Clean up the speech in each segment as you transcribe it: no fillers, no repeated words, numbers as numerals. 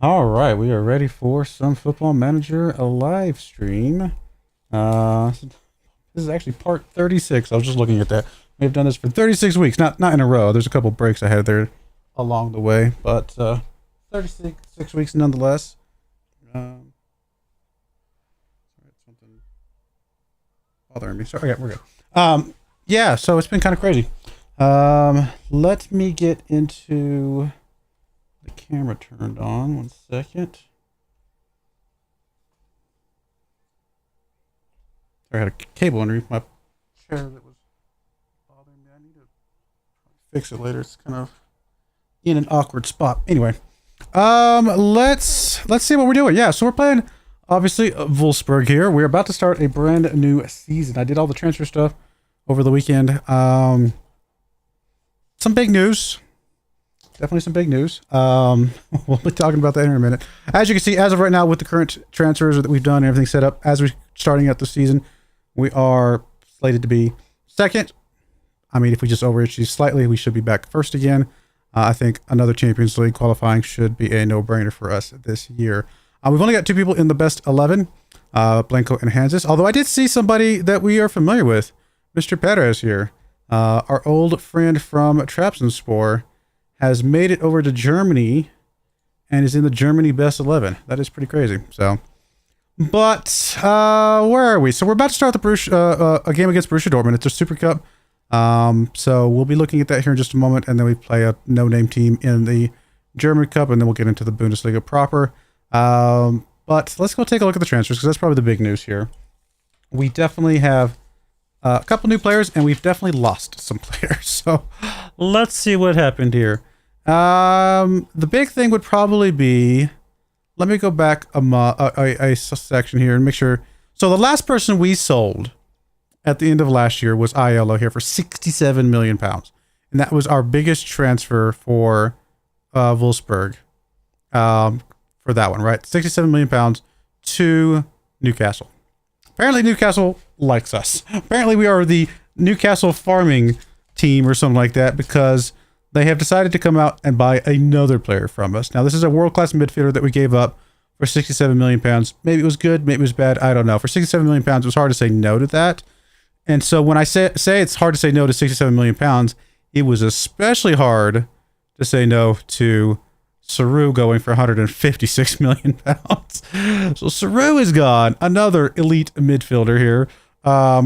All right, we are ready for some Football Manager a live stream. This is actually part 36. I was just looking at that. We have done this for 36 weeks, not in a row. There's a couple breaks I had there along the way, but 36 weeks nonetheless. Something bothering me. Sorry, okay, we're good. Yeah, so it's been kind of crazy. Let me get into the camera turned on. 1 second. I had a cable underneath my chair that was bothering me. I need to fix it later. It's kind of in an awkward spot. Anyway, let's see what we're doing. Yeah, so we're playing obviously Wolfsburg here. We're about to start a brand new season. I did all the transfer stuff over the weekend. Some big news. Definitely some big news. We'll be talking about that in a minute. As you can see, as of right now, with the current transfers that we've done and everything set up, as we're starting out the season, we are slated to be second. I mean, if we just overachieve slightly, we should be back first again. I think another Champions League qualifying should be a no-brainer for us this year. We've only got two people in the best 11, Blanco and Hansis. Although I did see somebody that we are familiar with, Mr. Perez here. Our old friend from Trabzonspor has made it over to Germany and is in the Germany best 11. That is pretty crazy. So, but where are we? So we're about to start the a game against Borussia Dortmund. It's a Super Cup. So we'll be looking at that here in just a moment, and then we play a no-name team in the German Cup, and then we'll get into the Bundesliga proper. But let's go take a look at the transfers, because that's probably the big news here. We definitely have a couple new players, and we've definitely lost some players. So let's see what happened here. The big thing would probably be, let me go back a section here and make sure. So the last person we sold at the end of last year was Aiello here for 67 million pounds. And that was our biggest transfer for Wolfsburg for that one, right? 67 million pounds to Newcastle. Apparently Newcastle likes us. Apparently we are the Newcastle farming team or something like that, because they have decided to come out and buy another player from us. Now, this is a world-class midfielder that we gave up for 67 million pounds. Maybe it was good, maybe it was bad, I don't know. For 67 million pounds, it was hard to say no to that. And so when I say it's hard to say no to 67 million pounds, it was especially hard to say no to Saru going for 156 million pounds. So Saru is gone. Another elite midfielder here. I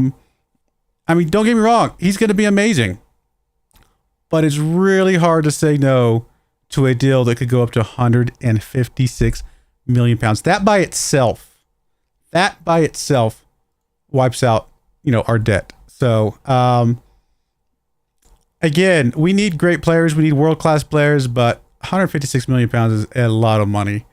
mean, don't get me wrong, he's going to be amazing. But it's really hard to say no to a deal that could go up to 156 million pounds. That by itself wipes out, our debt. So, again, we need great players. We need world-class players, but 156 million pounds is a lot of money.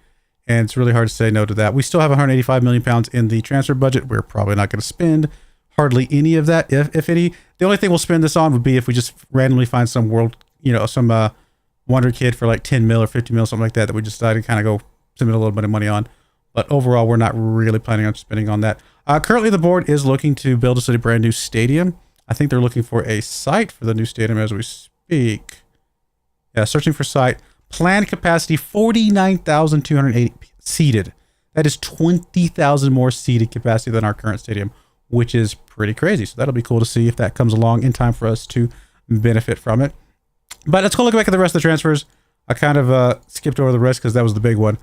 And it's really hard to say no to that. We still have 185 million pounds in the transfer budget. We're probably not going to spend hardly any of that, if any. The only thing we'll spend this on would be if we just randomly find some some wonder kid for like 10 mil or 50 mil, something like that we just decided to kind of go spend a little bit of money on. But overall, we're not really planning on spending on that. Currently, the board is looking to build us a brand new stadium. I think they're looking for a site for the new stadium as we speak. Yeah, searching for site. Planned capacity, 49,280 seated. That is 20,000 more seated capacity than our current stadium, which is pretty crazy. So that'll be cool to see if that comes along in time for us to benefit from it. But let's go look back at the rest of the transfers. I kind of skipped over the rest because that was the big one.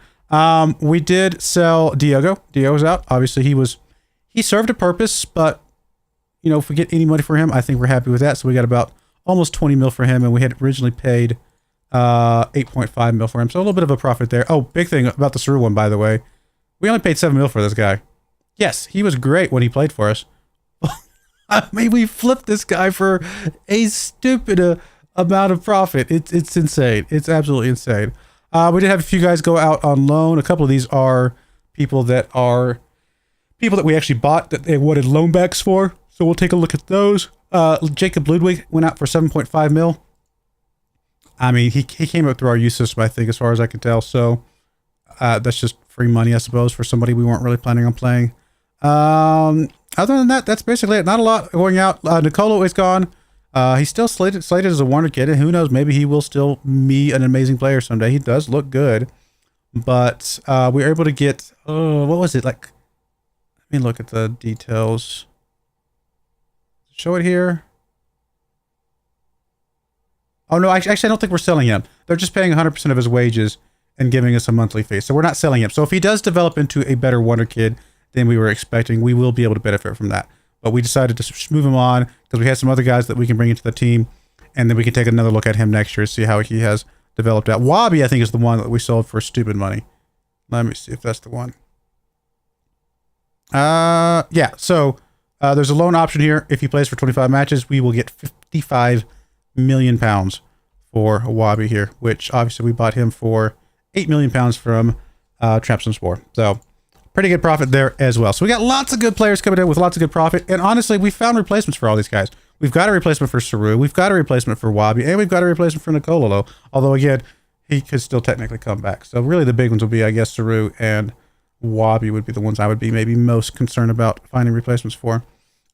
We did sell Diogo. Diogo's out. Obviously, he served a purpose, but if we get any money for him, I think we're happy with that. So we got about almost 20 mil for him, and we had originally paid 8.5 mil for him. So a little bit of a profit there. Oh, big thing about the Saru one, by the way. We only paid 7 mil for this guy. Yes, he was great when he played for us. I mean, we flipped this guy for a stupid amount of profit. It's insane. It's absolutely insane. We did have a few guys go out on loan. A couple of these are people that we actually bought that they wanted loan backs for. So we'll take a look at those. Jacob Ludwig went out for 7.5 mil. I mean, he came up through our youth system, I think, as far as I can tell. So that's just free money, I suppose, for somebody we weren't really planning on playing. Other than that, that's basically it. Not a lot going out. Nicolo is gone. He's still slated as a wonder kid, and who knows, maybe he will still be an amazing player someday. He does look good. but we were able to get, what was it? Like, let me look at the details. Show it here. Oh, no, actually, I don't think we're selling him. They're just paying 100% of his wages and giving us a monthly fee. So we're not selling him. So if he does develop into a better Wonder Kid than we were expecting, we will be able to benefit from that. But we decided to move him on because we had some other guys that we can bring into the team, and then we can take another look at him next year, see how he has developed out. Wabi, I think, is the one that we sold for stupid money. Let me see if that's the one. Yeah, so there's a loan option here. If he plays for 25 matches, we will get 55 million pounds for Wabi here, which obviously we bought him for 8 million pounds from Trapson Spore. So pretty good profit there as well. So we got lots of good players coming in with lots of good profit. And honestly, we found replacements for all these guys. We've got a replacement for Saru. We've got a replacement for Wabi. And we've got a replacement for Nicololo. Although, again, he could still technically come back. So really the big ones will be, I guess, Saru and Wabi would be the ones I would be maybe most concerned about finding replacements for.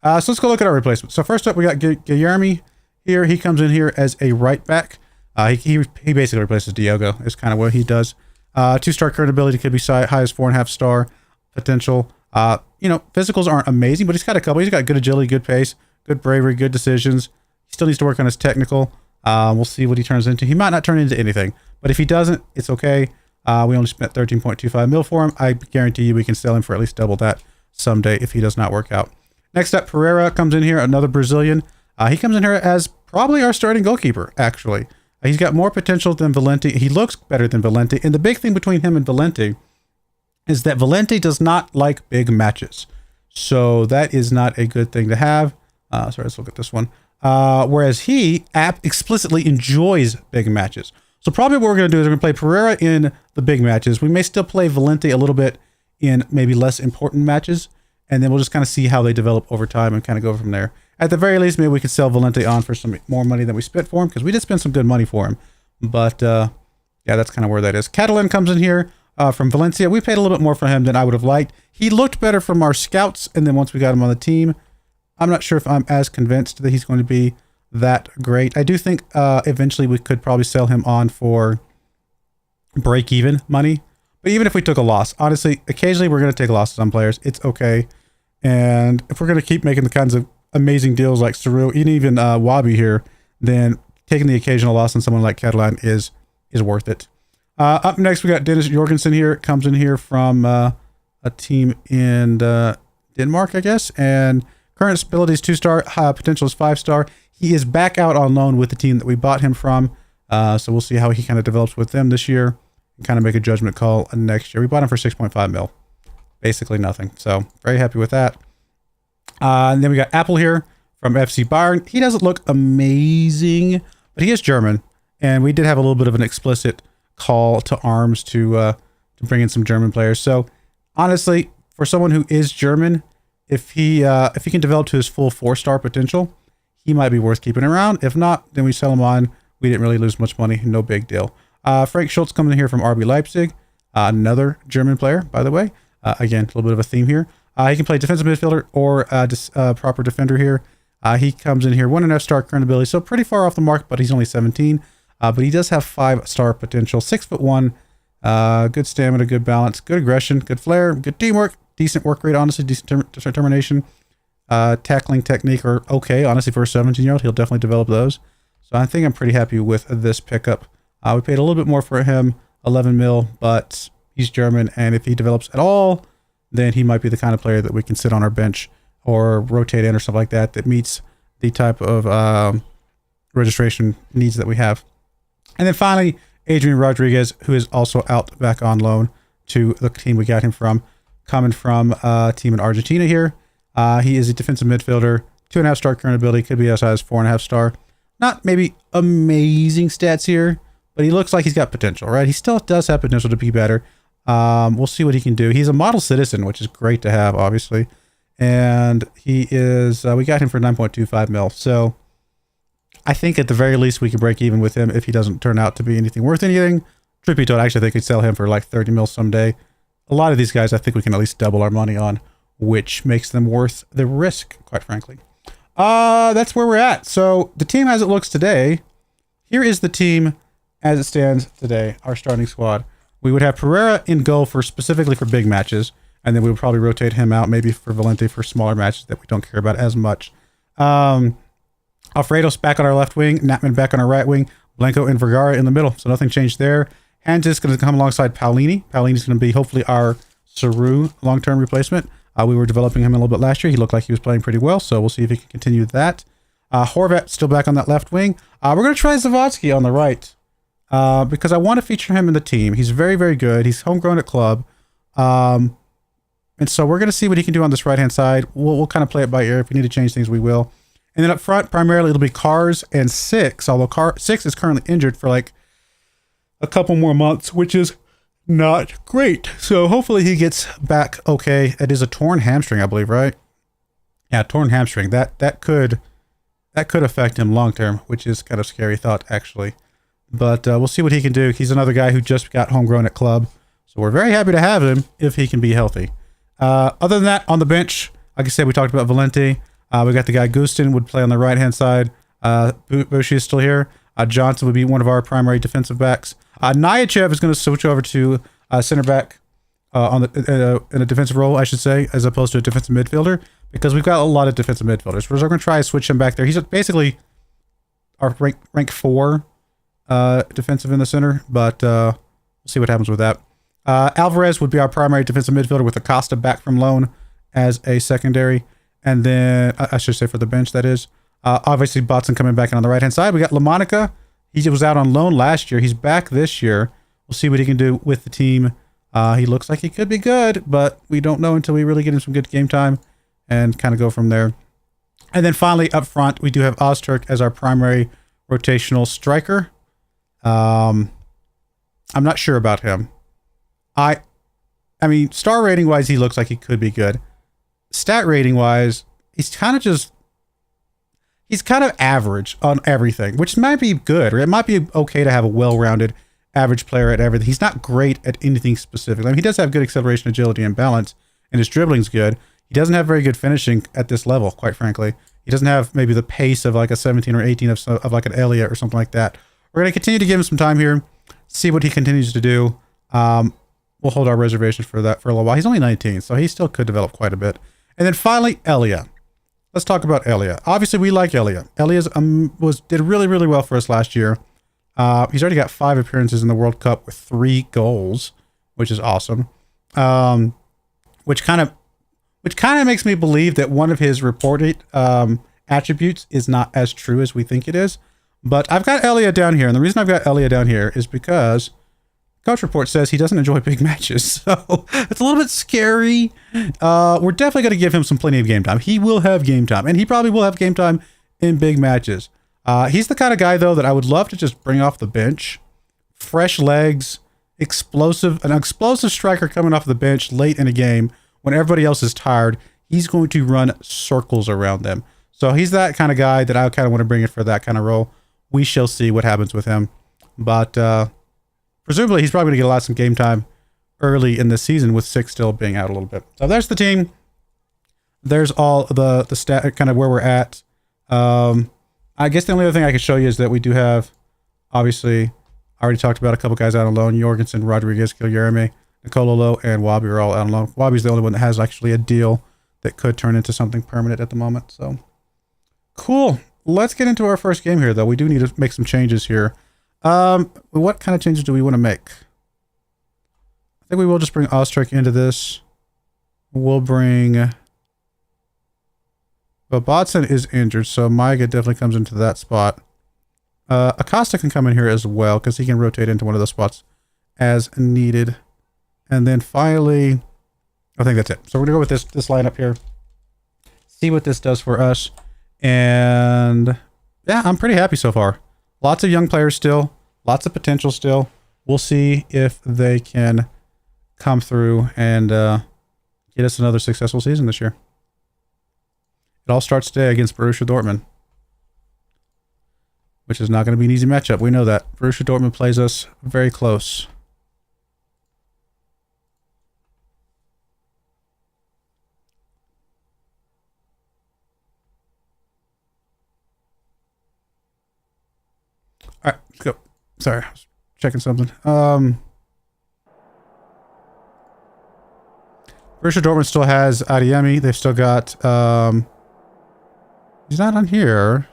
So let's go look at our replacements. So first up, we got Guillermi here. He comes in here as a right back. He basically replaces Diogo is kind of what he does. 2-star current ability, could be high as 4.5 star potential. You know, physicals aren't amazing, but he's got a couple. He's got good agility, good pace, good bravery, good decisions. He still needs to work on his technical. We'll see what he turns into. He might not turn into anything, but if he doesn't, it's okay. We only spent 13.25 mil for him. I guarantee you we can sell him for at least double that someday if he does not work out. Next up, Pereira comes in here, another Brazilian. He comes in here as probably our starting goalkeeper, actually. He's got more potential than Valente. He looks better than Valente. And the big thing between him and Valente is that Valente does not like big matches. So that is not a good thing to have. Sorry, let's look at this one. Whereas he explicitly enjoys big matches. So probably what we're going to do is we're going to play Pereira in the big matches. We may still play Valente a little bit in maybe less important matches. And then we'll just kind of see how they develop over time and kind of go from there. At the very least, maybe we could sell Valente on for some more money than we spent for him, because we did spend some good money for him. But yeah, that's kind of where that is. Catalan comes in here from Valencia. We paid a little bit more for him than I would have liked. He looked better from our scouts, and then once we got him on the team, I'm not sure if I'm as convinced that he's going to be that great. I do think eventually we could probably sell him on for break-even money. But even if we took a loss, honestly, occasionally we're going to take losses on players. It's okay. And if we're going to keep making the kinds of amazing deals like Saru, even Wabi here, then taking the occasional loss on someone like Catalan is worth it. Up next, we got Dennis Jorgensen here. Comes in here from a team in Denmark, I guess. And current ability is 2-star, potential is 5-star. He is back out on loan with the team that we bought him from. So we'll see how he kind of develops with them this year and kind of make a judgment call next year. We bought him for 6.5 mil. Basically nothing. So very happy with that. And then we got Apple here from FC Bayern. He doesn't look amazing, but he is German. And we did have a little bit of an explicit call to arms to bring in some German players. So honestly, for someone who is German, if he can develop to his full 4-star potential, he might be worth keeping around. If not, then we sell him on. We didn't really lose much money. No big deal. Frank Schultz coming in here from RB Leipzig. Another German player, by the way. Again, a little bit of a theme here. He can play defensive midfielder or proper defender here. He comes in here 1.5-star current ability, so pretty far off the mark, but he's only 17. But he does have 5-star potential. 6'1", good stamina, good balance, good aggression, good flair, good teamwork, decent work rate, honestly, decent determination. Tackling technique are okay, honestly, for a 17-year-old. He'll definitely develop those. So I think I'm pretty happy with this pickup. We paid a little bit more for him, 11 mil, but he's German, and if he develops at all, then he might be the kind of player that we can sit on our bench or rotate in or something like that meets the type of registration needs that we have. And then finally, Adrian Rodriguez, who is also out back on loan to the team we got him from, coming from a team in Argentina here. He is a defensive midfielder, 2.5-star current ability, could be as high as 4.5-star. Not maybe amazing stats here, but he looks like he's got potential, right? He still does have potential to be better. We'll see what he can do. He's a model citizen, which is great to have, obviously. And he is, we got him for 9.25 mil. So I think at the very least we can break even with him if he doesn't turn out to be anything worth anything. Truth be told, I actually think we'd sell him for like 30 mil someday. A lot of these guys, I think we can at least double our money on, which makes them worth the risk, quite frankly. That's where we're at. So the team as it looks today, here is the team as it stands today, our starting squad. We would have Pereira in goal for specifically for big matches, and then we would probably rotate him out maybe for Valente for smaller matches that we don't care about as much. Alfredo's back on our left wing, Natman back on our right wing, Blanco and Vergara in the middle, so nothing changed there. Hans is going to come alongside Paolini. Paolini's going to be hopefully our Saru long-term replacement. We were developing him a little bit last year. He looked like he was playing pretty well, so we'll see if he can continue that. Horvat still back on that left wing. We're going to try Zavodsky on the right because I want to feature him in the team. He's very, very good. He's homegrown at club. And so we're going to see what he can do on this right-hand side. We'll kind of play it by ear. If we need to change things, we will. And then up front, primarily, it'll be Cars and Six, although Six is currently injured for like a couple more months, which is not great. So hopefully he gets back okay. It is a torn hamstring, I believe, right? Yeah, torn hamstring. That could affect him long term, which is kind of a scary thought, actually. But we'll see what he can do. He's another guy who just got homegrown at club. So we're very happy to have him if he can be healthy. Other than that, on the bench, like I said, we talked about Valente. We got the guy Gustin would play on the right-hand side. Bushi is still here. Johnson would be one of our primary defensive backs. Nyachev is going to switch over to center back in a defensive role, I should say, as opposed to a defensive midfielder, because we've got a lot of defensive midfielders. So we're going to try to switch him back there. He's basically our rank 4 defensive in the center, but we'll see what happens with that. Alvarez would be our primary defensive midfielder with Acosta back from loan as a secondary. And then, I should say for the bench, that is. Obviously, Botson coming back in on the right-hand side. We got LaMonica. He was out on loan last year. He's back this year. We'll see what he can do with the team. He looks like he could be good, but we don't know until we really get him some good game time and kind of go from there. And then finally, up front, we do have Ozturk as our primary rotational striker. I'm not sure about him. I mean, star rating-wise, he looks like he could be good. Stat rating-wise, he's kind of average on everything, which might be good, or it might be okay to have a well-rounded average player at everything. He's not great at anything specific. I mean, he does have good acceleration, agility, and balance, and his dribbling's good. He doesn't have very good finishing at this level, quite frankly. He doesn't have maybe the pace of like a 17 or 18 of like an Elliott or something like that. We're going to continue to give him some time here, see what he continues to do. We'll hold our reservations for that for a little while. He's only 19, so he still could develop quite a bit. And then finally, Elia. Let's talk about Elia. Obviously, we like Elia. Elia did really, really well for us last year. He's already got 5 appearances in the World Cup with 3 goals, which is awesome. Which kind of makes me believe that one of his reported attributes is not as true as we think it is. But I've got Elia down here, and the reason I've got Elia down here is because Coach Report says he doesn't enjoy big matches, so it's a little bit scary. We're definitely going to give him plenty of game time. He will have game time, and he probably will have game time in big matches. He's the kind of guy, though, that I would love to just bring off the bench. Fresh legs, an explosive striker coming off the bench late in a game when everybody else is tired. He's going to run circles around them. So he's that kind of guy that I kind of want to bring in for that kind of role. We shall see what happens with him. But presumably, he's probably going to get some game time early in the season with 6 still being out a little bit. So there's the team. There's all the stat, kind of where we're at. I guess the only other thing I could show you is that we do have, obviously, I already talked about a couple guys out on loan. Jorgensen, Rodriguez, Guilherme, Nicololo, and Wabi are all out on loan. Wabi's the only one that has actually a deal that could turn into something permanent at the moment. So, cool. Let's get into our first game here, though. We do need to make some changes here. What kind of changes do we want to make? I think we will just bring Ozturk into this. We'll bring... Well, Botson is injured, so Maiga definitely comes into that spot. Acosta can come in here as well, because he can rotate into one of those spots as needed. And then finally... I think that's it. So we're going to go with this lineup here. See what this does for us. And... yeah, I'm pretty happy so far. Lots of young players still. Lots of potential still. We'll see if they can come through and get us another successful season this year. It all starts today against Borussia Dortmund, which is not going to be an easy matchup. We know that. Borussia Dortmund plays us very close. All right, let's go. Sorry, I was checking something. All Borussia Dortmund still has Adeyemi. They've still got, he's not on here.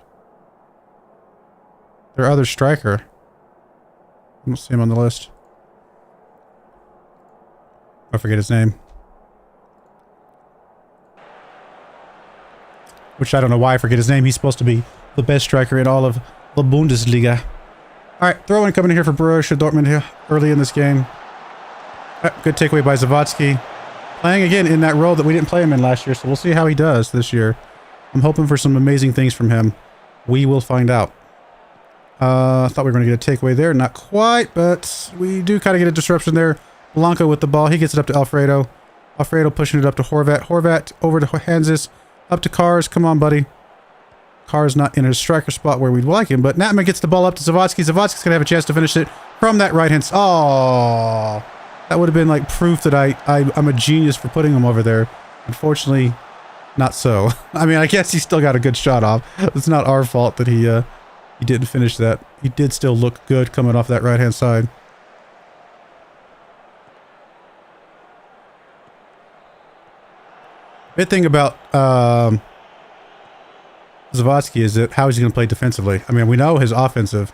Their other striker. I don't see him on the list. I forget his name. Which I don't know why I forget his name. He's supposed to be the best striker in all of the Bundesliga. Alright, throw in coming in here for Borussia Dortmund here early in this game. Good takeaway by Zawadzki. Playing again in that role that we didn't play him in last year, so we'll see how he does this year. I'm hoping for some amazing things from him. We will find out. I thought we were going to get a takeaway there. Not quite, but we do kind of get a disruption there. Blanco with the ball. He gets it up to Alfredo. Alfredo pushing it up to Horvat. Horvat over to Hanses. Up to Cars. Come on, buddy. Cars not in a striker spot where we'd like him, but Natman gets the ball up to Zawadzki. Zawadzki's going to have a chance to finish it from that right hand. Oh, that would have been like proof that I'm a genius for putting him over there. Unfortunately, not so. I mean, I guess he still got a good shot off. It's not our fault that he didn't finish that. He did still look good coming off that right hand side. Big thing about Zawadzki is that how is he going to play defensively? I mean, we know his offensive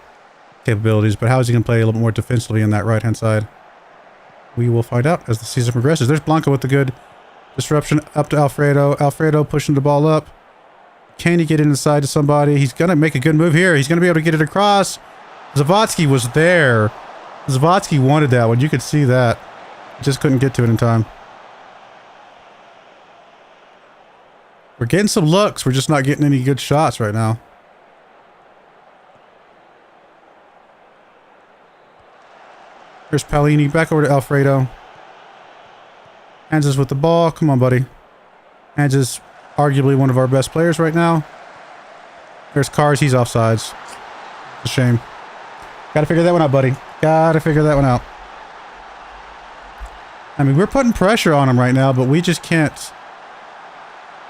capabilities, but how is he going to play a little bit more defensively in that right hand side? We will find out as the season progresses. There's Blanco with the good disruption up to Alfredo. Alfredo pushing the ball up. Can he get it inside to somebody? He's going to make a good move here. He's going to be able to get it across. Zawadzki was there. Zawadzki wanted that one. You could see that. Just couldn't get to it in time. We're getting some looks. We're just not getting any good shots right now. Here's Palini. Back over to Alfredo. Hanses with the ball. Come on, buddy. Hanses, arguably one of our best players right now. There's Cars. He's offsides. It's a shame. Gotta figure that one out, buddy. Gotta figure that one out. I mean, we're putting pressure on him right now, but we just can't...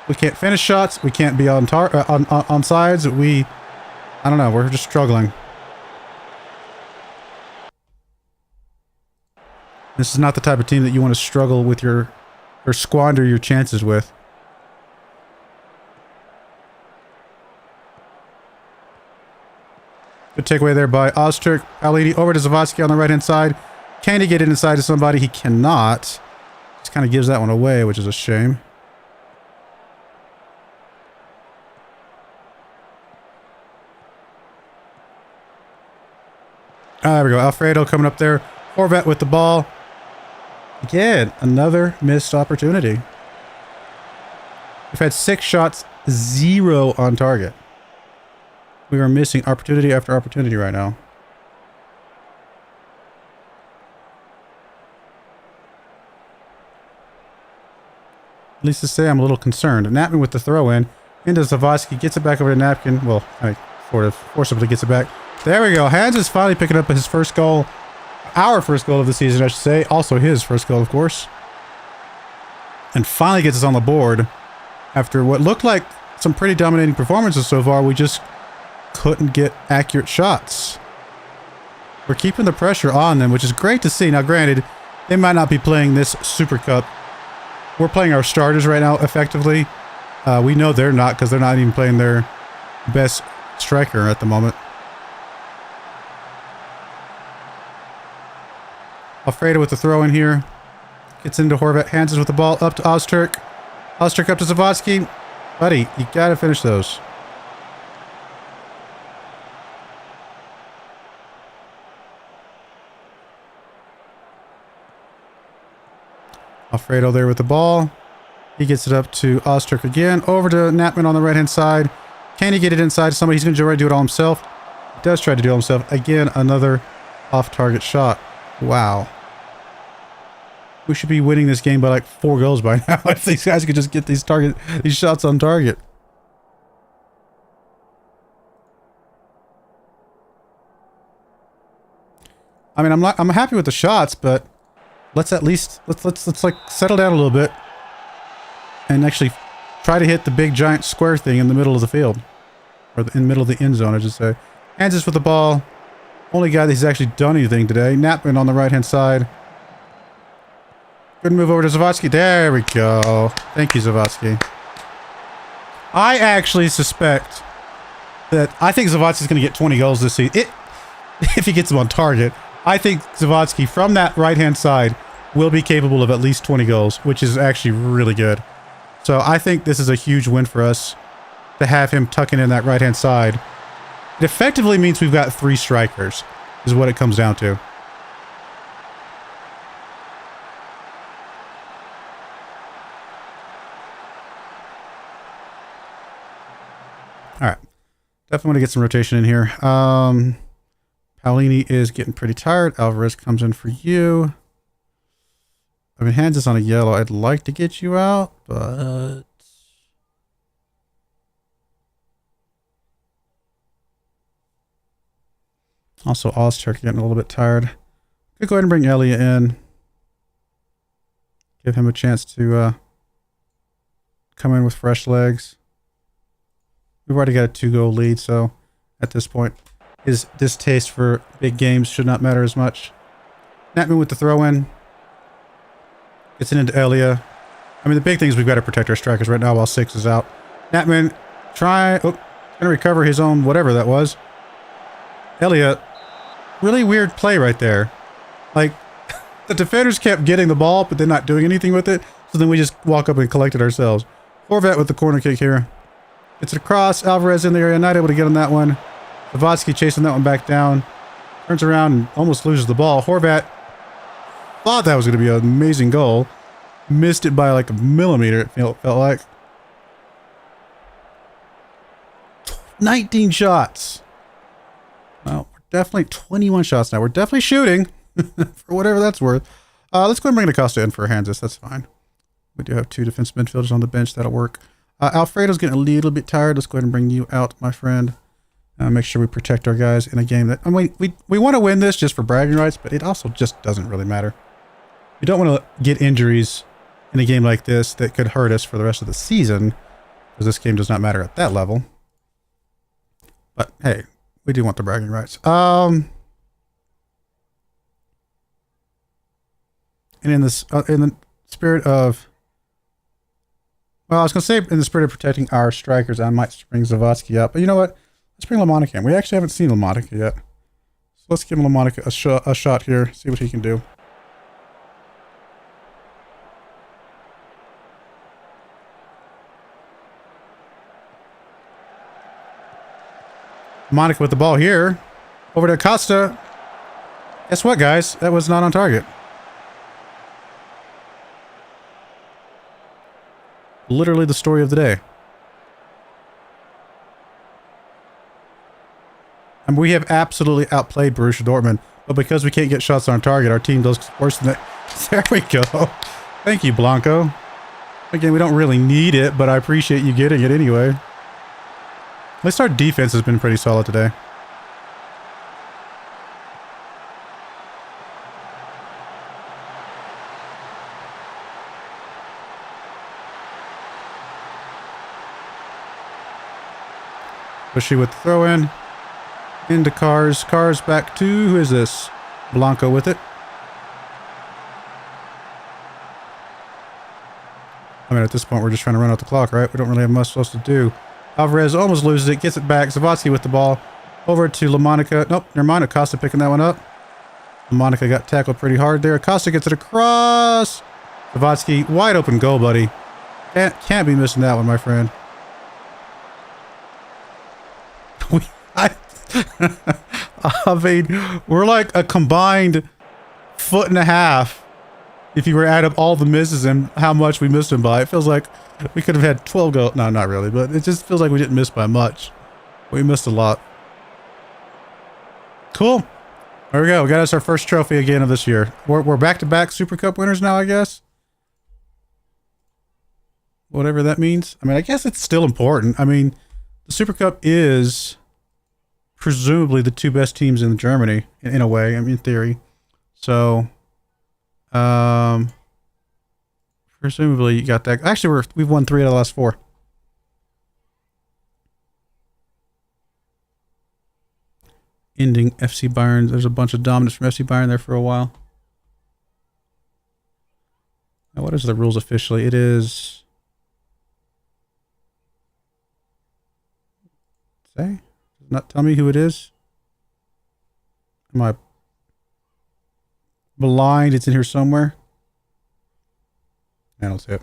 We can't finish shots. We can't be on sides. I don't know. We're just struggling. This is not the type of team that you want to struggle with or squander your chances with. Good takeaway there by Ozturk. Palini over to Zawadzki on the right-hand side. Can he get it inside to somebody? He cannot. Just kind of gives that one away, which is a shame. There we go. Alfredo coming up there. Horvat with the ball. Again, another missed opportunity. We've had 6 shots, 0 on target. We are missing opportunity after opportunity right now. Needless to say, I'm a little concerned. Napkin with the throw in. Into Zawadzki. Gets it back over to Napkin. Well, I sort of forcibly gets it back. There we go. Hans is finally picking up his first goal. Our first goal of the season, I should say. Also his first goal, of course. And finally gets us on the board. After what looked like some pretty dominating performances so far, we just couldn't get accurate shots. We're keeping the pressure on them, which is great to see. Now, granted, they might not be playing this Super Cup. We're playing our starters right now, effectively. We know they're not, because they're not even playing their best striker at the moment. Alfredo with the throw in here. Gets into Horvat. Hanses with the ball up to Ozturk. Ozturk up to Zawadzki. Buddy, you gotta finish those. Alfredo there with the ball. He gets it up to Ozturk again. Over to Natman on the right-hand side. Can he get it inside to somebody? He's going to try to do it all himself. He does try to do it himself. Again, another off-target shot. Wow. We should be winning this game by like 4 goals by now if these guys could just get these shots on target. I mean, I'm happy with the shots, but let's at least let's like settle down a little bit and actually try to hit the big giant square thing in the middle of the field, or in the middle of the end zone, I should say. Hanses with the ball. Only guy that's actually done anything today. Napman on the right hand side. Good move over to Zawadzki. There we go. Thank you, Zawadzki. I actually suspect that I think Zawadzki's going to get 20 goals this season. If he gets them on target, I think Zawadzki from that right-hand side will be capable of at least 20 goals, which is actually really good. So I think this is a huge win for us to have him tucking in that right-hand side. It effectively means we've got 3 strikers, is what it comes down to. All right. Definitely want to get some rotation in here. Paolini is getting pretty tired. Alvarez comes in for you. I mean, hands is on a yellow. I'd like to get you out, but... Also, Ozturk getting a little bit tired. Could go ahead and bring Elliot in. Give him a chance to come in with fresh legs. We've already got a 2-goal lead, so at this point, his distaste for big games should not matter as much. Natman with the throw-in. Gets it into Elia. I mean, the big thing is we've got to protect our strikers right now while 6 is out. Natman, going to recover his own whatever that was. Elia, really weird play right there. Like, the defenders kept getting the ball, but they're not doing anything with it, so then we just walk up and collect it ourselves. Horvat with the corner kick here. It's across. Alvarez in the area, not able to get on that one. Zawadzki chasing that one back down. Turns around and almost loses the ball. Horvat thought that was going to be an amazing goal. Missed it by like a millimeter, it felt like. 19 shots. Well, we're definitely 21 shots now. We're definitely shooting for whatever that's worth. Let's go and bring Acosta in for Hansis. That's fine. We do have 2 defensive midfielders on the bench. That'll work. Alfredo's getting a little bit tired. Let's go ahead and bring you out, my friend. Make sure we protect our guys in a game that... I mean, we want to win this just for bragging rights, but it also just doesn't really matter. We don't want to get injuries in a game like this that could hurt us for the rest of the season, because this game does not matter at that level. But, hey, we do want the bragging rights. And in this, in the spirit of... Well, I was going to say in the spirit of protecting our strikers, I might bring Zawadzki up. But you know what? Let's bring Lamonica in. We actually haven't seen Lamonica yet. So let's give Lamonica a shot here. See what he can do. Lamonica with the ball here. Over to Acosta. Guess what, guys? That was not on target. Literally the story of the day. And we have absolutely outplayed Borussia Dortmund, but because we can't get shots on target, our team does worse than that. There we go. Thank you, Blanco. Again, we don't really need it, but I appreciate you getting it anyway. At least our defense has been pretty solid today. Bushy with the throw in. Into Cars. Cars back to, who is this? Blanco with it. I mean, at this point, we're just trying to run out the clock, right? We don't really have much else to do. Alvarez almost loses it. Gets it back. Zawadzki with the ball. Over to Lamonica. Nope, never mind. Acosta picking that one up. Lamonica got tackled pretty hard there. Acosta gets it across. Zawadzki, wide open goal, buddy. Can't be missing that one, my friend. I mean, we're like a combined 1.5 foot if you were to add up all the misses and how much we missed him by. It feels like we could have had 12 goals. No, not really, but it just feels like we didn't miss by much. We missed a lot. Cool. There we go. We got us our first trophy again of this year. We're back-to-back Super Cup winners now, I guess. Whatever that means. I mean, I guess it's still important. I mean, the Super Cup is presumably the 2 best teams in Germany, in a way, I mean, in theory. So, presumably you got that. Actually, we've won 3 out of the last 4. Ending FC Bayern. There's a bunch of dominance from FC Bayern there for a while. Now, what is the rules officially? It is... Say? Does not tell me who it is. Am I blind? It's in here somewhere. I don't see it.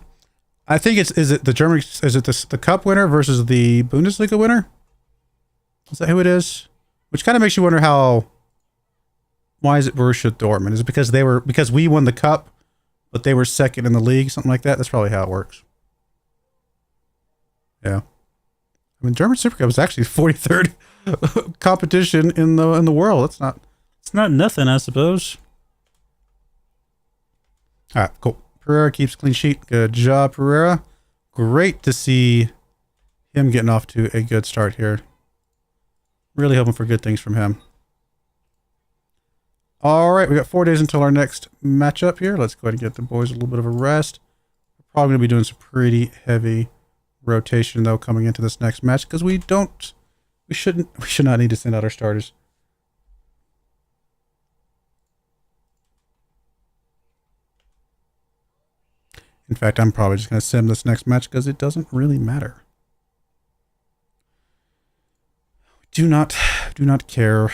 I think it's... Is it the German... Is it the Cup winner versus the Bundesliga winner? Is that who it is? Which kind of makes you wonder how... Why is it Borussia Dortmund? Is it because we won the Cup, but they were second in the league? Something like that? That's probably how it works. Yeah. I mean, German Super Cup is actually 43rd competition in the world. It's not nothing, I suppose. All right, cool. Pereira keeps clean sheet. Good job, Pereira. Great to see him getting off to a good start here. Really hoping for good things from him. All right, we got 4 days until our next matchup here. Let's go ahead and get the boys a little bit of a rest. We're probably going to be doing some pretty heavy rotation though coming into this next match because we should not need to send out our starters. In fact, I'm probably just going to sim this next match because it doesn't really matter. Do not care.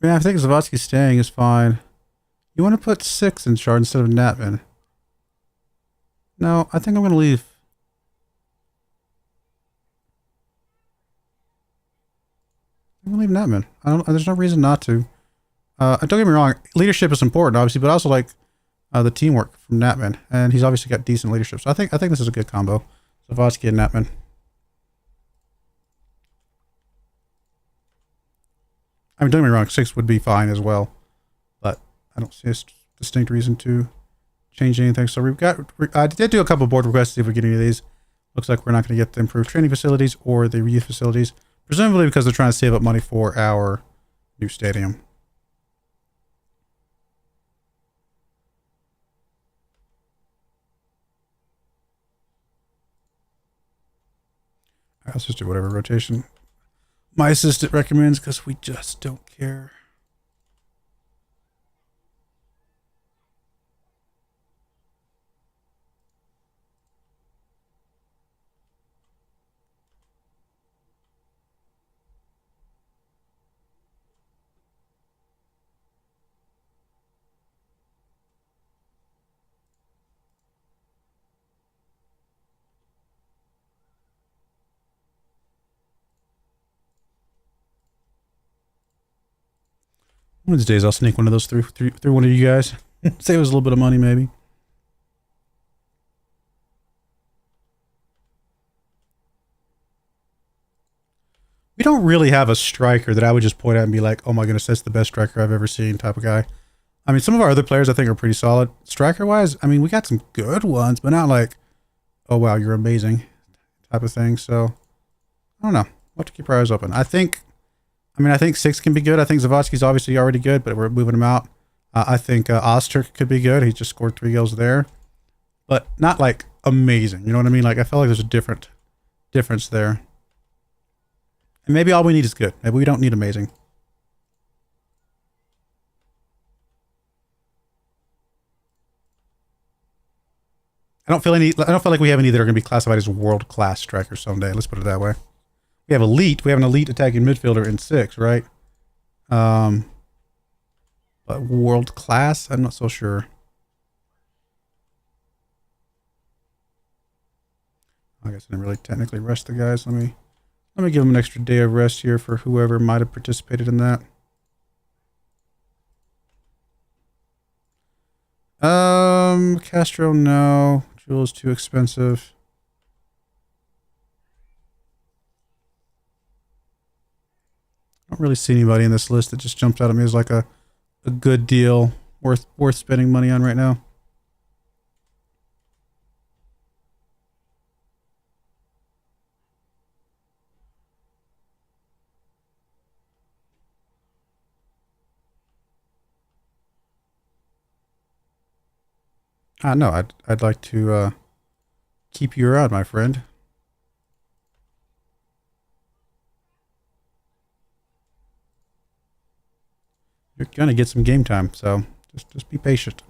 Yeah, I think Zawadzki staying is fine. You want to put 6 in charge instead of Natman? No, I think I'm going to leave. I'm going to leave Natman. There's no reason not to. Don't get me wrong, leadership is important, obviously, but I also like the teamwork from Natman, and he's obviously got decent leadership. So I think this is a good combo. Zawadzki and Natman. I mean, don't get me wrong, 6 would be fine as well, but I don't see a distinct reason to change anything. So I did do a couple of board requests to see if we get any of these. Looks like we're not going to get the improved training facilities or the youth facilities, presumably because they're trying to save up money for our new stadium. All right, let's just do whatever rotation my assistant recommends because we just don't care. One of these days I'll sneak one of those through one of you guys. Save us a little bit of money maybe. We don't really have a striker that I would just point at and be like, oh my goodness, that's the best striker I've ever seen type of guy. I mean, some of our other players I think are pretty solid. Striker-wise, I mean, we got some good ones, but not like, oh wow, you're amazing type of thing. So, I don't know. We'll have to keep our eyes open. I think 6 can be good. I think Zawadzki's obviously already good, but we're moving him out. I think Oster could be good. He just scored 3 goals there. But not like amazing. You know what I mean? Like, I felt like there's a difference there. And maybe all we need is good. Maybe we don't need amazing. I don't feel like we have any that are going to be classified as world-class strikers someday. Let's put it that way. We have elite. We have an elite attacking midfielder in 6, right? But world class, I'm not so sure. I guess I didn't really technically rest the guys. Let me give them an extra day of rest here for whoever might have participated in that. Castro, no. Jewel is too expensive. I don't really see anybody in this list that just jumped out at me as like a good deal worth spending money on right now. No, I'd like to keep you around, my friend. You're gonna get some game time, so just be patient.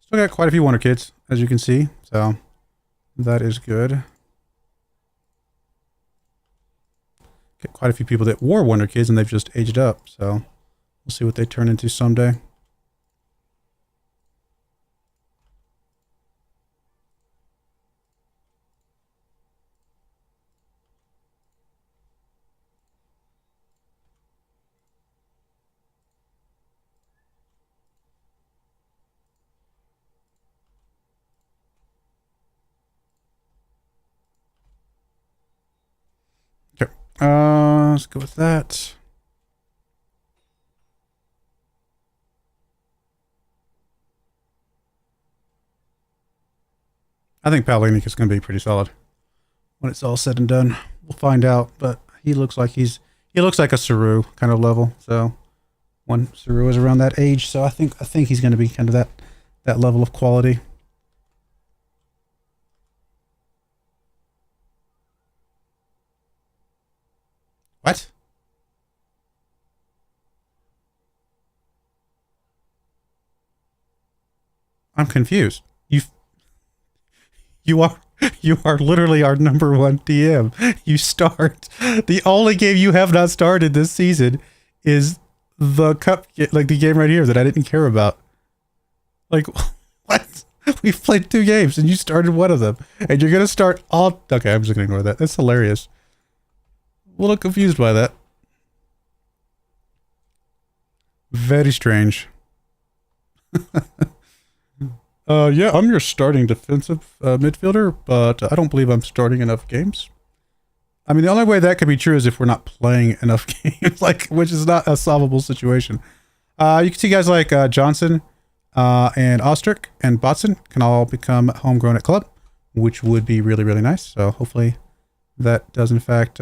Still got quite a few Wonder Kids, as you can see, so that is good. Get quite a few people that were Wonder Kids and they've just aged up, so we'll see what they turn into someday. Okay, let's go with that. I think Paolini is going to be pretty solid when it's all said and done. We'll find out, but he looks like he looks like a Saru kind of level. So when Saru is around that age, so I think he's going to be kind of that level of quality. What? I'm confused. You are literally our #1 DM. You start. The only game you have not started this season is the cup, like the game right here that I didn't care about. Like, what? We've played 2 games and you started one of them, and you're gonna start all. Okay, I'm just gonna ignore that. That's hilarious. A little confused by that. Very strange. Yeah, I'm your starting defensive midfielder, but I don't believe I'm starting enough games. I mean, the only way that could be true is if we're not playing enough games, like, which is not a solvable situation. You can see guys like Johnson and Osterk and Botson can all become homegrown at club, which would be really, really nice. So hopefully that does in fact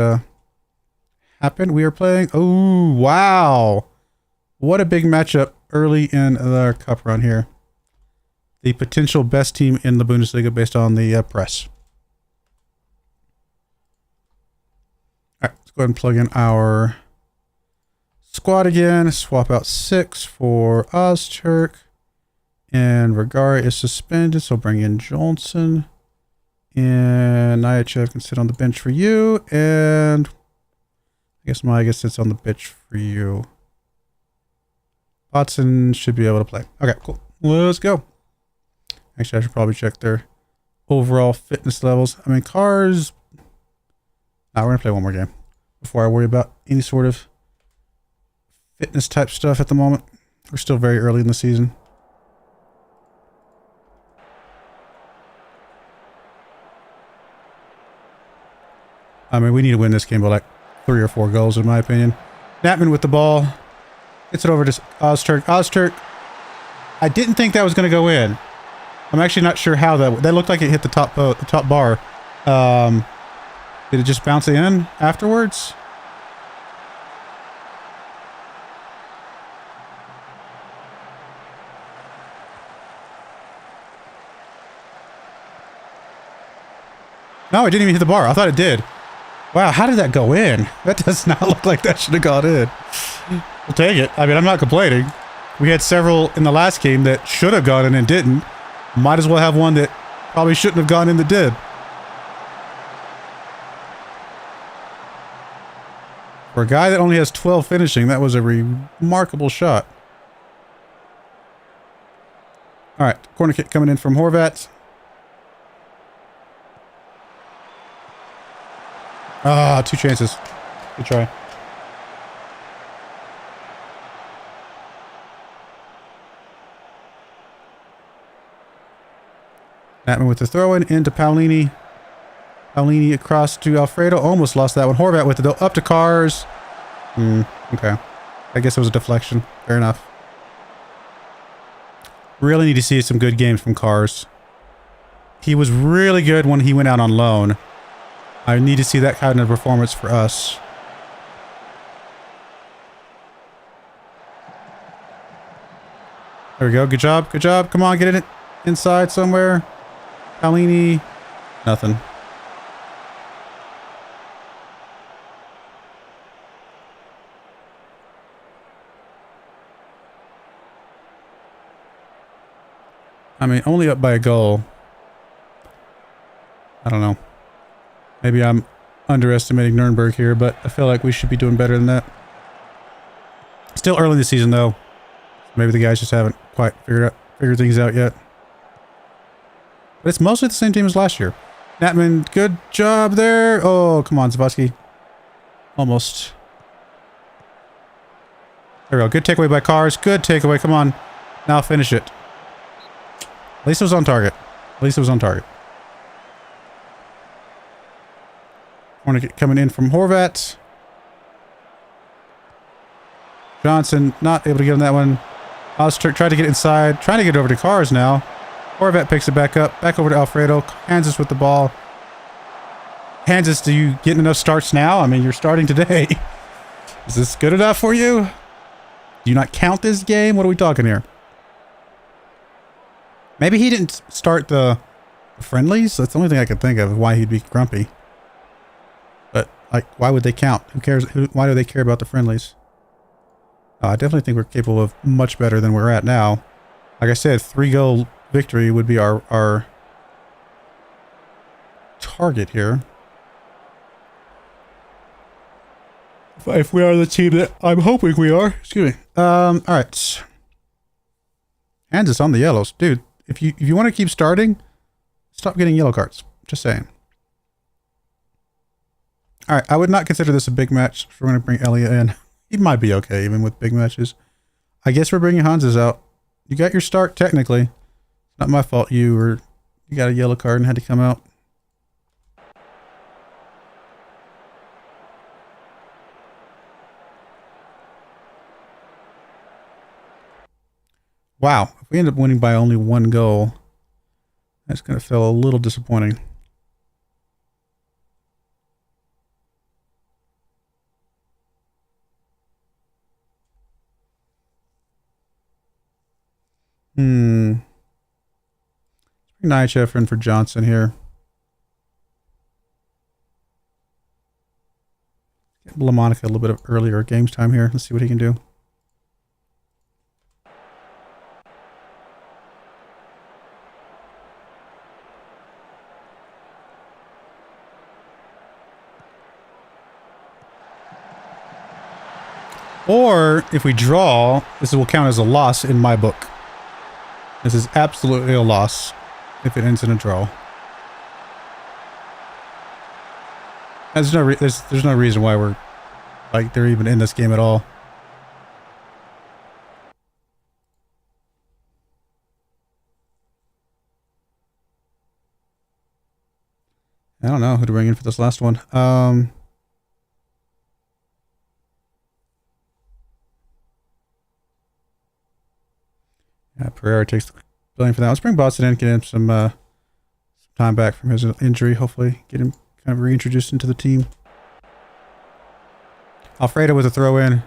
happen. We are playing. Oh, wow. What a big matchup early in the cup run here. The potential best team in the Bundesliga based on the press. All right, let's go ahead and plug in our squad again. Swap out 6 for Ozturk. And Vergara is suspended, so bring in Johnson. And Nyachev can sit on the bench for you. And I guess Maiga sits on the bench for you. Watson should be able to play. Okay, cool. Let's go. Actually, I should probably check their overall fitness levels. I mean, cars. We're going to play one more game before I worry about any sort of fitness type stuff at the moment. We're still very early in the season. I mean, we need to win this game by like 3 or 4 goals, in my opinion. Natman with the ball. Gets it over to Ozturk. Ozturk. I didn't think that was going to go in. I'm actually not sure how that looked like it hit the top bar. Did it just bounce in afterwards? No, it didn't even hit the bar. I thought it did. Wow, how did that go in? That does not look like that should have gone in. We'll take it. I mean, I'm not complaining. We had several in the last game that should have gone in and didn't. Might as well have one that probably shouldn't have gone in that did. For a guy that only has 12 finishing, that was a remarkable shot. All right, corner kick coming in from Horvat. Ah, 2 chances. Good try. Natman with the throw-in into Paolini. Paolini across to Alfredo. Almost lost that one. Horvat with it, though. Up to Cars. Okay. I guess it was a deflection. Fair enough. Really need to see some good games from Cars. He was really good when he went out on loan. I need to see that kind of performance for us. There we go. Good job. Good job. Come on, get it inside somewhere. Palini. Nothing. I mean, only up by a goal. I don't know. Maybe I'm underestimating Nuremberg here, but I feel like we should be doing better than that. Still early in the season, though. Maybe the guys just haven't quite figured things out yet. But it's mostly the same team as last year. Natman, good job there. Oh, come on, Zabotsky. Almost. There we go. Good takeaway by Cars. Good takeaway. Come on. Now finish it. At least it was on target. At least it was on target. Corner coming in from Horvat. Johnson not able to get on that one. I was trying to get inside. Trying to get over to Cars now. Horvat picks it back up. Back over to Alfredo. Kansas with the ball. Kansas, do you get enough starts now? I mean, you're starting today. Is this good enough for you? Do you not count this game? What are we talking here? Maybe he didn't start the friendlies. That's the only thing I could think of why he'd be grumpy. But, like, why would they count? Who cares? Why do they care about the friendlies? I definitely think we're capable of much better than we're at now. Like I said, 3-goal victory would be our target here. If we are the team that I'm hoping we are. Excuse me. All right. Hands us on the yellows. Dude, if you want to keep starting, stop getting yellow cards. Just saying. All right. I would not consider this a big match. We're going to bring Elia in. He might be okay, even with big matches. I guess we're bringing Hanses out. You got your start, technically. It's not my fault you got a yellow card and had to come out. Wow. If we end up winning by only 1 goal, that's going to feel a little disappointing. Let's bring Nychev in for Johnson here. Get LaMonica a little bit of earlier games time here. Let's see what he can do. Or if we draw, this will count as a loss in my book. This is absolutely a loss if it ends in a draw. There's no reason why we're like they're even in this game at all. I don't know who to bring in for this last one. Yeah, Broyar takes the blame for that. Let's bring Boston in, get him some time back from his injury. Hopefully, get him kind of reintroduced into the team. Alfredo with a throw in.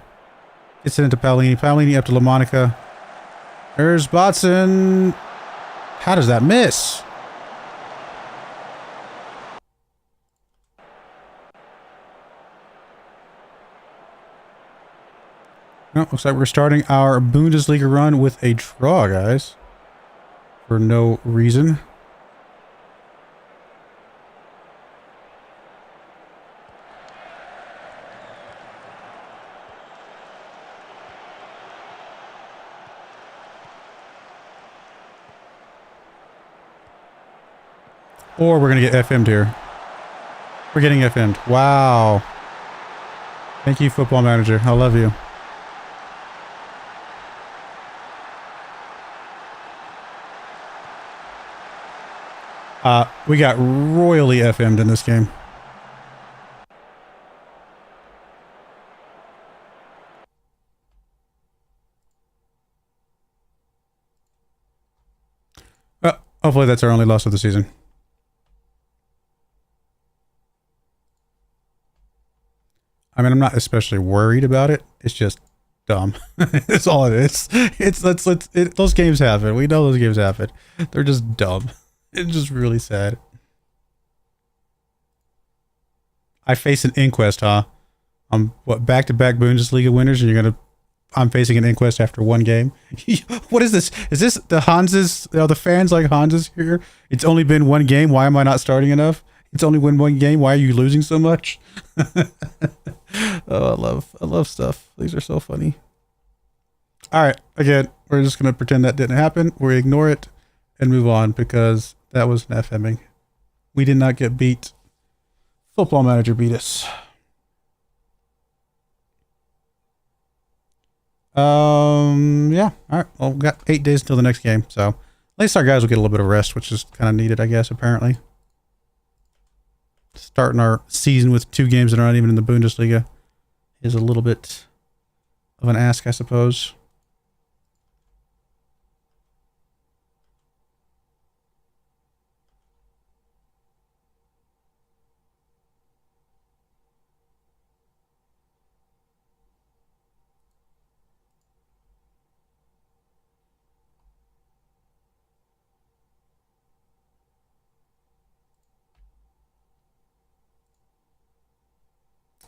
Gets it into Paolini. Paolini up to LaMonica. There's Botson. How does that miss? No, looks like we're starting our Bundesliga run with a draw, guys. For no reason. Or we're going to get FM'd here. We're getting FM'd. Wow. Thank you, Football Manager. I love you. We got royally FM'd in this game. Hopefully that's our only loss of the season. I mean, I'm not especially worried about it. It's just dumb. It's all it is. Those games happen. We know those games happen. They're just dumb. It's just really sad. I face an inquest, huh? I'm back-to-back Bundesliga winners, and I'm facing an inquest after one game. What is this? Is this the Hans's? The fans like Hans's here? It's only been one game. Why am I not starting enough? It's only been one game. Why are you losing so much? Oh, I love stuff. These are so funny. All right, again, we're just gonna pretend that didn't happen. We ignore it and move on because that was an FMing. We did not get beat. Football Manager beat us. Yeah. All right. Well, we got 8 days until the next game, so at least our guys will get a little bit of rest, which is kind of needed, I guess. Apparently, starting our season with 2 games that are not even in the Bundesliga is a little bit of an ask, I suppose.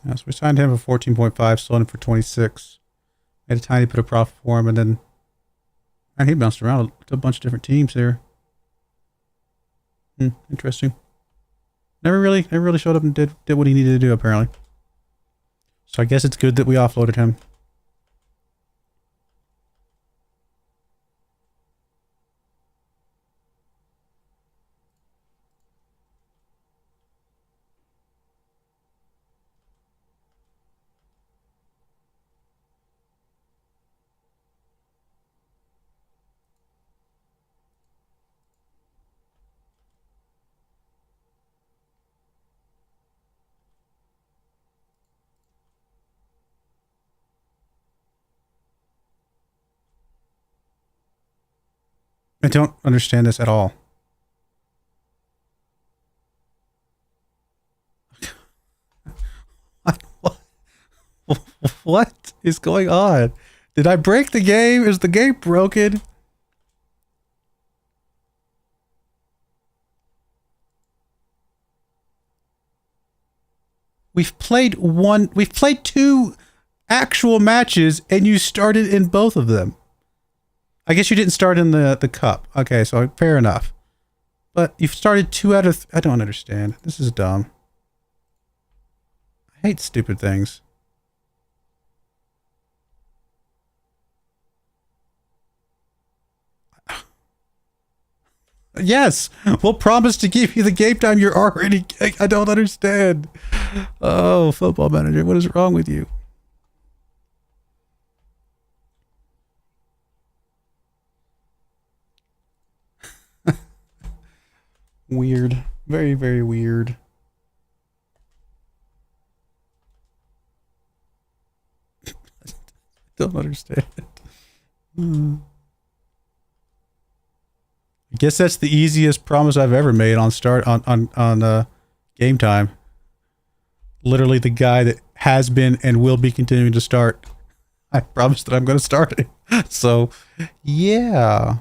Yeah, so we signed him for 14.5, sold him for 26. Made a tiny bit of profit for him, and then he bounced around to a bunch of different teams there. Interesting. Never really showed up and did what he needed to do, apparently. So I guess it's good that we offloaded him. I don't understand this at all. What is going on? Did I break the game? Is the game broken? We've played 2 actual matches, and you started in both of them. I guess you didn't start in the cup. Okay, so fair enough. But you've started 2 out of... I don't understand. This is dumb. I hate stupid things. Yes, we'll promise to give you the game time you're already... I don't understand. Oh, Football Manager, what is wrong with you? Weird. Very, very weird. Don't understand. I guess that's the easiest promise I've ever made on game time. Literally the guy that has been and will be continuing to start. I promise that I'm going to start it. So, yeah.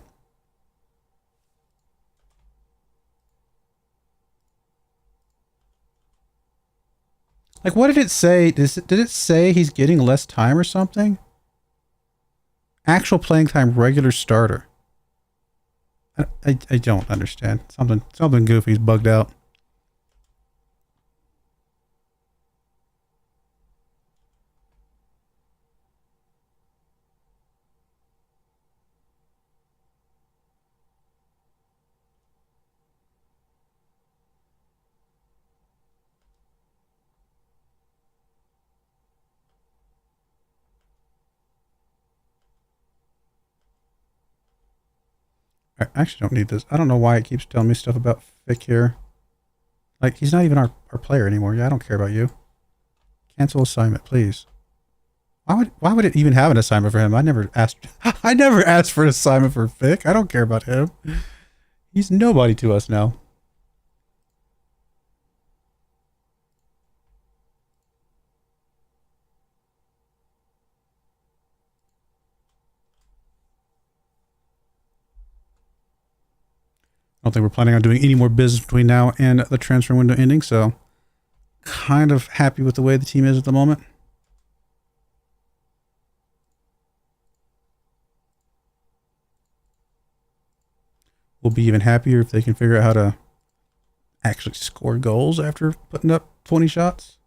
Like, what did it say? Did it say he's getting less time or something? Actual playing time, regular starter. I don't understand. Something goofy's bugged out. I actually don't need this. I don't know why it keeps telling me stuff about Fick here. Like, he's not even our player anymore. Yeah, I don't care about you. Cancel assignment, please. Why would it even have an assignment for him? I never asked for an assignment for Fick. I don't care about him. He's nobody to us now. don't think we're planning on doing any more business between now and the transfer window ending, so kind of happy with the way the team is at the moment. We'll be even happier if they can figure out how to actually score goals after putting up 20 shots.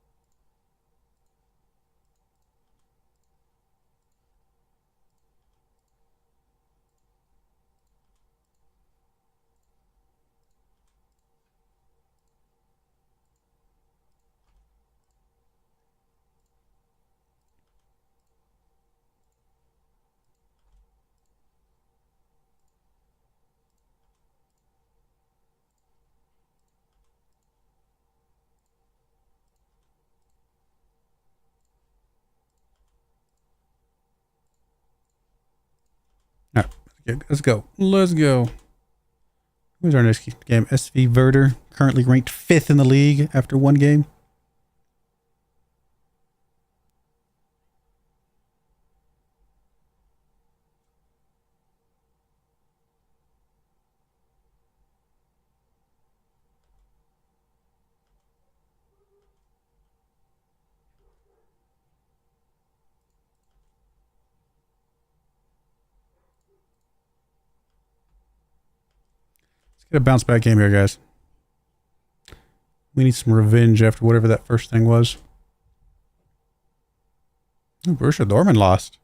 All right, let's go. Let's go. Who's our next game? SV Werder, currently ranked 5th in the league after 1 game. Get a bounce back game here, guys. We need some revenge after whatever that first thing was. Oh, Borussia Dortmund lost.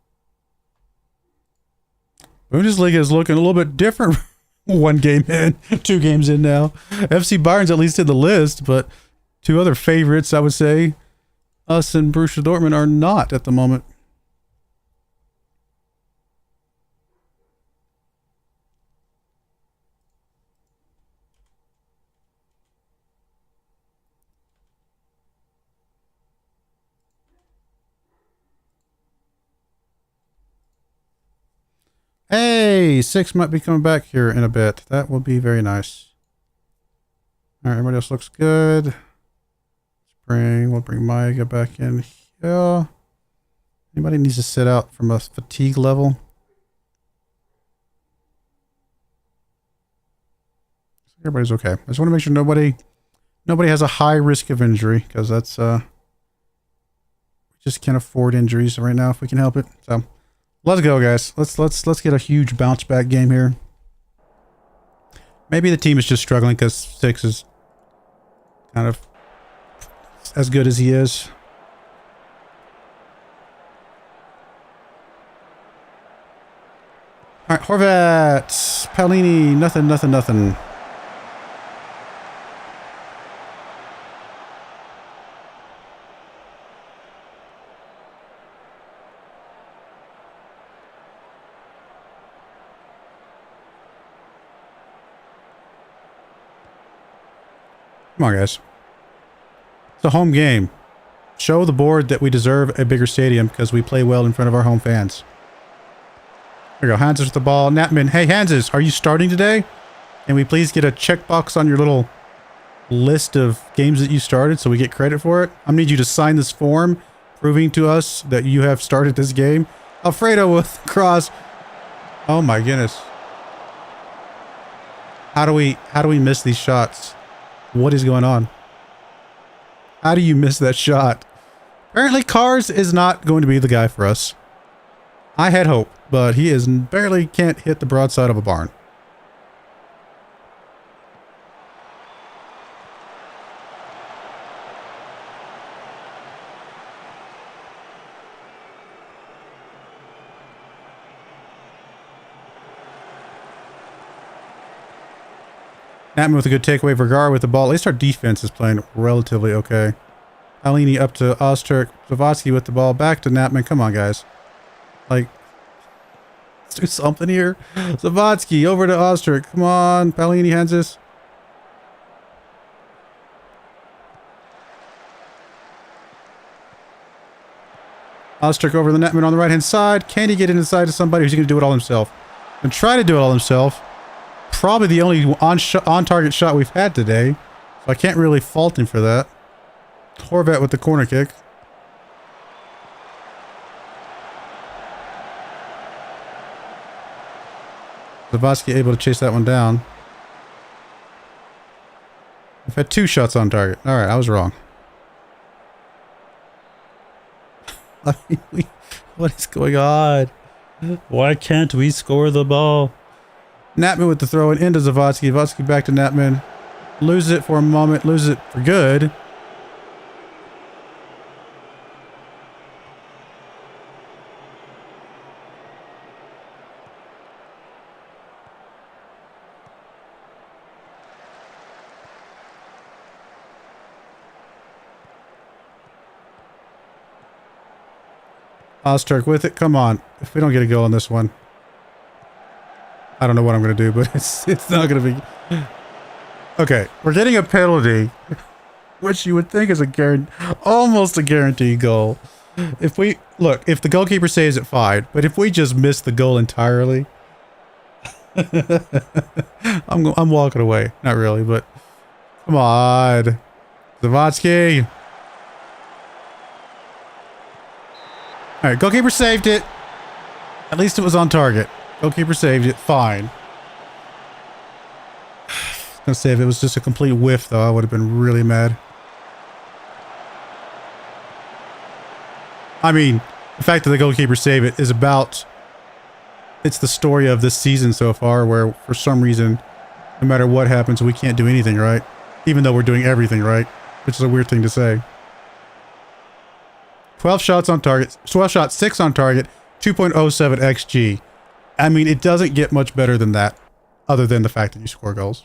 Bundesliga is looking a little bit different. 1 game in, 2 games in now. FC Bayern's at least in the list, but 2 other favorites, I would say, us and Borussia Dortmund, are not at the moment. Hey, 6 might be coming back here in a bit. That will be very nice. All right, everybody else looks good. We'll bring Maya back in here. Anybody needs to sit out from a fatigue level? Everybody's okay. I just want to make sure nobody has a high risk of injury, because that's we just can't afford injuries right now if we can help it. So let's go, guys. Let's get a huge bounce back game here. Maybe the team is just struggling because 6 is kind of as good as he is. All right, Horvat, Palini, nothing. Come on, guys. It's a home game. Show the board that we deserve a bigger stadium because we play well in front of our home fans. There we go. Hanses with the ball. Natman. Hey, Hanses, are you starting today? Can we please get a checkbox on your little list of games that you started so we get credit for it? I need you to sign this form proving to us that you have started this game. Alfredo with the cross. Oh my goodness. How do we miss these shots? What is going on? How do you miss that shot? Apparently Cars is not going to be the guy for us. I had hope, but he is barely can't hit the broadside of a barn. Natman with a good takeaway. Broyar with the ball. At least our defense is playing relatively okay. Palini up to Ozturk. Zavatsky with the ball. Back to Natman. Come on, guys. Like, let's do something here. Zavatsky over to Ozturk. Come on. Palini hands this. Ozturk over the Natman on the right-hand side. Can he get inside to somebody who's going to do it all himself? And try to do it all himself. Probably the only on-target shot we've had today. So I can't really fault him for that. Horvat with the corner kick. Zavatsky able to chase that one down. Had 2 shots on target. All right, I was wrong. I mean, what is going on? Why can't we score the ball? Natman with the throw in into Zawadzki. Zawadzki back to Natman. Loses it for a moment. Loses it for good. Ozturk with it. Come on. If we don't get a goal on this one, I don't know what I'm going to do, but it's not going to be... Okay, we're getting a penalty, which you would think is almost a guaranteed goal. If the goalkeeper saves it, fine. But if we just miss the goal entirely, I'm walking away. Not really, but come on, Zawadzki. All right, goalkeeper saved it. At least it was on target. Goalkeeper saved it. Fine. I was gonna say if it was just a complete whiff, though, I would have been really mad. I mean, the fact that the goalkeeper saved it is about... It's the story of this season so far, where for some reason, no matter what happens, we can't do anything right. Even though we're doing everything right, which is a weird thing to say. 12 shots on target, 12 shots, 6 on target, 2.07 XG. I mean, it doesn't get much better than that, other than the fact that you score goals.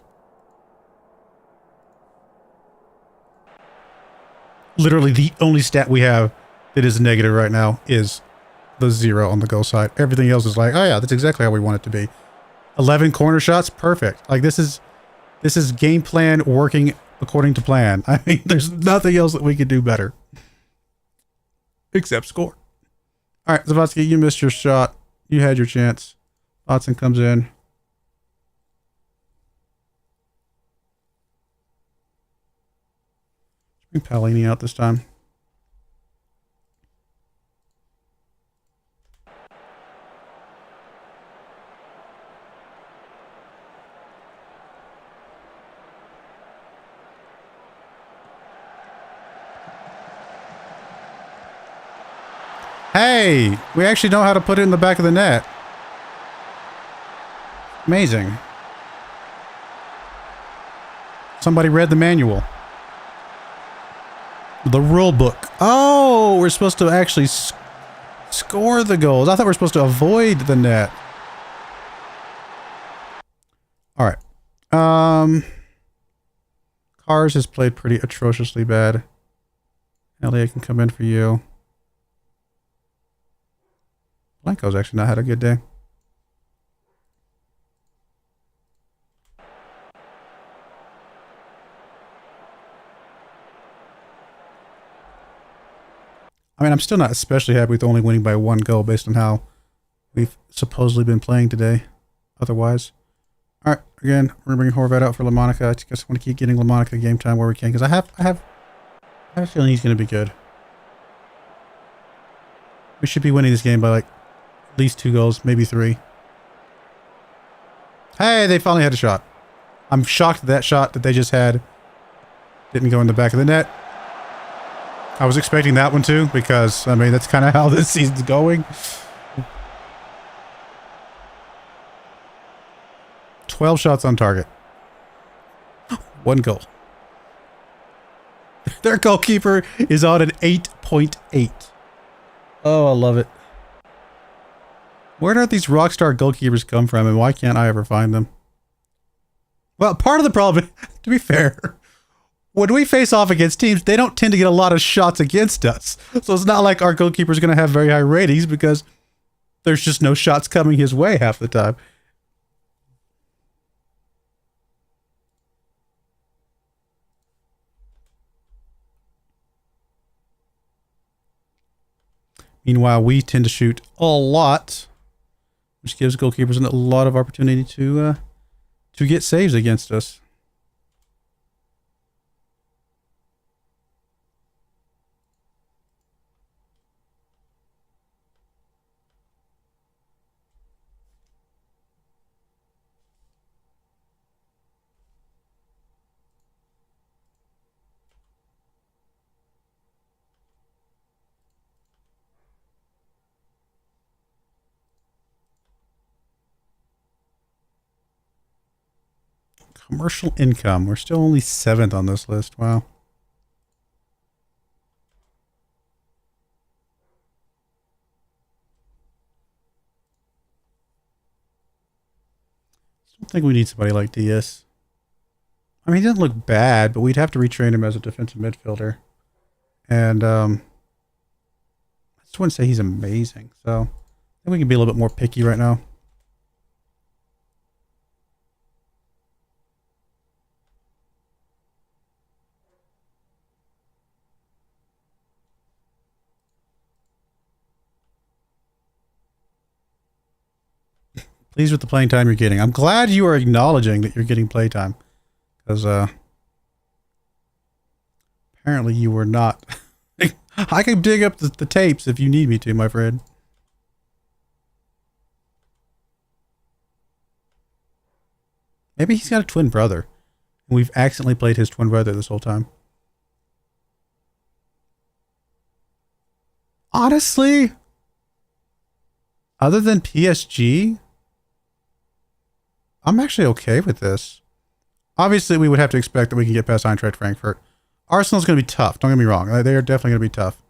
Literally, the only stat we have that is negative right now is the 0 on the goal side. Everything else is like, oh yeah, that's exactly how we want it to be. 11 corner shots, perfect. Like, this is game plan working according to plan. I mean, there's nothing else that we could do better. Except score. All right, Zawadzki, you missed your shot. You had your chance. Watson comes in. Bring Palini out this time. Hey, we actually know how to put it in the back of the net. Amazing. Somebody read the manual. The rule book. Oh, we're supposed to actually score the goals. I thought we were supposed to avoid the net. All right. Cars has played pretty atrociously bad. Elliot can come in for you. Blanco's actually not had a good day. I mean, I'm still not especially happy with only winning by 1 goal based on how we've supposedly been playing today. Otherwise. All right, again, we're bringing Horvat out for LaMonica. I just want to keep getting LaMonica game time where we can, because I have a feeling he's going to be good. We should be winning this game by like at least 2 goals, maybe 3. Hey, they finally had a shot. I'm shocked that shot that they just had didn't go in the back of the net. I was expecting that one too, because, I mean, that's kind of how this season's going. 12 shots on target. 1 goal. Their goalkeeper is on an 8.8. Oh, I love it. Where do these rockstar goalkeepers come from, and why can't I ever find them? Well, part of the problem, to be fair, when we face off against teams, they don't tend to get a lot of shots against us. So it's not like our goalkeeper's going to have very high ratings, because there's just no shots coming his way half the time. Meanwhile, we tend to shoot a lot, which gives goalkeepers a lot of opportunity to get saves against us. Commercial income. We're still only 7th on this list. Wow. I don't think we need somebody like DS. I mean, he doesn't look bad, but we'd have to retrain him as a defensive midfielder. And I just wouldn't say he's amazing. So I think we can be a little bit more picky right now. Pleased with the playing time you're getting. I'm glad you are acknowledging that you're getting playtime. Because apparently you were not. I can dig up the tapes if you need me to, my friend. Maybe he's got a twin brother. And we've accidentally played his twin brother this whole time. Honestly, other than PSG, I'm actually okay with this. Obviously, we would have to expect that we can get past Eintracht Frankfurt. Arsenal's going to be tough. Don't get me wrong; they are definitely going to be tough.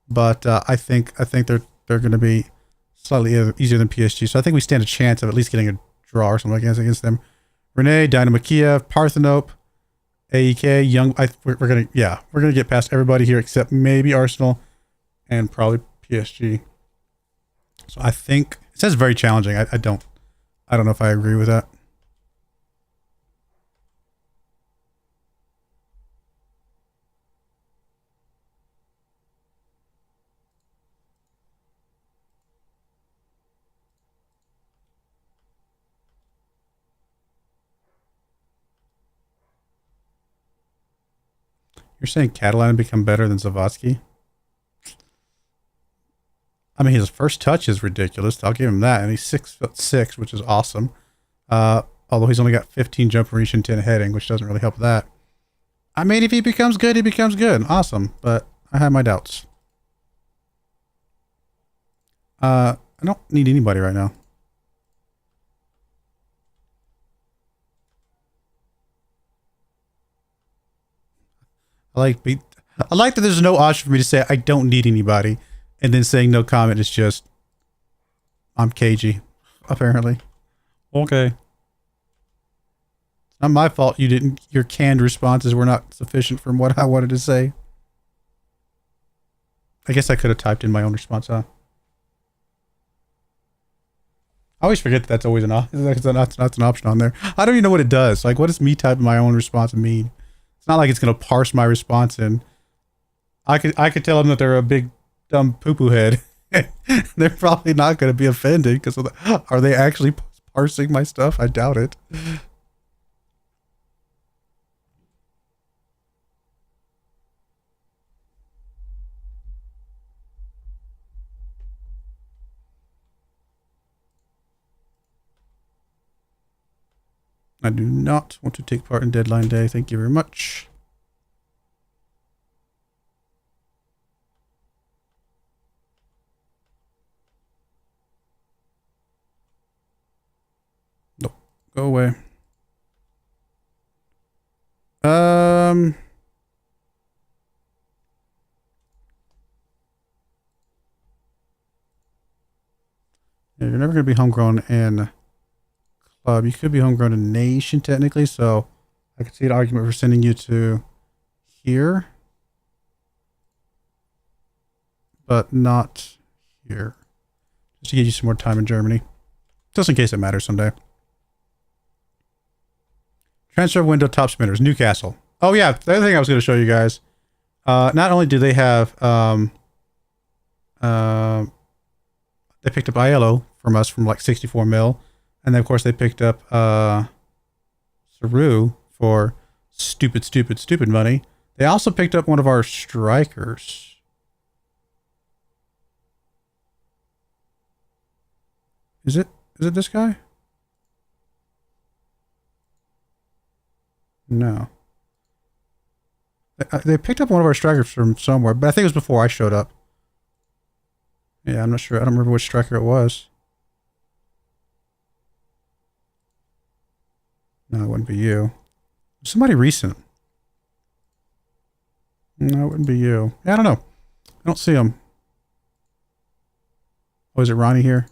But I think they're going to be slightly easier than PSG. So I think we stand a chance of at least getting a draw or something against them. Rennes, Dynamo Kiev, Parthenope, AEK, Young. We're gonna get past everybody here except maybe Arsenal and probably PSG. So I think it says very challenging. I don't know if I agree with that. You're saying Catalan become better than Zavatsky? I mean, his first touch is ridiculous. I'll give him that. And he's 6'6", which is awesome. Although he's only got 15 jump reach and 10 heading, which doesn't really help that. I mean, if he becomes good, he becomes good. Awesome. But I have my doubts. I don't need anybody right now. I like that there's no option for me to say I don't need anybody, and then saying no comment is just I'm cagey, apparently. Okay. It's not my fault your canned responses were not sufficient from what I wanted to say. I guess I could have typed in my own response, huh? I always forget that that's always that's an option on there. I don't even know what it does. Like, what does me typing my own response mean? It's not like it's going to parse my response and I could tell them that they're a big dumb poo-poo head. They're probably not going to be offended because are they actually parsing my stuff? I doubt it. I do not want to take part in deadline day. Thank you very much. Nope. Go away. Yeah, you're never going to be homegrown in club. You could be homegrown in nation technically, so I could see an argument for sending you to here, but not here. Just to give you some more time in Germany. Just in case it matters someday. Transfer window top spinners, Newcastle. Oh yeah, the other thing I was going to show you guys. Not only do they have they picked up ILO from us from like 64 mil, and then of course they picked up Saru for stupid money. They also picked up one of our strikers. Is it this guy? No. They picked up one of our strikers from somewhere, but I think it was before I showed up. Yeah, I'm not sure. I don't remember which striker it was. No, it wouldn't be you. Somebody recent. No, it wouldn't be you. Yeah, I don't know. I don't see him. Oh, is it Ronnie here?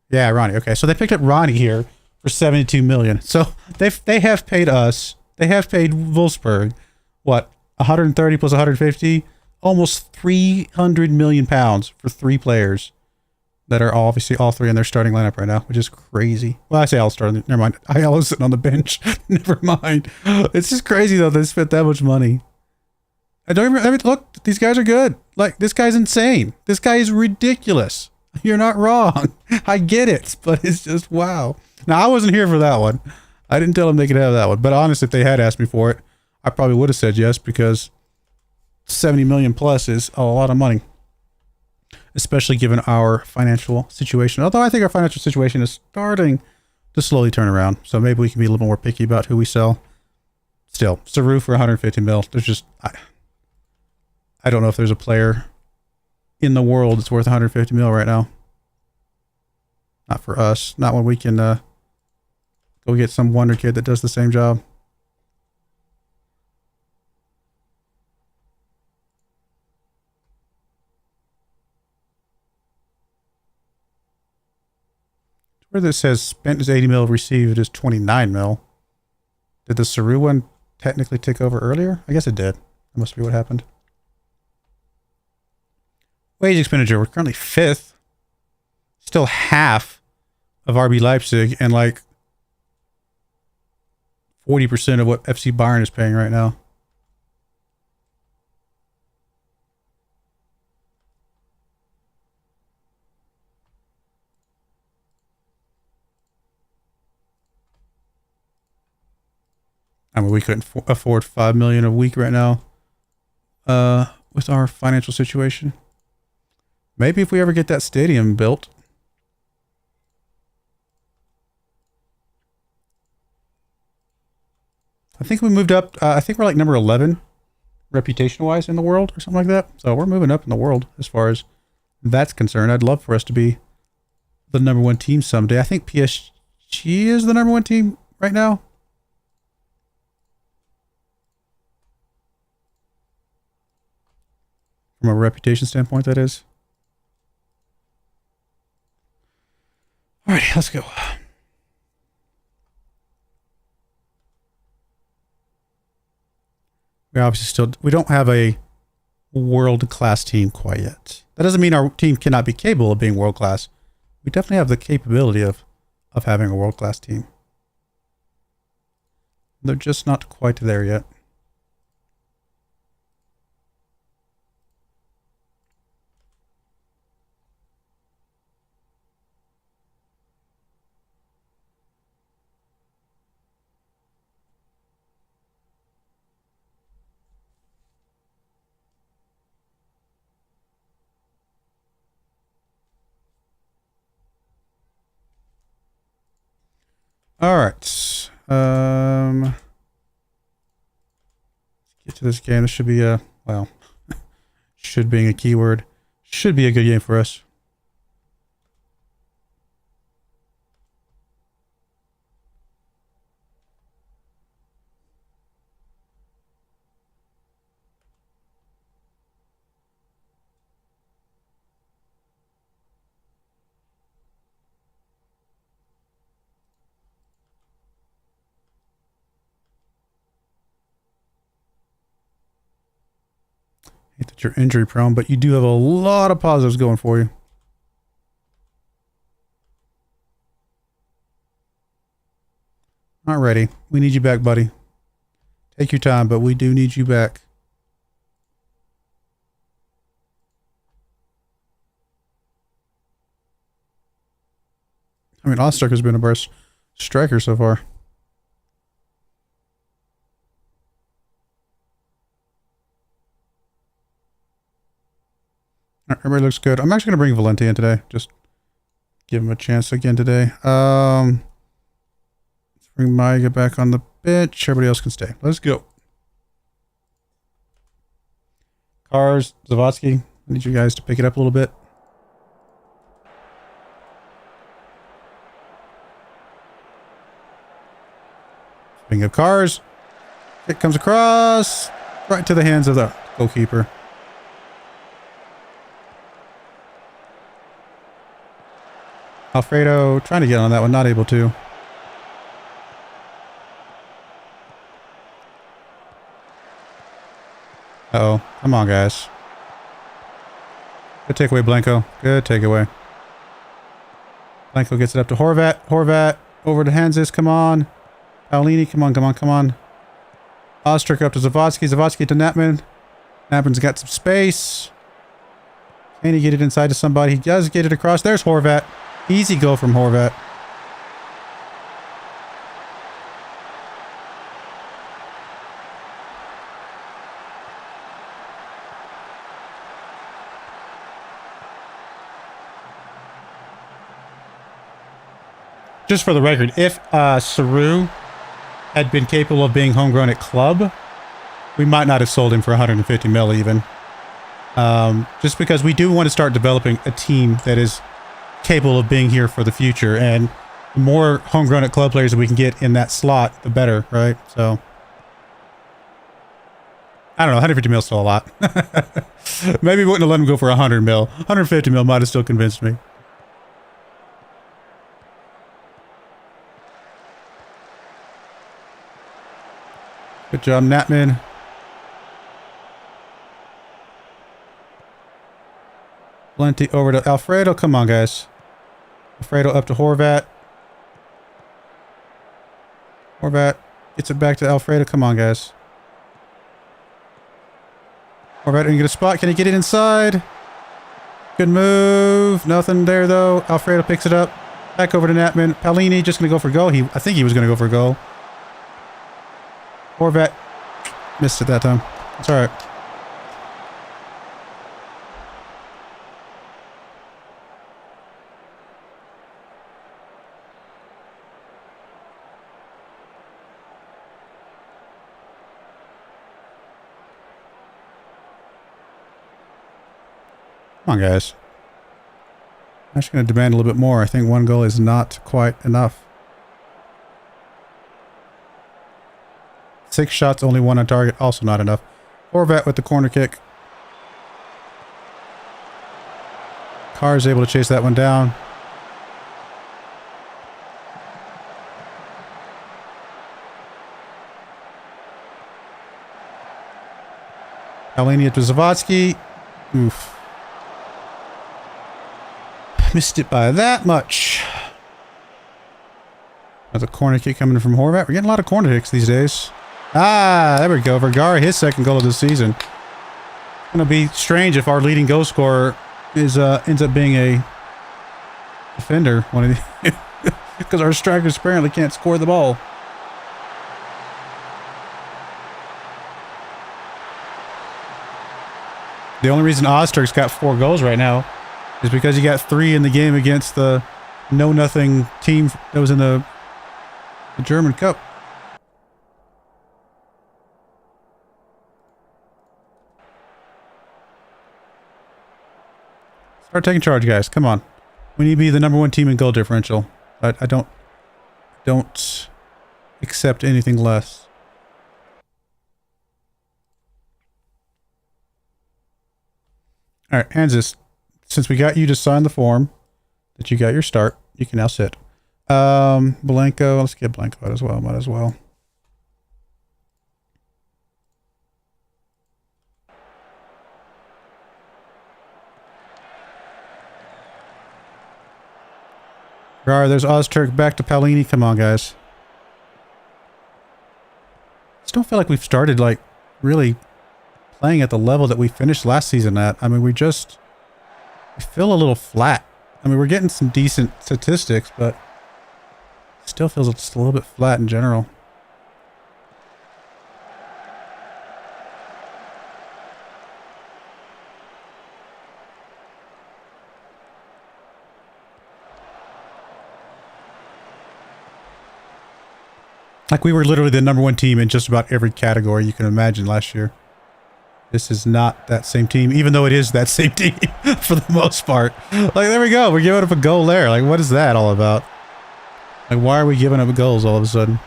Yeah, Ronnie. Okay, so they picked up Ronnie here for 72 million. So they have paid us. They have paid Wolfsburg, what, 130 plus 150, almost 300 million pounds for 3 players that are obviously all 3 in their starting lineup right now, which is crazy. Well, I say all starting. Never mind. I was sitting on the bench. Never mind. It's just crazy though. They spent that much money. I don't even. I mean, look, these guys are good. Like, this guy's insane. This guy is ridiculous. You're not wrong. I get it, but it's just wow. Now, I wasn't here for that one. I didn't tell them they could have that one. But honestly, if they had asked me for it, I probably would have said yes, because 70 million plus is a lot of money, especially given our financial situation. Although I think our financial situation is starting to slowly turn around. So maybe we can be a little more picky about who we sell. Still, Saru for 150 mil. There's just, I don't know if there's a player in the world that's worth 150 mil right now. Not for us. Not when we can go get some wonder kid that does the same job. Where this says spent is 80 mil, received is 29 mil. Did the Saru one technically tick over earlier? I guess it did. That must be what happened. Wage expenditure, we're currently 5th. Still half of RB Leipzig and like 40% of what FC Bayern is paying right now. I mean, we couldn't afford 5 million a week right now with our financial situation. Maybe if we ever get that stadium built. I think we moved up. I think we're like number 11 reputation-wise in the world or something like that. So we're moving up in the world as far as that's concerned. I'd love for us to be the number 1 team someday. I think PSG is the number 1 team right now. From a reputation standpoint, that is. Alrighty, let's go. We obviously we don't have a world-class team quite yet. That doesn't mean our team cannot be capable of being world-class. We definitely have the capability of having a world-class team. They're just not quite there yet. All right. Let's get to this game. This should be a, well, should being a keyword. Should be a good game for us. Hate that you're injury prone, but you do have a lot of positives going for you. Not ready. We need you back, buddy. Take your time, but we do need you back. I mean, Ostock has been a burst striker so far. Everybody looks good. I'm actually going to bring Valenti in today. Just give him a chance again today. Let's bring Maiga back on the bench. Everybody else can stay. Let's go. Cars, Zavotsky. I need you guys to pick it up a little bit. Speaking of cars, It comes across right to the hands of the goalkeeper. Alfredo trying to get on that one, not able to. Uh-oh. Come on, guys. Good takeaway, Blanco. Good takeaway. Blanco gets it up to Horvat. Horvat over to Hansis. Come on. Paolini. Come on, come on, come on. Ostrick up to Zavodsky. Zavodsky to Natman. Natman's got some space. Can he get it inside to somebody? He does get it across. There's Horvat. Easy goal from Horvat. Just for the record, if Saru had been capable of being homegrown at club, we might not have sold him for 150 mil even. Just because we do want to start developing a team that is capable of being here for the future, and the more homegrown at club players that we can get in that slot, the better, right? So, I don't know, 150 mil is still a lot. Maybe we wouldn't have let him go for 100 mil. 150 mil might have still convinced me. Good job, Natman. Plenty over to Alfredo. Come on, guys. Alfredo up to Horvat. Horvat gets it back to Alfredo. Come on, guys. Horvat didn't get a spot. Can he get it inside? Good move. Nothing there, though. Alfredo picks it up. Back over to Natman. Paolini just going to go for a goal. I think he was going to go for a goal. Horvat missed it that time. It's all right. Come on, guys. I'm actually going to demand a little bit more. I think one goal is not quite enough. 6 shots, only 1 on target. Also not enough. Horvat with the corner kick. Carr is able to chase that one down. Paolini to Zavodsky. Oof. Missed it by that much. There's a corner kick coming from Horvat. We're getting a lot of corner kicks these days. Ah, there we go. Vergara, his second goal of the season. It's going to be strange if our leading goal scorer is ends up being a defender. One of the because our strikers apparently can't score the ball. The only reason Oster's got 4 goals right now is because he got 3 in the game against the know-nothing team that was in the German Cup. Start taking charge, guys. Come on. We need to be the #1 team in goal differential. I don't accept anything less. All right, Hansis, since we got you to sign the form that you got your start, you can now sit. Blanco, let's get Blanco out as well. Might as well. Alright, there's Ozturk back to Paolini. Come on, guys. I just don't feel like we've started, like, really playing at the level that we finished last season at. I mean, we feel a little flat. I mean, we're getting some decent statistics, but it still feels just a little bit flat in general. Like, we were literally the #1 team in just about every category you can imagine last year. This is not that same team, even though it is that same team for the most part. Like, there we go. We're giving up a goal there. Like, what is that all about? Like, why are we giving up goals all of a sudden?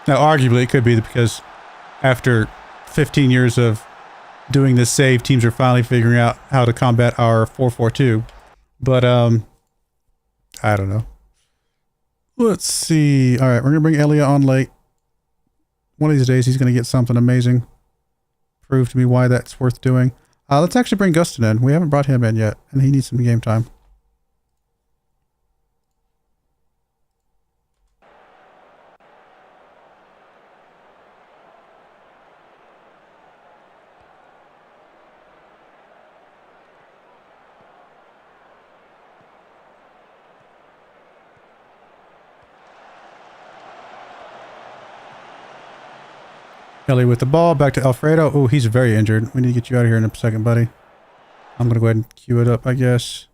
Now, arguably, it could be because after 15 years of doing this save, teams are finally figuring out how to combat our 442. But, I don't know. Let's see. All right, we're going to bring Elia on late. One of these days, he's going to get something amazing. Prove to me why that's worth doing. Let's actually bring Gustin in. We haven't brought him in yet, and he needs some game time. Ellie with the ball, back to Alfredo. Oh, he's very injured. We need to get you out of here in a second, buddy. I'm going to go ahead and queue it up, I guess.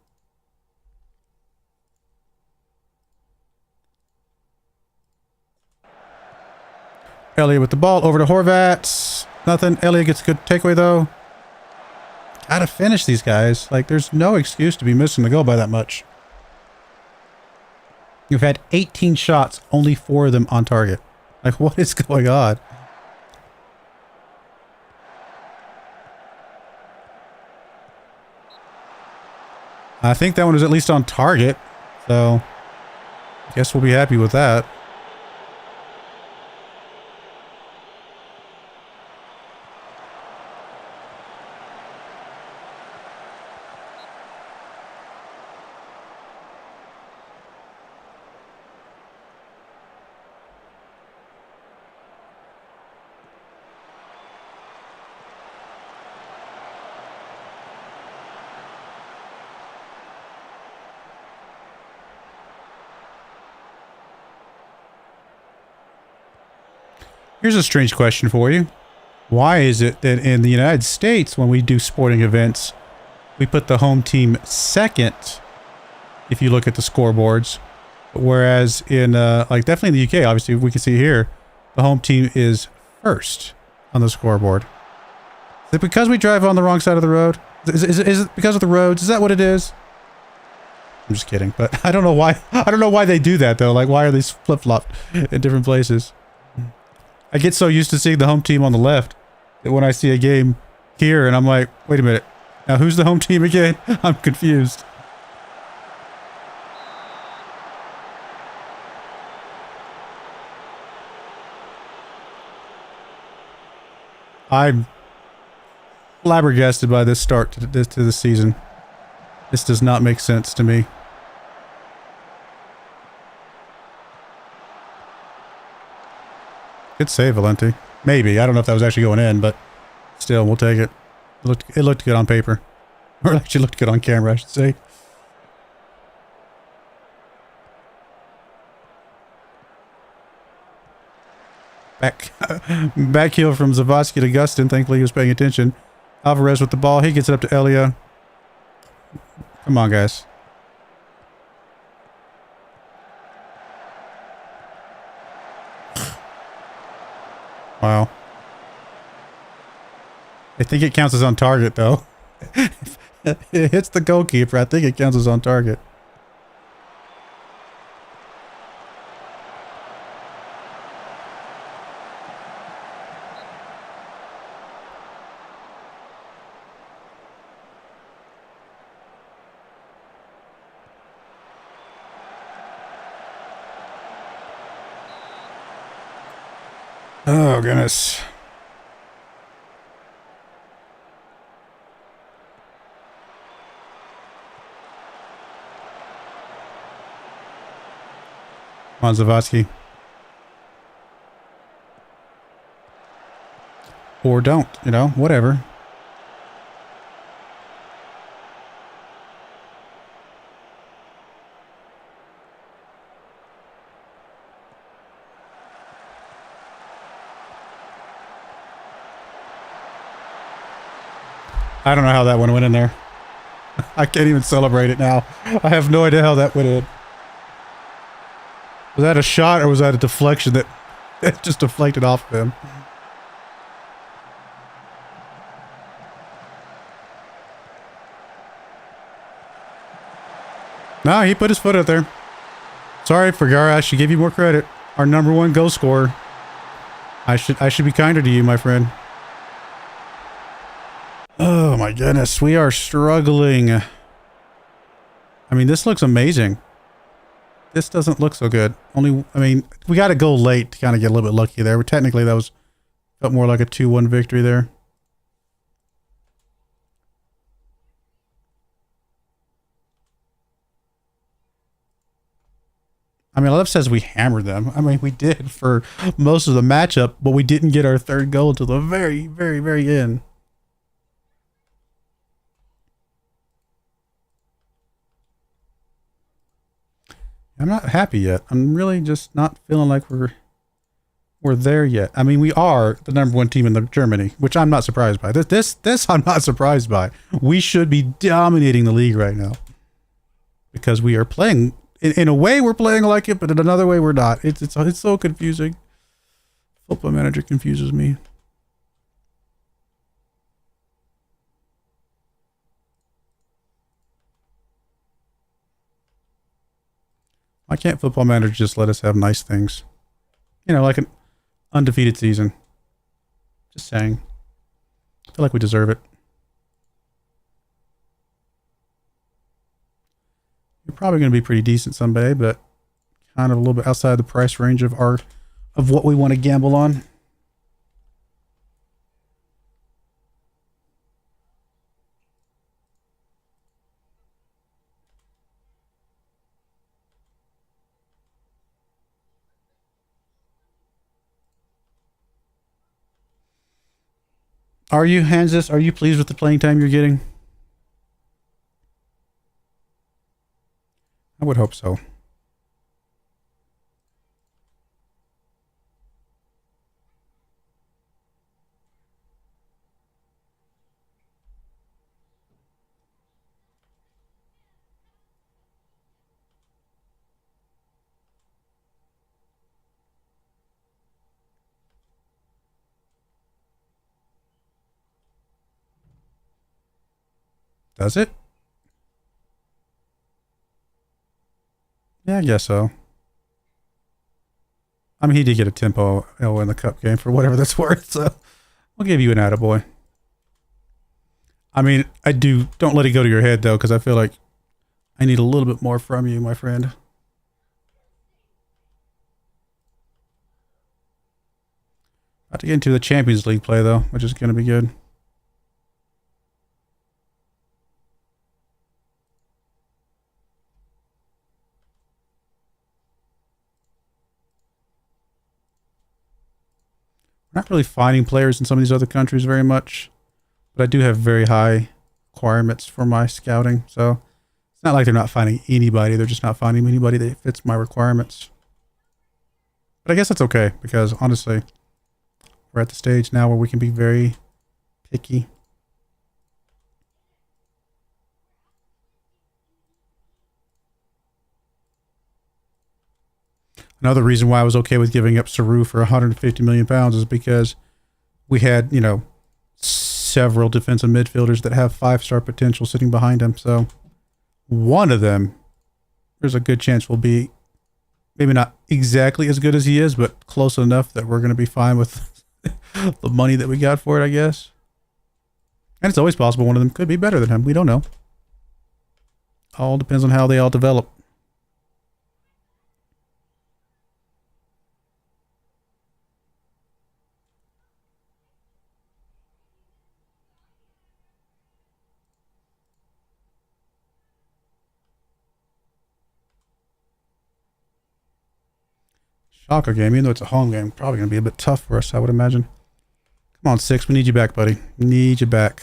Elliot with the ball, over to Horvat. Nothing. Elliot gets a good takeaway, though. Gotta finish these guys. Like, there's no excuse to be missing the goal by that much. You've had 18 shots, only 4 of them on target. Like, what is going on? I think that one is at least on target, so I guess we'll be happy with that. Here's a strange question for you. Why is it that in the United States, when we do sporting events, we put the home team second, if you look at the scoreboards, whereas in, like definitely in the UK, obviously we can see here, the home team is first on the scoreboard. Is it because we drive on the wrong side of the road? Is it because of the roads? Is that what it is? I'm just kidding, but I don't know why. I don't know why they do that though. Like, why are these flip-flopped in different places? I get so used to seeing the home team on the left that when I see a game here and I'm like, wait a minute. Now who's the home team again? I'm confused. I'm flabbergasted by this start to this season. This does not make sense to me. Good save, Valenti. Maybe. I don't know if that was actually going in, but still, we'll take it. It looked good on paper. Or it actually looked good on camera, I should say. Back heel from Zavatsky to Gustin. Thankfully, he was paying attention. Alvarez with the ball. He gets it up to Elia. Come on, guys. Wow. I think it counts as on target, though. It hits the goalkeeper. I think it counts as on target. Oh, goodness. Come on, Zavatsky. Or don't, you know, whatever. I don't know how that one went in there. I can't even celebrate it now. I have no idea how that went in. Was that a shot or was that a deflection that just deflected off of him? No, he put his foot out there. Sorry, Broyar, I should give you more credit. Our #1 goal scorer. I should be kinder to you, my friend. Oh my goodness, we are struggling. I mean, this looks amazing. This doesn't look so good. Only, I mean, we got to go late to kind of get a little bit lucky there. But technically, that was felt more like a 2-1 victory there. I mean, Love says we hammered them. I mean, we did for most of the matchup, but we didn't get our third goal until the very, very, very end. I'm not happy yet. I'm really just not feeling like we're there yet. I mean, we are the #1 team in Germany, which I'm not surprised by. This I'm not surprised by. We should be dominating the league right now because we are playing. In a way, we're playing like it, but in another way, we're not. It's so confusing. Football Manager confuses me. Why can't Football Manager just let us have nice things? You know, like an undefeated season. Just saying. I feel like we deserve it. You're probably going to be pretty decent someday, but kind of a little bit outside the price range of what we want to gamble on. Are you, Hansis? Are you pleased with the playing time you're getting? I would hope so. Does it? Yeah, I guess so. I mean, he did get a tempo L in the cup game for whatever that's worth, so I'll give you an attaboy. I mean, don't let it go to your head, though, because I feel like I need a little bit more from you, my friend. About to get into the Champions League play, though, which is going to be good. We're not really finding players in some of these other countries very much, but I do have very high requirements for my scouting, so it's not like they're not finding anybody. They're just not finding anybody that fits my requirements. But I guess that's okay, because honestly, we're at the stage now where we can be very picky. Another reason why I was okay with giving up Saru for 150 million pounds is because we had, you know, several defensive midfielders that have 5-star potential sitting behind him. So one of them, there's a good chance will be maybe not exactly as good as he is, but close enough that we're going to be fine with the money that we got for it, I guess. And it's always possible one of them could be better than him. We don't know. All depends on how they all develop. Shocker game, even though it's a home game, probably going to be a bit tough for us, I would imagine. Come on, 6. We need you back, buddy. Need you back.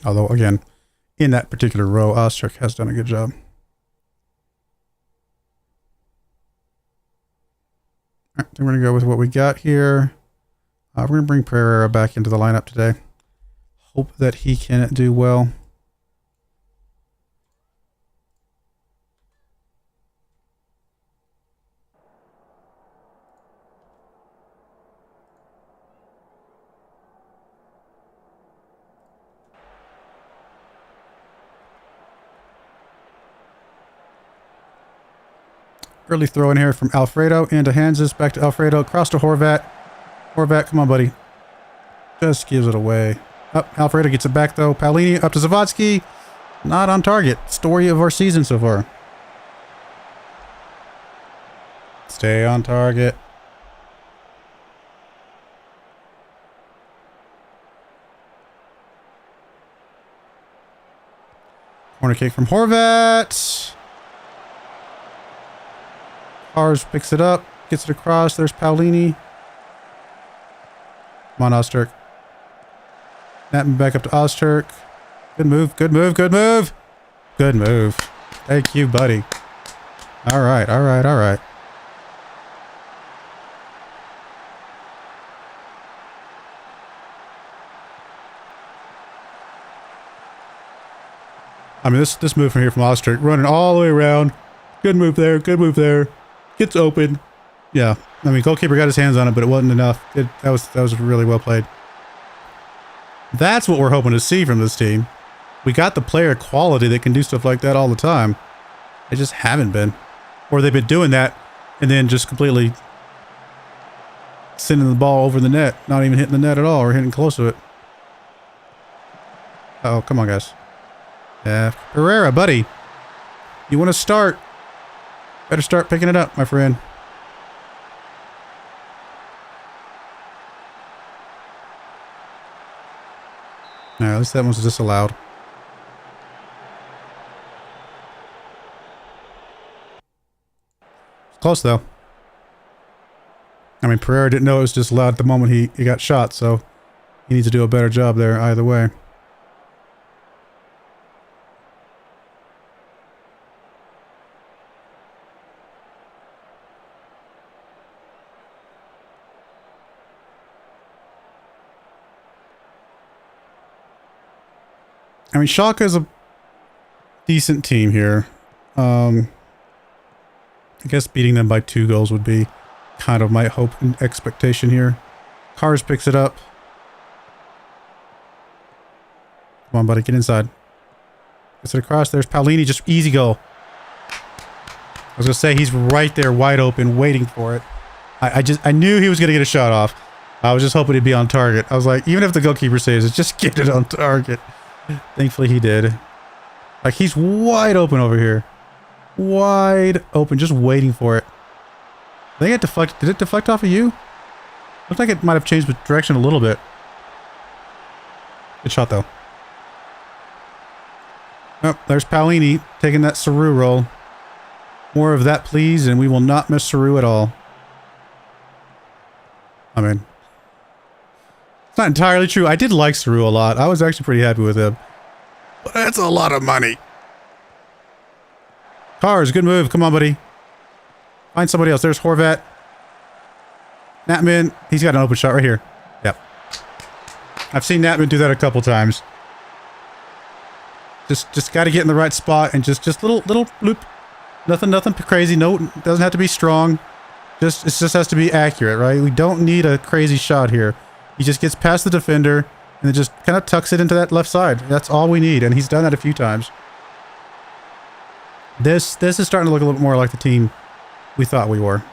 Although, again, in that particular row, Ostrich has done a good job. All right, then we're going to go with what we got here. We're going to bring Pereira back into the lineup today. Hope that he can do well. Early throw in here from Alfredo into Hanses, back to Alfredo, across to Horvat. Horvat, come on, buddy. Just gives it away. Up, Alfredo gets it back though. Paolini up to Zavodsky. Not on target. Story of our season so far. Stay on target. Corner kick from Horvat. Cars picks it up, gets it across. There's Paolini. Come on, Ozturk. Snapping back up to Ozturk. Good move, good move, good move. Good move. Thank you, buddy. All right, all right, all right. I mean, this move from here from Ozturk, running all the way around. Good move there, good move there. Gets open. Yeah, I mean, goalkeeper got his hands on it, but it wasn't enough. That was really well played. That's what we're hoping to see from this team. We got the player quality that can do stuff like that all the time. They just haven't been. Or they've been doing that and then just completely sending the ball over the net. Not even hitting the net at all or hitting close to it. Uh oh, come on, guys. Yeah, Pereira, buddy. You want to start? Better start picking it up, my friend. No, at least that one's disallowed. It's close, though. I mean, Pereira didn't know it was disallowed at the moment he got shot, so he needs to do a better job there either way. I mean, Schalke is a decent team here. I guess beating them by 2 goals would be kind of my hope and expectation here. Cars picks it up. Come on, buddy, get inside. Gets it across. There's Paolini, just easy goal. I was gonna say he's right there, wide open, waiting for it. I knew he was gonna get a shot off. I was just hoping he'd be on target. I was like, even if the goalkeeper saves it, just get it on target. Thankfully he did. Like, he's wide open over here. Wide open, just waiting for it. I think it deflected. Did it deflect off of you? Looked like it might have changed the direction a little bit. Good shot, though. Oh, there's Paolini taking that Saru roll. More of that, please, and we will not miss Saru at all. I mean, it's not entirely true. I did like Saru a lot. I was actually pretty happy with him. But that's a lot of money. Cars, good move. Come on, buddy. Find somebody else. There's Horvat. Natman, he's got an open shot right here. Yep. I've seen Natman do that a couple times. Just got to get in the right spot and just little loop. Nothing crazy. No, doesn't have to be strong. It just has to be accurate, right? We don't need a crazy shot here. He just gets past the defender and then just kind of tucks it into that left side. That's all we need, and he's done that a few times. This is starting to look a little bit more like the team we thought we were.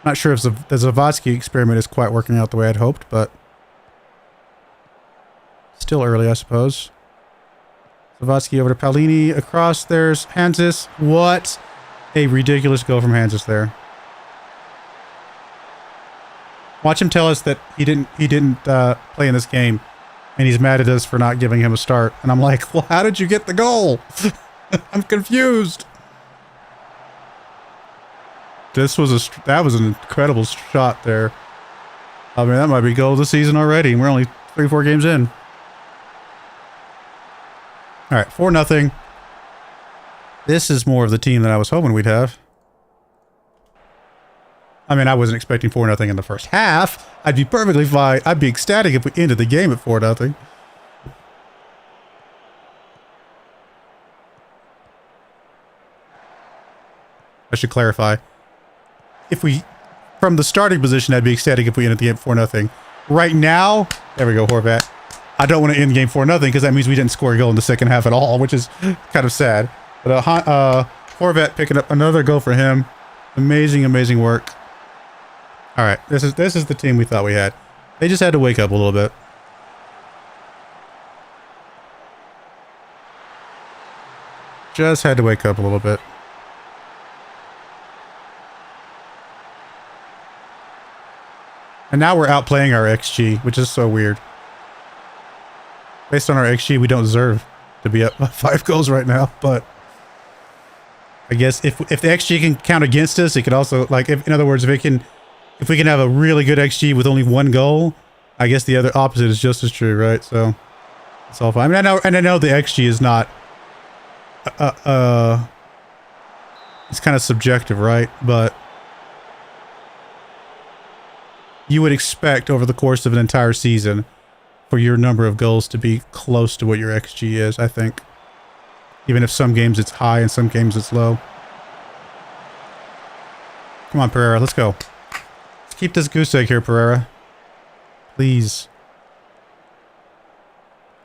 Not sure if the Zavodsky experiment is quite working out the way I'd hoped, but still early, I suppose. Zavodsky over to Paolini. Across, there's Hanses. What a ridiculous goal from Hanses there. Watch him tell us that he didn't play in this game, and he's mad at us for not giving him a start. And I'm like, well, how did you get the goal? I'm confused. That was an incredible shot there. I mean, that might be goal of the season already. We're only 3-4 games in. All right, 4-0. This is more of the team that I was hoping we'd have. I mean, I wasn't expecting 4-0 in the first half. I'd be perfectly fine. I'd be ecstatic if we ended the game at 4-0. I should clarify. If we, from the starting position, I'd be ecstatic if we ended the game at 4-0. Right now, there we go, Horvat. I don't want to end game 4-0 because that means we didn't score a goal in the second half at all, which is kind of sad. But Horvat picking up another goal for him. Amazing work. All right, this is the team we thought we had. They just had to wake up a little bit. Just had to wake up a little bit. And now we're outplaying our XG, which is so weird. Based on our XG, we don't deserve to be up 5 goals right now, but I guess if the XG can count against us, it could also, like, in other words, if we can have a really good XG with only 1 goal, I guess the other opposite is just as true, right? So it's all fine. I mean, I know the XG is not it's kind of subjective, right? But you would expect over the course of an entire season for your number of goals to be close to what your XG is, I think. Even if some games it's high and some games it's low. Come on, Pereira, let's go. Let's keep this goose egg here, Pereira. Please.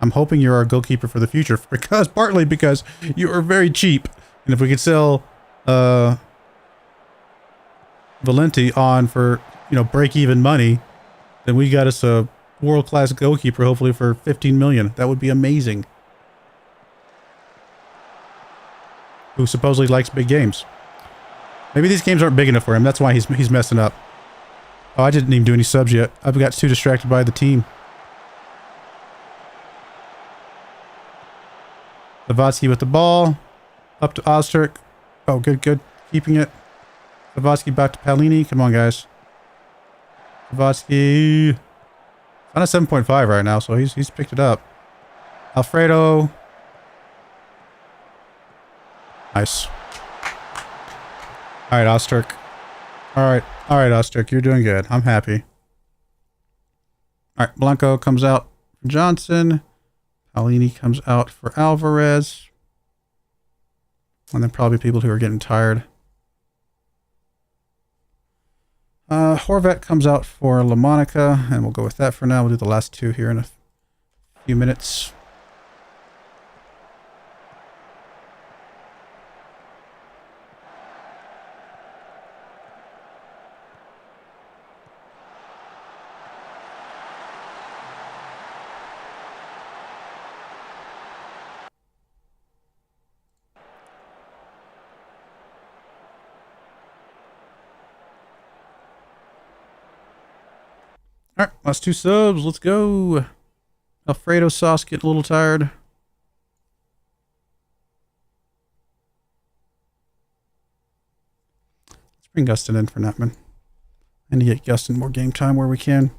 I'm hoping you're our goalkeeper for the future, partly because you are very cheap. And if we could sell Valenti on for, you know, break-even money, then we got us a world-class goalkeeper, hopefully for 15 million. That would be amazing. Who supposedly likes big games. Maybe these games aren't big enough for him. That's why he's messing up. Oh, I didn't even do any subs yet. I've got too distracted by the team. Lavatsky with the ball. Up to Ozturk. Oh, good. Keeping it. Lavatsky back to Palini. Come on, guys. Lavatsky. On a 7.5 right now, so he's picked it up. Alfredo. Nice. Alright, Ozturk. Alright, Ozturk, you're doing good. I'm happy. Alright, Blanco comes out for Johnson. Palini comes out for Alvarez. And then probably people who are getting tired. Horvat comes out for LaMonica, and we'll go with that for now. We'll do the last 2 here in a few minutes. Alright, last 2 subs. Let's go. Alfredo sauce getting a little tired. Let's bring Gustin in for Nutman. And to get Gustin more game time where we can.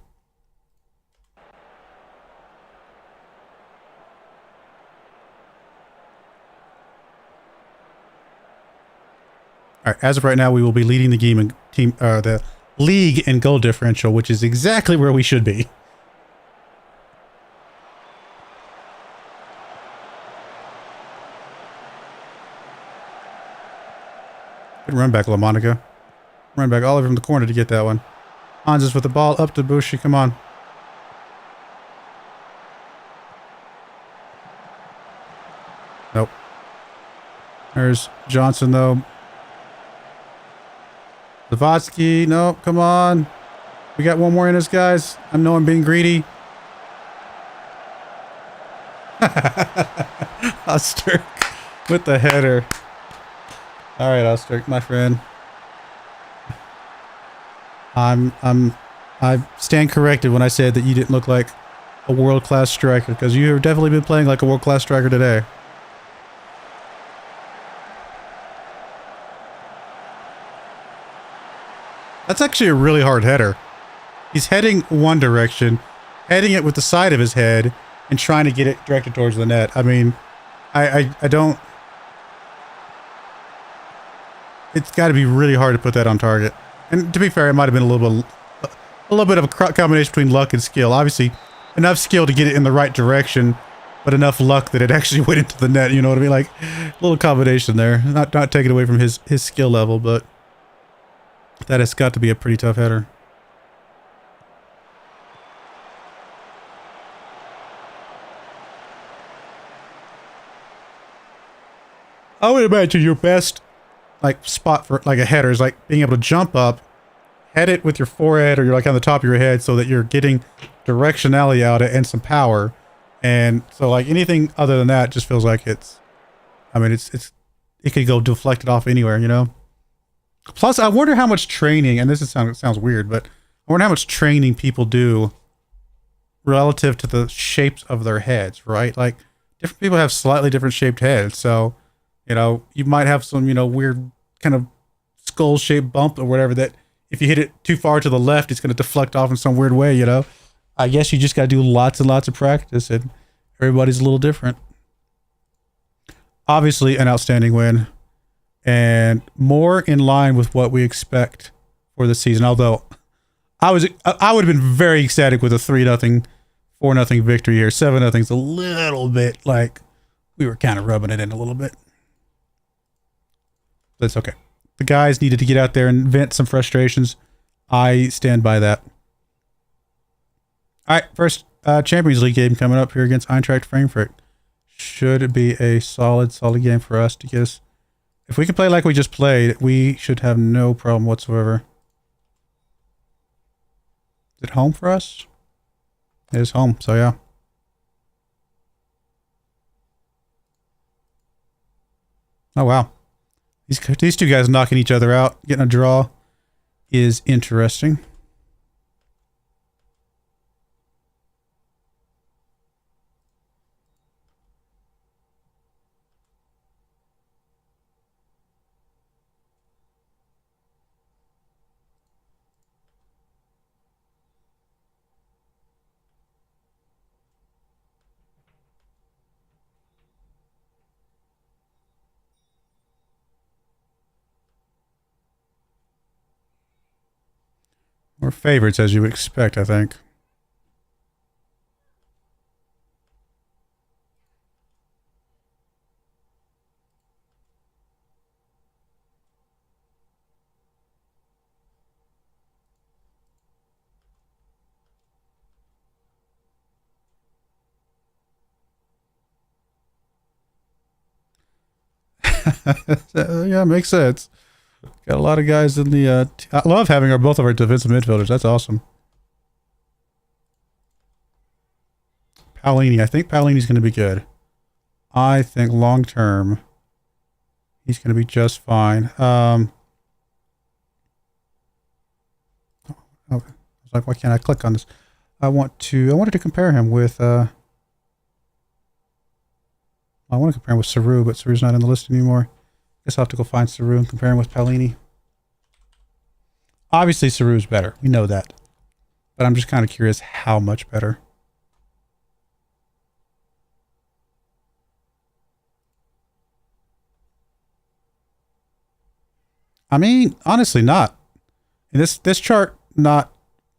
Alright, as of right now, we will be leading the game in the league and goal differential, which is exactly where we should be. Good run back, LaMonica. Run back all over from the corner to get that one. Hans is with the ball up to Bushi. Come on. Nope. There's Johnson, though. Lavatsky, no, come on. We got one more in us, guys. I know I'm being greedy. Ozturk with the header. All right, Ozturk, my friend. I stand corrected when I said that you didn't look like a world-class striker, because you have definitely been playing like a world-class striker today. That's actually a really hard header. He's heading one direction, heading it with the side of his head, and trying to get it directed towards the net. I mean, I don't... It's got to be really hard to put that on target. And to be fair, it might have been a little bit of a combination between luck and skill. Obviously, enough skill to get it in the right direction, but enough luck that it actually went into the net. You know what I mean? Like, a little combination there. Not taking away from his skill level, but that has got to be a pretty tough header. I would imagine your best like spot for like a header is like being able to jump up, head it with your forehead or you're like on the top of your head so that you're getting directionality out of it and some power. And so like anything other than that just feels like it's, I mean, it could go deflected off anywhere, you know? Plus, I wonder how much training, and this is sounds weird, but I wonder how much training people do relative to the shapes of their heads, right? Like, different people have slightly different shaped heads. So, you know, you might have some, you know, weird kind of skull-shaped bump or whatever that if you hit it too far to the left, it's going to deflect off in some weird way, you know? I guess you just got to do lots and lots of practice, and everybody's a little different. Obviously, an outstanding win, and more in line with what we expect for the season. Although, I would have been very ecstatic with a 3-0, 4-0 victory here. 7-0's a little bit like we were kind of rubbing it in a little bit. That's okay. The guys needed to get out there and vent some frustrations. I stand by that. All right, first Champions League game coming up here against Eintracht Frankfurt. Should be a solid game for us to get us. If we can play like we just played, we should have no problem whatsoever. Is it home for us? It is home, so yeah. Oh, wow. These two guys knocking each other out, getting a draw is interesting. We're favorites, as you would expect, I think. Yeah, makes sense. Got a lot of guys in the... I love having both of our defensive midfielders. That's awesome. Paolini. I think Paolini's going to be good. I think long term, he's going to be just fine. Okay. I was like, why can't I click on this? I wanted to compare him with... I want to compare him with Saru, but Saru's not in the list anymore. Guess I'll have to go find Saru and compare him with Paolini. Obviously, Saru's better. We know that. But I'm just kind of curious how much better. I mean, honestly, not. In this chart, not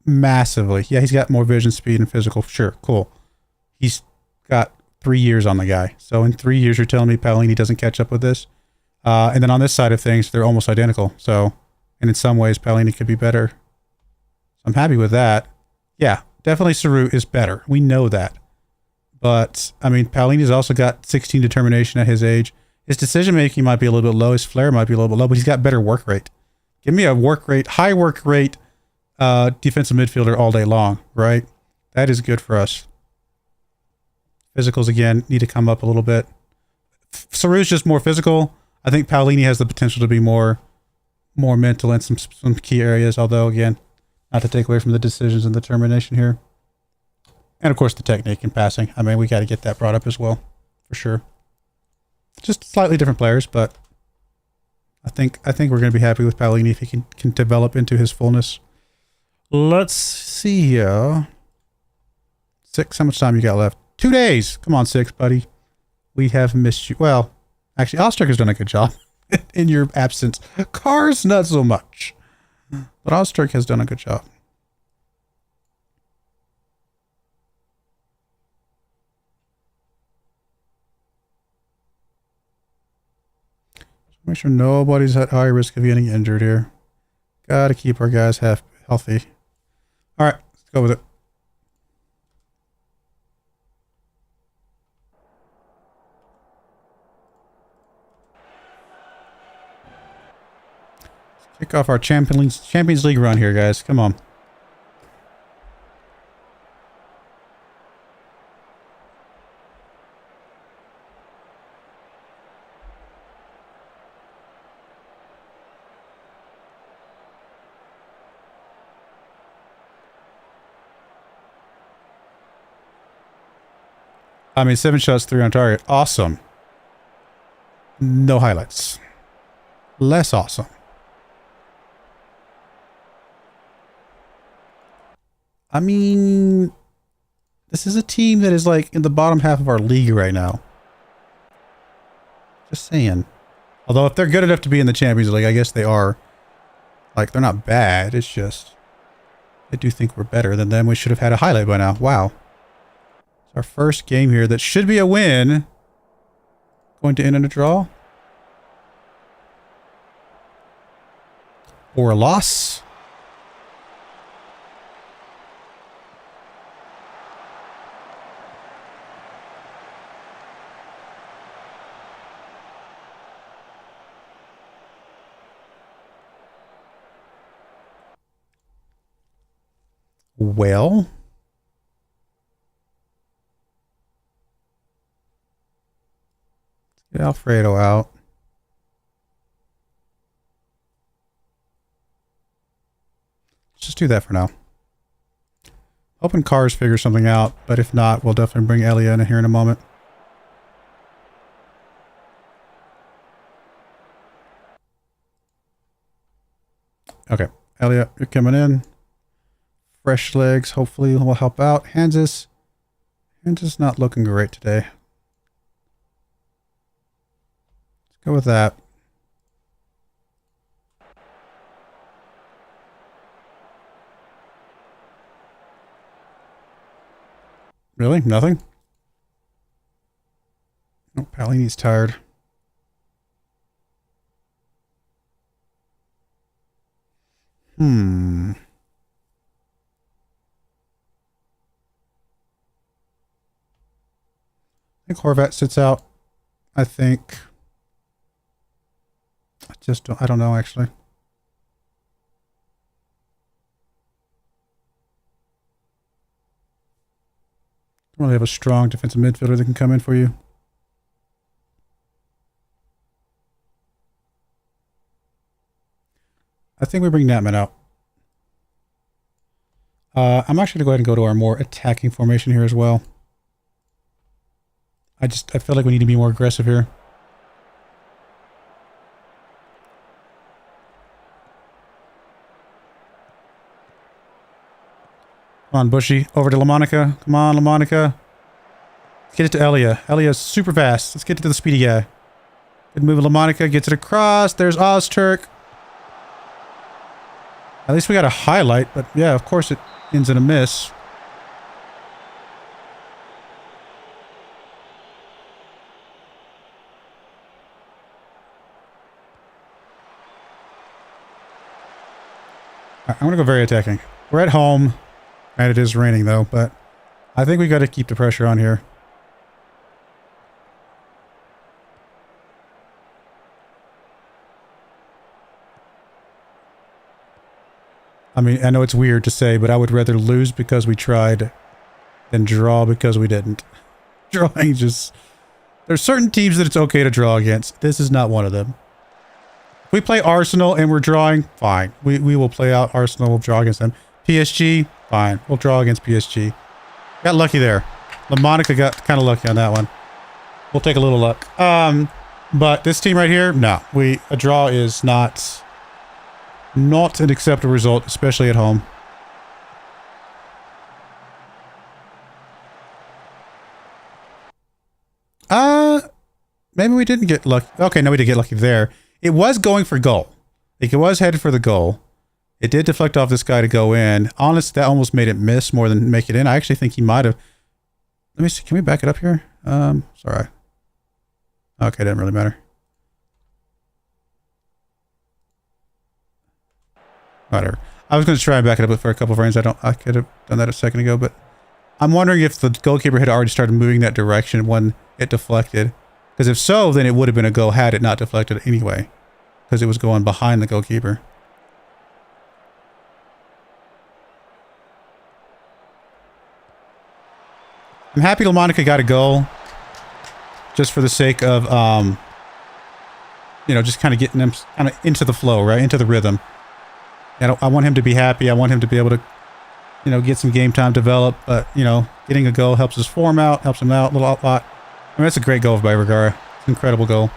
massively. Yeah, he's got more vision, speed, and physical. Sure, cool. He's got 3 years on the guy. So in 3 years, you're telling me Paolini doesn't catch up with this? And then on this side of things, they're almost identical. So, and in some ways, Paolini could be better. So I'm happy with that. Yeah, definitely Saru is better. We know that. But, I mean, Paolini's also got 16 determination at his age. His decision-making might be a little bit low. His flair might be a little bit low, but he's got better work rate. Give me a work rate, high work rate defensive midfielder all day long, right? That is good for us. Physicals, again, need to come up a little bit. Saru's just more physical. I think Paolini has the potential to be more mental in some key areas, although, again, not to take away from the decisions and determination here. And, of course, the technique and passing. I mean, we got to get that brought up as well, for sure. Just slightly different players, but I think we're going to be happy with Paolini if he can develop into his fullness. Let's see here. 6, how much time you got left? 2 days. Come on, 6, buddy. We have missed you. Well, actually, Osterker's done a good job in your absence. Cars, not so much. But Osterk has done a good job. Make sure nobody's at high risk of getting injured here. Gotta keep our guys healthy. All right, let's go with it. Kick off our Champions League run here, guys. Come on. I mean, 7 shots, 3 on target. Awesome. No highlights. Less awesome. I mean, this is a team that is like in the bottom half of our league right now. Just saying. Although if they're good enough to be in the Champions League, I guess they are. Like, they're not bad. It's just, I do think we're better than them. We should have had a highlight by now. Wow. It's our first game here that should be a win. Going to end in a draw. Or a loss. Well, let's get Alfredo out. Let's just do that for now. Hoping Cars figure something out, but if not, we'll definitely bring Elia in here in a moment. Okay, Elia, you're coming in. Fresh legs, hopefully will help out. Hanses not looking great today. Let's go with that. Really? Nothing? Oh, Palini's tired. I think Horvat sits out. I think. I don't know actually. Don't really have a strong defensive midfielder that can come in for you. I think we bring Natman out. I'm actually going to go ahead and go to our more attacking formation here as well. I feel like we need to be more aggressive here. Come on, Bushy. Over to LaMonica. Come on, LaMonica. Let's get it to Elia. Elia's super fast. Let's get it to the speedy guy. Good move, LaMonica. Gets it across. There's Ozturk. At least we got a highlight, but yeah, of course it ends in a miss. I'm going to go very attacking. We're at home, and it is raining though, but I think we got to keep the pressure on here. I mean, I know it's weird to say, but I would rather lose because we tried than draw because we didn't. Drawing just... There's certain teams that it's okay to draw against. This is not one of them. If we play Arsenal and we're drawing, fine. We will play out Arsenal, we'll draw against them. PSG, fine. We'll draw against PSG. Got lucky there. LaMonica got kind of lucky on that one. We'll take a little luck. But this team right here, no. A draw is not an acceptable result, especially at home. Maybe we didn't get lucky. Okay, no, we did get lucky there. It was going for goal. Like, it was headed for the goal. It did deflect off this guy to go in. Honestly, that almost made it miss more than make it in. I actually think he might have... Let me see. Can we back it up here? Sorry. Okay, didn't really matter. Whatever. I was going to try and back it up for a couple of frames. I could have done that a second ago, but I'm wondering if the goalkeeper had already started moving that direction when it deflected. Because if so, then it would have been a goal had it not deflected anyway. Because it was going behind the goalkeeper. I'm happy LaMonica got a goal. Just for the sake of, you know, just kind of getting him kind of into the flow, right? Into the rhythm. I want him to be happy. I want him to be able to, you know, get some game time developed. But, you know, getting a goal helps his form out, helps him out a lot. I mean, that's a great goal by Vergara. It's an incredible goal.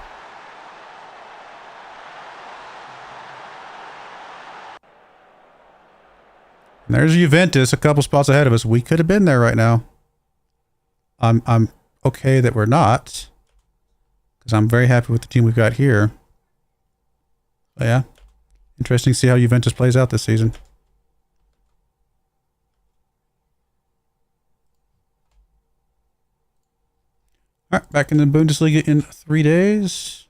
And there's Juventus, a couple spots ahead of us. We could have been there right now. I'm okay that we're not, because I'm very happy with the team we've got here. But yeah, interesting to see how Juventus plays out this season. All right, back in the Bundesliga in 3 days.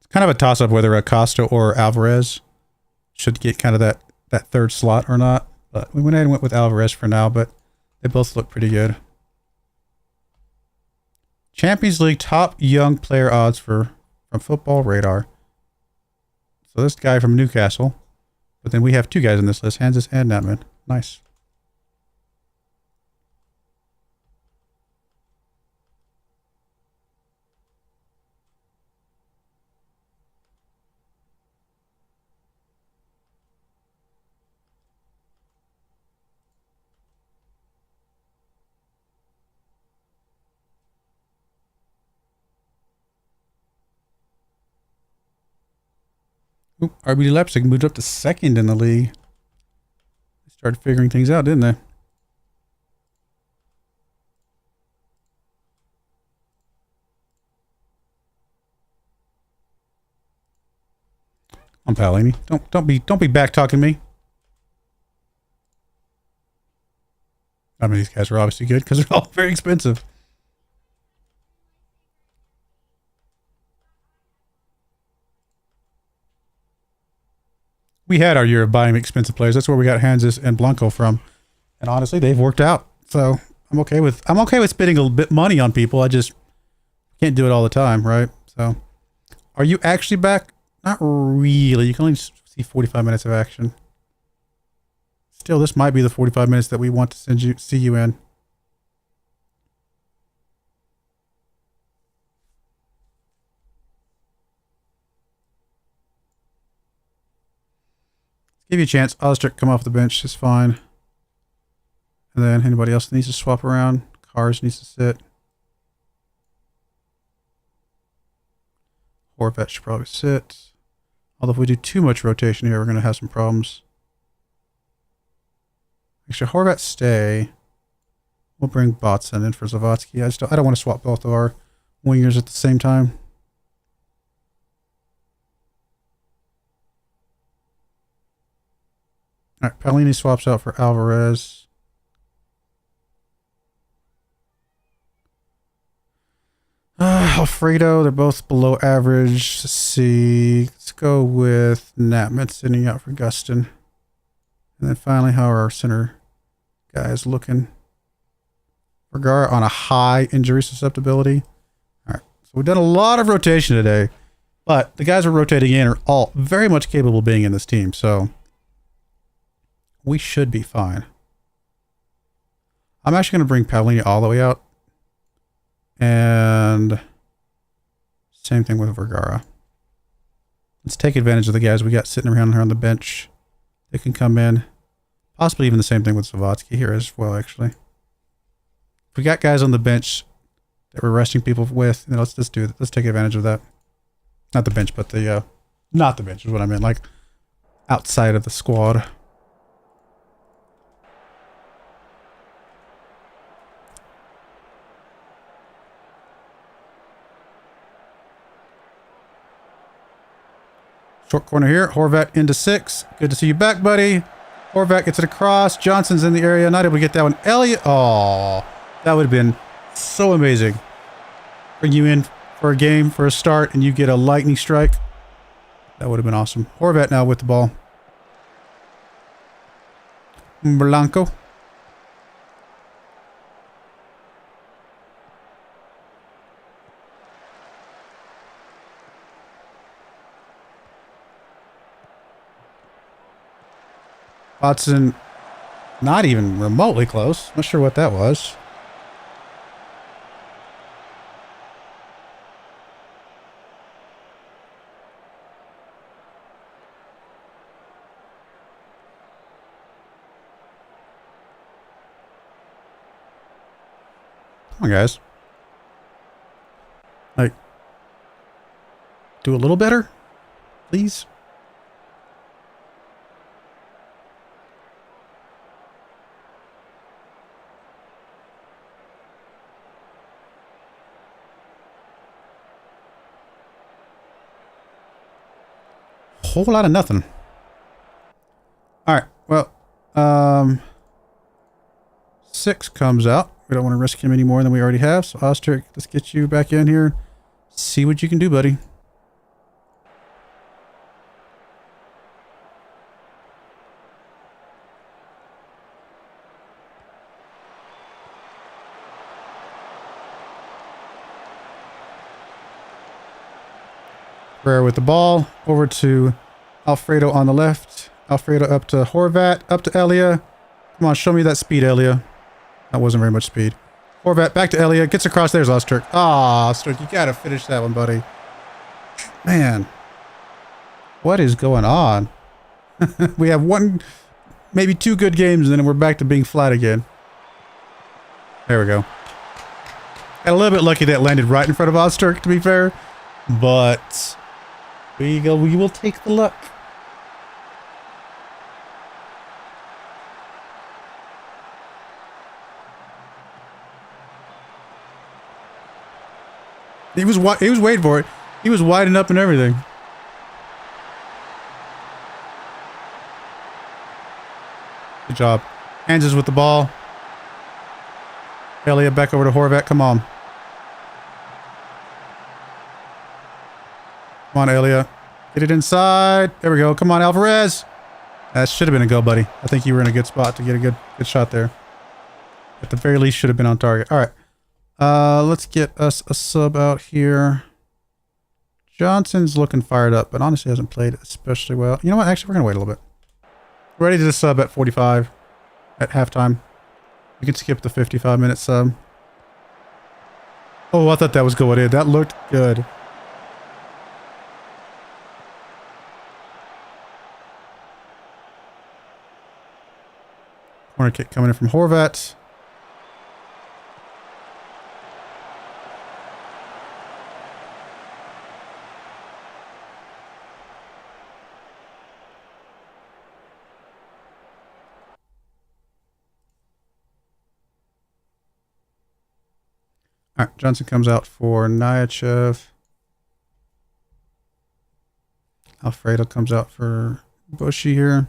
Kind of a toss-up whether Acosta or Alvarez should get kind of that third slot or not. But we went ahead and went with Alvarez for now, but they both look pretty good. Champions League top young player odds from Football Radar. So this guy from Newcastle. But then we have two guys on this list, Hanses and Natman. Nice. Ooh, RB Leipzig moved up to second in the league. They started figuring things out, didn't they? I'm Paolini. Don't be back talking to me. I mean, these guys are obviously good because they're all very expensive. We had our year of buying expensive players. That's where we got Hanses and Blanco from. And honestly, they've worked out. So I'm okay with spending a bit money on people. I just can't do it all the time, right? So are you actually back? Not really. You can only see 45 minutes of action. Still, this might be the 45 minutes that we want to see you in. Give you a chance. Ostrick come off the bench. It's fine. And then anybody else needs to swap around. Cars needs to sit. Horvat should probably sit. Although if we do too much rotation here, we're going to have some problems. Actually, Horvat stay. We'll bring Botson in for Zavatsky. I don't want to swap both of our wingers at the same time. All right, Paolini swaps out for Alvarez. Alfredo, they're both below average. Let's see. Let's go with Natman sitting out for Gustin. And then finally, how are our center guys looking? Vergara on a high injury susceptibility. All right, so we've done a lot of rotation today, but the guys we're rotating in are all very much capable of being in this team, so we should be fine. I'm actually going to bring Paolini all the way out. And same thing with Vergara. Let's take advantage of the guys we got sitting around here on the bench. They can come in. Possibly even the same thing with Zavatsky here as well, actually. If we got guys on the bench that we're resting people with, then let's just do it. Let's take advantage of that. Not the bench, but the not the bench is what I meant, like outside of the squad. Short corner here. Horvat into 6. Good to see you back, buddy. Horvat gets it across. Johnson's in the area. Not able to get that one. Elliott. Oh, that would have been so amazing. Bring you in for a game, for a start, and you get a lightning strike. That would have been awesome. Horvat now with the ball. Blanco. Watson, not even remotely close. Not sure what that was. Come on, guys. Like, do a little better, please. Whole lot of nothing. All right. Well, 6 comes out. We don't want to risk him any more than we already have. So, Oster, let's get you back in here. See what you can do, buddy. Broyar with the ball. Over to Alfredo on the left. Alfredo up to Horvat. Up to Elia. Come on, show me that speed, Elia. That wasn't very much speed. Horvat back to Elia. Gets across. There's Osterk. Ah, Osterk, you gotta finish that one, buddy. Man. What is going on? We have one, maybe 2 good games, and then we're back to being flat again. There we go. Got a little bit lucky that landed right in front of Osterk, to be fair. But we go. We will take the luck. He was waiting for it. He was widening up and everything. Good job. Hanses with the ball. Elliott back over to Horvat. Come on. Come on, Elliott. Get it inside. There we go. Come on, Alvarez. That should have been a go, buddy. I think you were in a good spot to get a good shot there. At the very least, should have been on target. All right. Let's get us a sub out here. Johnson's looking fired up, but honestly hasn't played especially well. You know what? Actually, we're going to wait a little bit. We're ready to sub at 45 at halftime. We can skip the 55-minute sub. Oh, I thought that was going in. That looked good. Corner kick coming in from Horvat. All right, Johnson comes out for Nyachev. Alfredo comes out for Bushy here.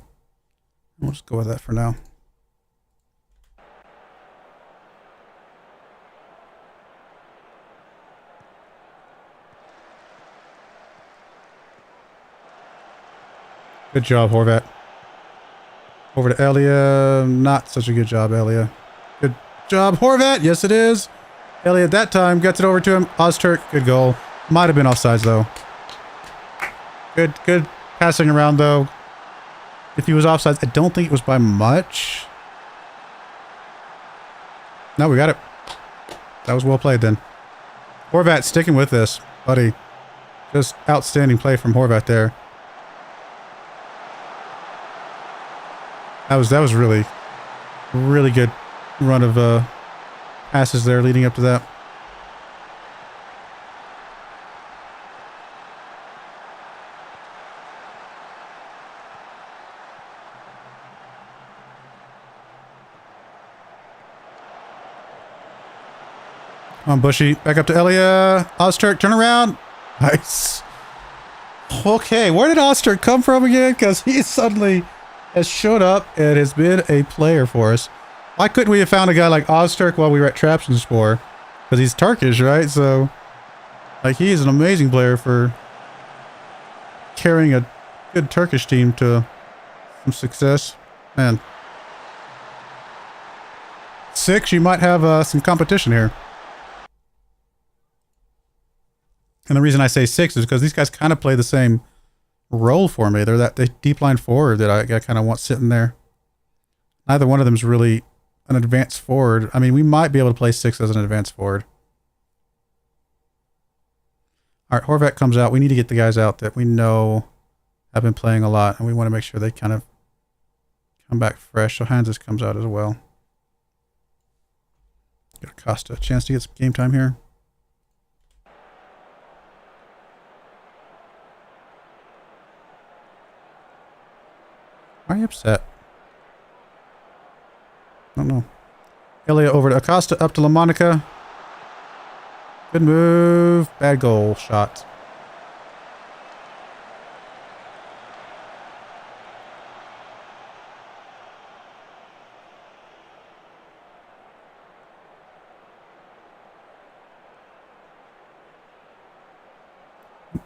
We'll just go with that for now. Good job, Horvat. Over to Elia. Not such a good job, Elia. Good job, Horvat. Yes, it is. Elliott that time gets it over to him. Ozturk, good goal. Might have been offsides though. Good passing around though. If he was offsides, I don't think it was by much. No, we got it. That was well played then. Horvat sticking with this, buddy. Just outstanding play from Horvat there. That was really good run of passes there leading up to that. Come on, Bushy. Back up to Elia. Ozturk, turn around. Nice. Okay, where did Ozturk come from again? Because he suddenly has showed up and has been a player for us. Why couldn't we have found a guy like Ozturk while we were at Trabzonspor? Because he's Turkish, right? So, like, he is an amazing player for carrying a good Turkish team to some success. Man. 6, you might have some competition here. And the reason I say 6 is because these guys kind of play the same role for me. They're that deep line forward that I kind of want sitting there. Neither one of them is really an advanced forward. I mean, we might be able to play 6 as an advanced forward. All right, Horvat comes out. We need to get the guys out that we know have been playing a lot, and we want to make sure they kind of come back fresh. So Hanses comes out as well. Get Acosta a chance to get some game time here. Why are you upset? I don't know. Elliott over to Acosta, up to LaMonica. Good move. Bad goal shot.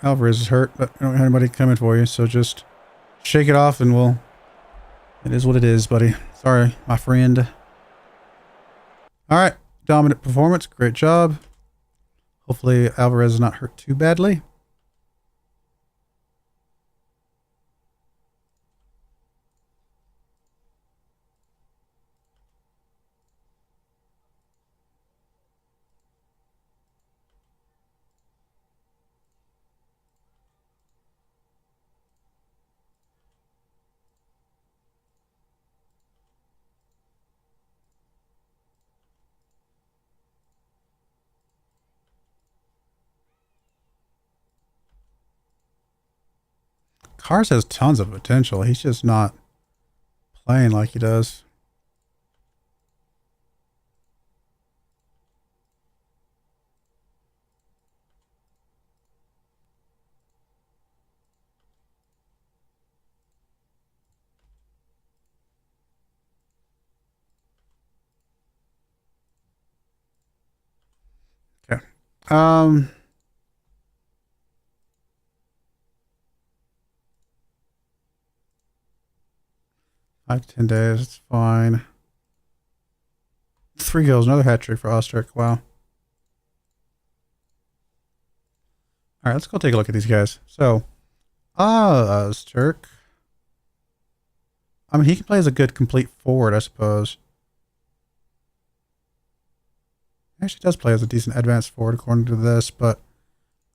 Alvarez is hurt, but we don't have anybody coming for you, so just shake it off and we'll... It is what it is, buddy. Sorry, my friend. Alright, dominant performance. Great job. Hopefully Alvarez is not hurt too badly. Cars has tons of potential. He's just not playing like he does. Okay. 5 to 10 days, it's fine. 3 goals, another hat trick for Osterk. Wow. Alright, let's go take a look at these guys. So, Osterk. I mean, he can play as a good complete forward, I suppose. He actually does play as a decent advanced forward according to this, but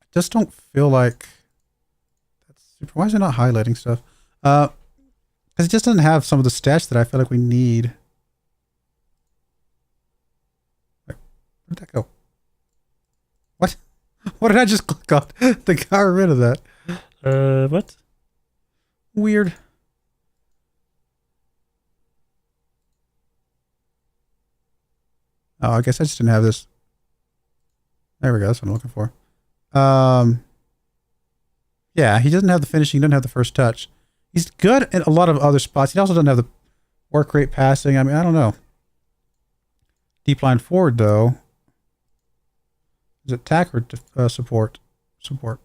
I just don't feel like that's super. Why is it not highlighting stuff? Because it just doesn't have some of the stats that I feel like we need. Where'd that go? What? What did I just click on? They got rid of that. What? Weird. Oh, I guess I just didn't have this. There we go. That's what I'm looking for. Yeah, he doesn't have the finishing. He doesn't have the first touch. He's good in a lot of other spots. He also doesn't have the work rate passing. I mean, I don't know. Deep line forward, though. Is it attack or support? Support.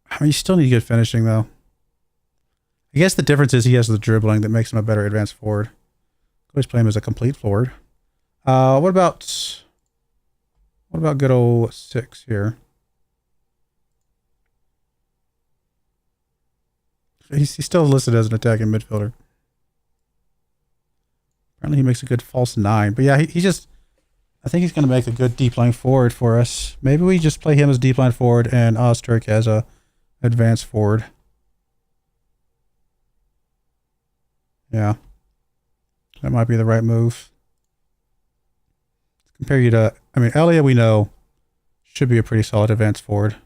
I mean, you still need good finishing, though. I guess the difference is he has the dribbling that makes him a better advanced forward. Always play him as a complete forward. What about good old 6 here? He's still listed as an attacking midfielder. Apparently he makes a good false 9. But yeah, he just... I think he's going to make a good deep line forward for us. Maybe we just play him as deep line forward and Osterk as a advanced forward. Yeah. That might be the right move. Compare you to... I mean, Elia, we know, should be a pretty solid advanced forward.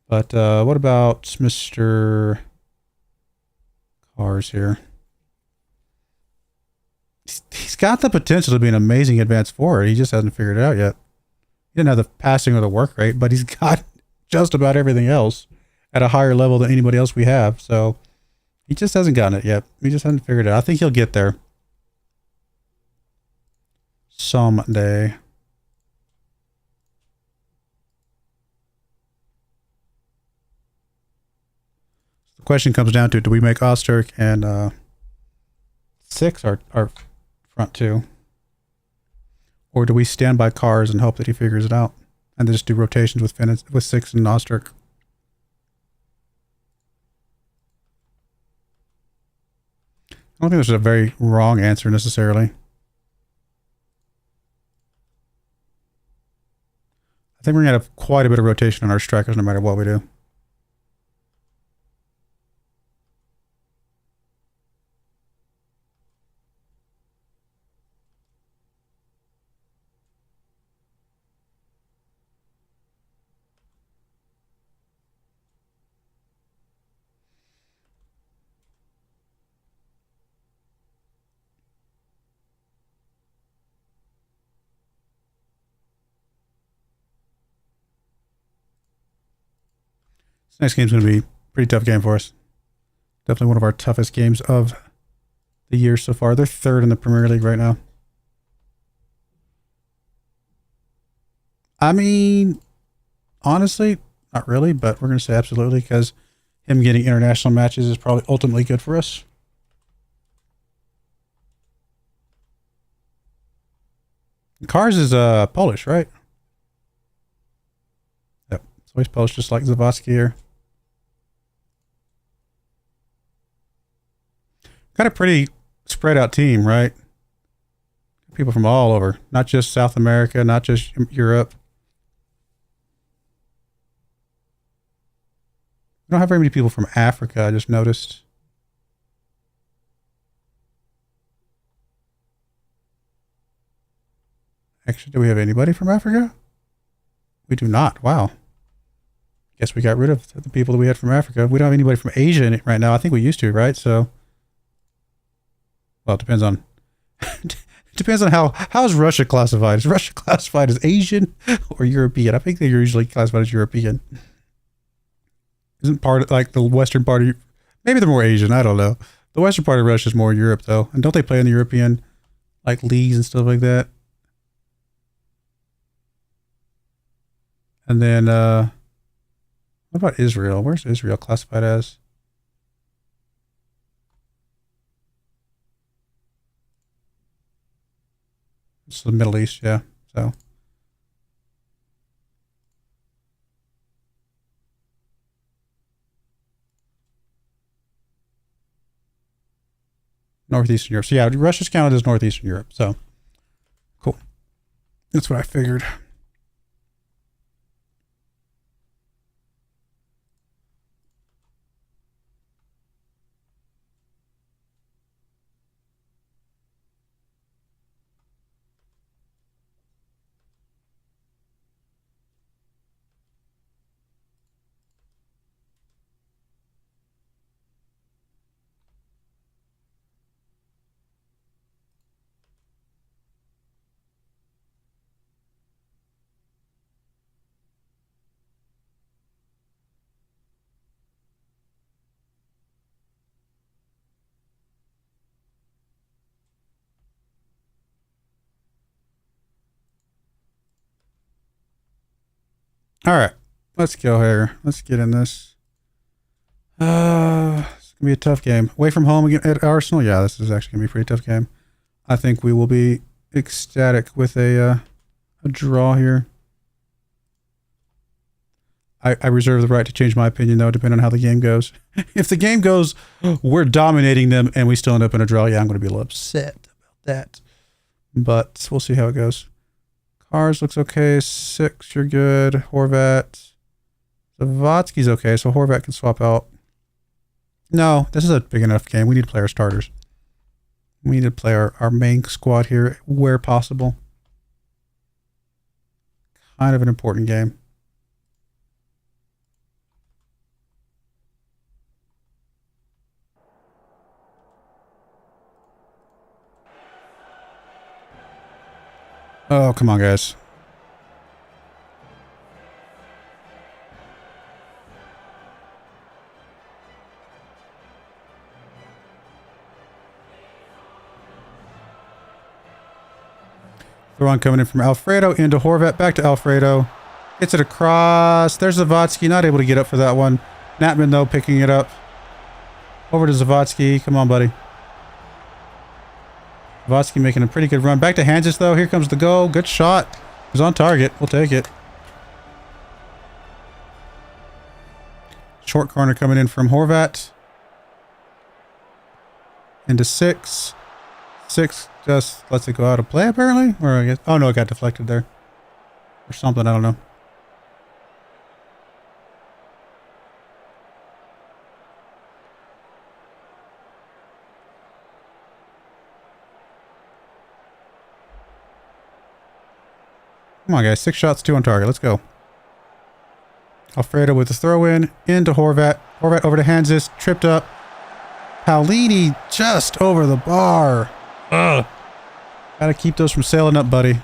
But what about Mr. Cars here? He's got the potential to be an amazing advanced forward. He just hasn't figured it out yet. He didn't have the passing or the work rate, but he's got just about everything else at a higher level than anybody else we have. So he just hasn't gotten it yet. He just hasn't figured it out. I think he'll get there. someday. The question comes down to, do we make Osterk and 6 our front 2? Or do we stand by cars and hope that he figures it out? And then just do rotations with 6 and Osterk? I don't think there's a very wrong answer necessarily. I think we're going to have quite a bit of rotation on our strikers no matter what we do. This next game's going to be a pretty tough game for us. Definitely one of our toughest games of the year so far. They're 3rd in the Premier League right now. I mean, honestly, not really, but we're going to say absolutely because him getting international matches is probably ultimately good for us. Cars is Polish, right? Yep. So he's Polish just like Zawadzki here. Got a pretty spread out team, right? People from all over, not just South America, not just Europe. We don't have very many people from Africa, I just noticed. Actually, do we have anybody from Africa? We do not. Wow. Guess we got rid of the people that we had from Africa. We don't have anybody from Asia in it right now. I think we used to, right? So, well, it depends on depends on how is Russia classified. Is Russia classified as Asian or European? I think they're usually classified as European. Isn't part of like the western part of, maybe they're more Asian, I don't know. The western part of Russia is more Europe though. And don't they play in the European like leagues and stuff like that? And then what about Israel? Where's Israel classified as? It's the Middle East, yeah. So Northeastern Europe. So yeah, Russia's counted as Northeastern Europe. So cool. That's what I figured. All right, let's go here. Let's get in this. It's gonna be a tough game. Away from home again at Arsenal. Yeah, this is actually gonna be a pretty tough game. I think we will be ecstatic with a draw here. I reserve the right to change my opinion though, depending on how the game goes. If the game goes, we're dominating them and we still end up in a draw, yeah, I'm going to be a little upset about that. But we'll see how it goes. Cars looks okay. 6, you're good. Horvat. Zawadzki's okay, so Horvat can swap out. No, this is a big enough game. We need to play our starters. We need to play our main squad here where possible. Kind of an important game. Oh, come on, guys. The run coming in from Alfredo into Horvat. Back to Alfredo. Gets it across. There's Zavotsky. Not able to get up for that one. Natman, though, picking it up. Over to Zavotsky. Come on, buddy. Zavotsky making a pretty good run. Back to Hansis, though. Here comes the goal. Good shot. He's on target. We'll take it. Short corner coming in from Horvat. Into 6. 6 just lets it go out of play, apparently. Or I guess. Oh, no, it got deflected there. Or something. I don't know. Come on, guys. 6 shots, 2 on target. Let's go. Alfredo with the throw in. Into Horvat. Horvat over to Hansis. Tripped up. Paolini just over the bar. Ugh. Gotta keep those from sailing up, buddy.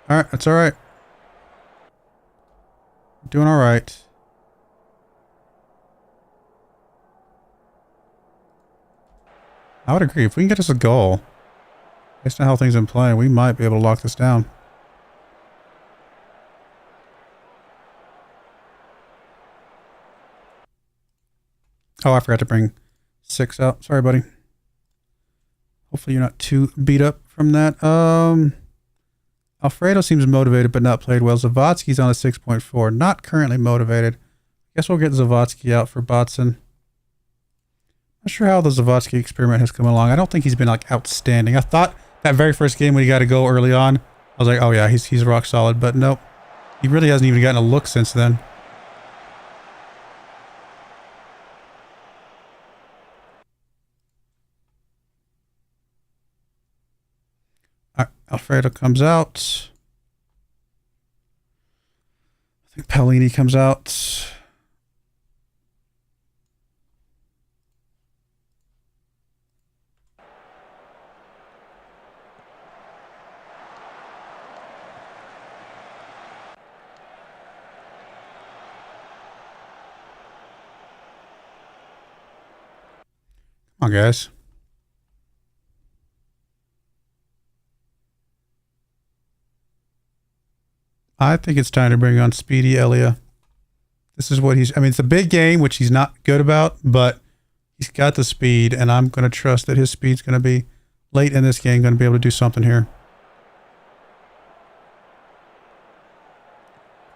Alright, that's alright. Doing alright. I would agree. If we can get us a goal, based on how things have been playing, we might be able to lock this down. Oh, I forgot to bring 6 out. Sorry, buddy. Hopefully you're not too beat up from that. Alfredo seems motivated but not played well. Zavotsky's on a 6.4. Not currently motivated. Guess we'll get Zavotsky out for Botson. Not sure how the Zavotsky experiment has come along. I don't think he's been like outstanding. I thought that very first game when he got to go early on, I was like, oh yeah, he's rock solid. But nope. He really hasn't even gotten a look since then. Alfredo comes out. I think Paolini comes out. Come on, guys. I think it's time to bring on Speedy Elia. This is what he's... I mean, it's a big game, which he's not good about, but he's got the speed, and I'm going to trust that his speed's going to be late in this game, going to be able to do something here.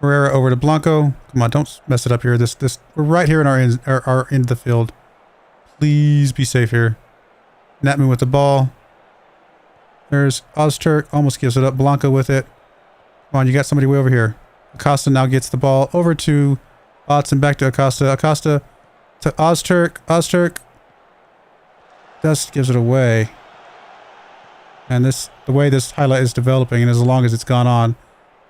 Herrera over to Blanco. Come on, don't mess it up here. We're right here in our end of the field. Please be safe here. Natman with the ball. There's Ozturk. Almost gives it up. Blanco with it. Come on, you got somebody way over here. Acosta now gets the ball over to Watson, back to Acosta. Acosta to Ozturk. Ozturk just gives it away. And the way this highlight is developing, and as long as it's gone on,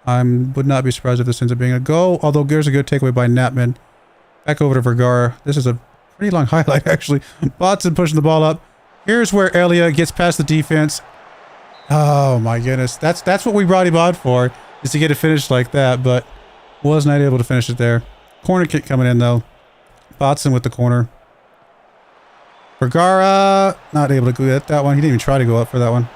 I would not be surprised if this ends up being a goal. Although there's a good takeaway by Natman. Back over to Vergara. This is a pretty long highlight, actually. Watson pushing the ball up. Here's where Elia gets past the defense. Oh my goodness. That's what we brought him on for, is to get it finished like that, but was not able to finish it there. Corner kick coming in though. Botson with the corner. Vergara not able to go at that one. He didn't even try to go up for that one.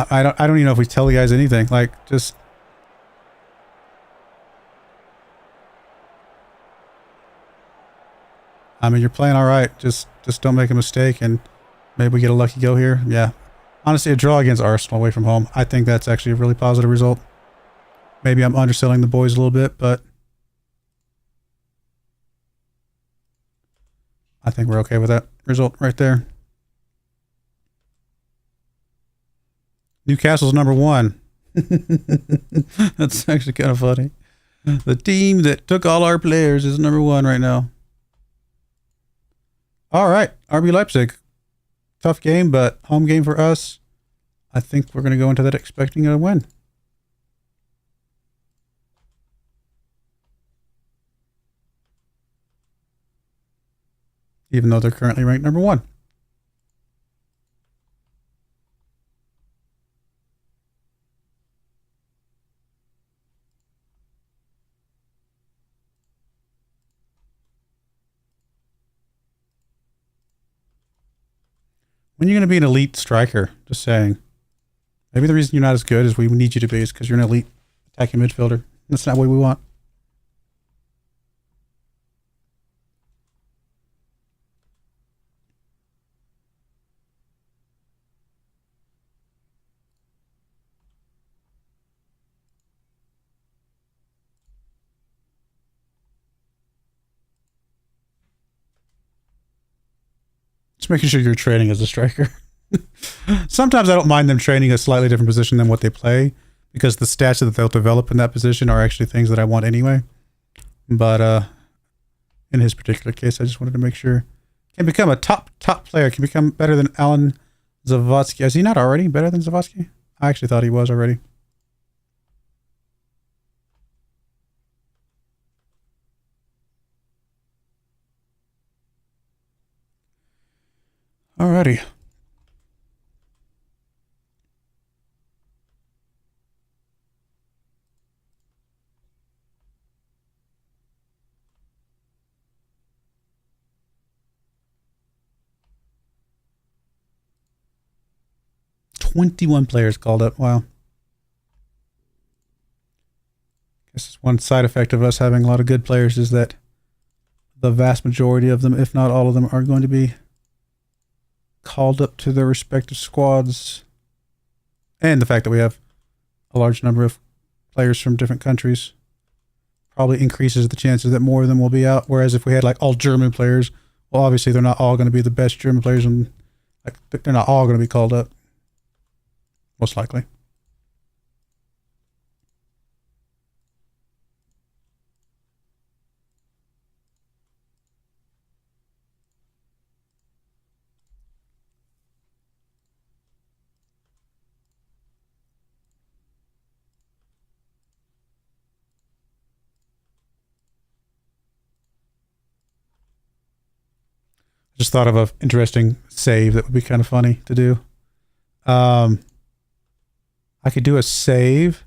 I don't even know if we tell the guys anything. Like, just... I mean, you're playing all right. Just don't make a mistake, and maybe we get a lucky go here. Yeah. Honestly, a draw against Arsenal away from home, I think that's actually a really positive result. Maybe I'm underselling the boys a little bit, but I think we're okay with that result right there. Newcastle's #1. That's actually kind of funny. The team that took all our players is #1 right now. All right, RB Leipzig. Tough game, but home game for us. I think we're going to go into that expecting a win. Even though they're currently ranked #1. When are you going to be an elite striker? Just saying. Maybe the reason you're not as good as we need you to be is because you're an elite attacking midfielder. That's not what we want. Just making sure you're training as a striker. Sometimes I don't mind them training a slightly different position than what they play, because the stats that they'll develop in that position are actually things that I want anyway. But in his particular case, I just wanted to make sure. Can become a top player. Can become better than Alan Zavotsky. Is he not already better than Zavotsky? I actually thought he was already. Alrighty. "21 players called up. Wow. Guess it's one side effect of us having a lot of good players is that the vast majority of them, if not all of them, are going to be called up to their respective squads. And the fact that we have a large number of players from different countries probably increases the chances that more of them will be out. Whereas if we had like all German players, well, obviously they're not all going to be the best German players, and like they're not all going to be called up. Most likely. Just thought of an interesting save that would be kind of funny to do. I could do a save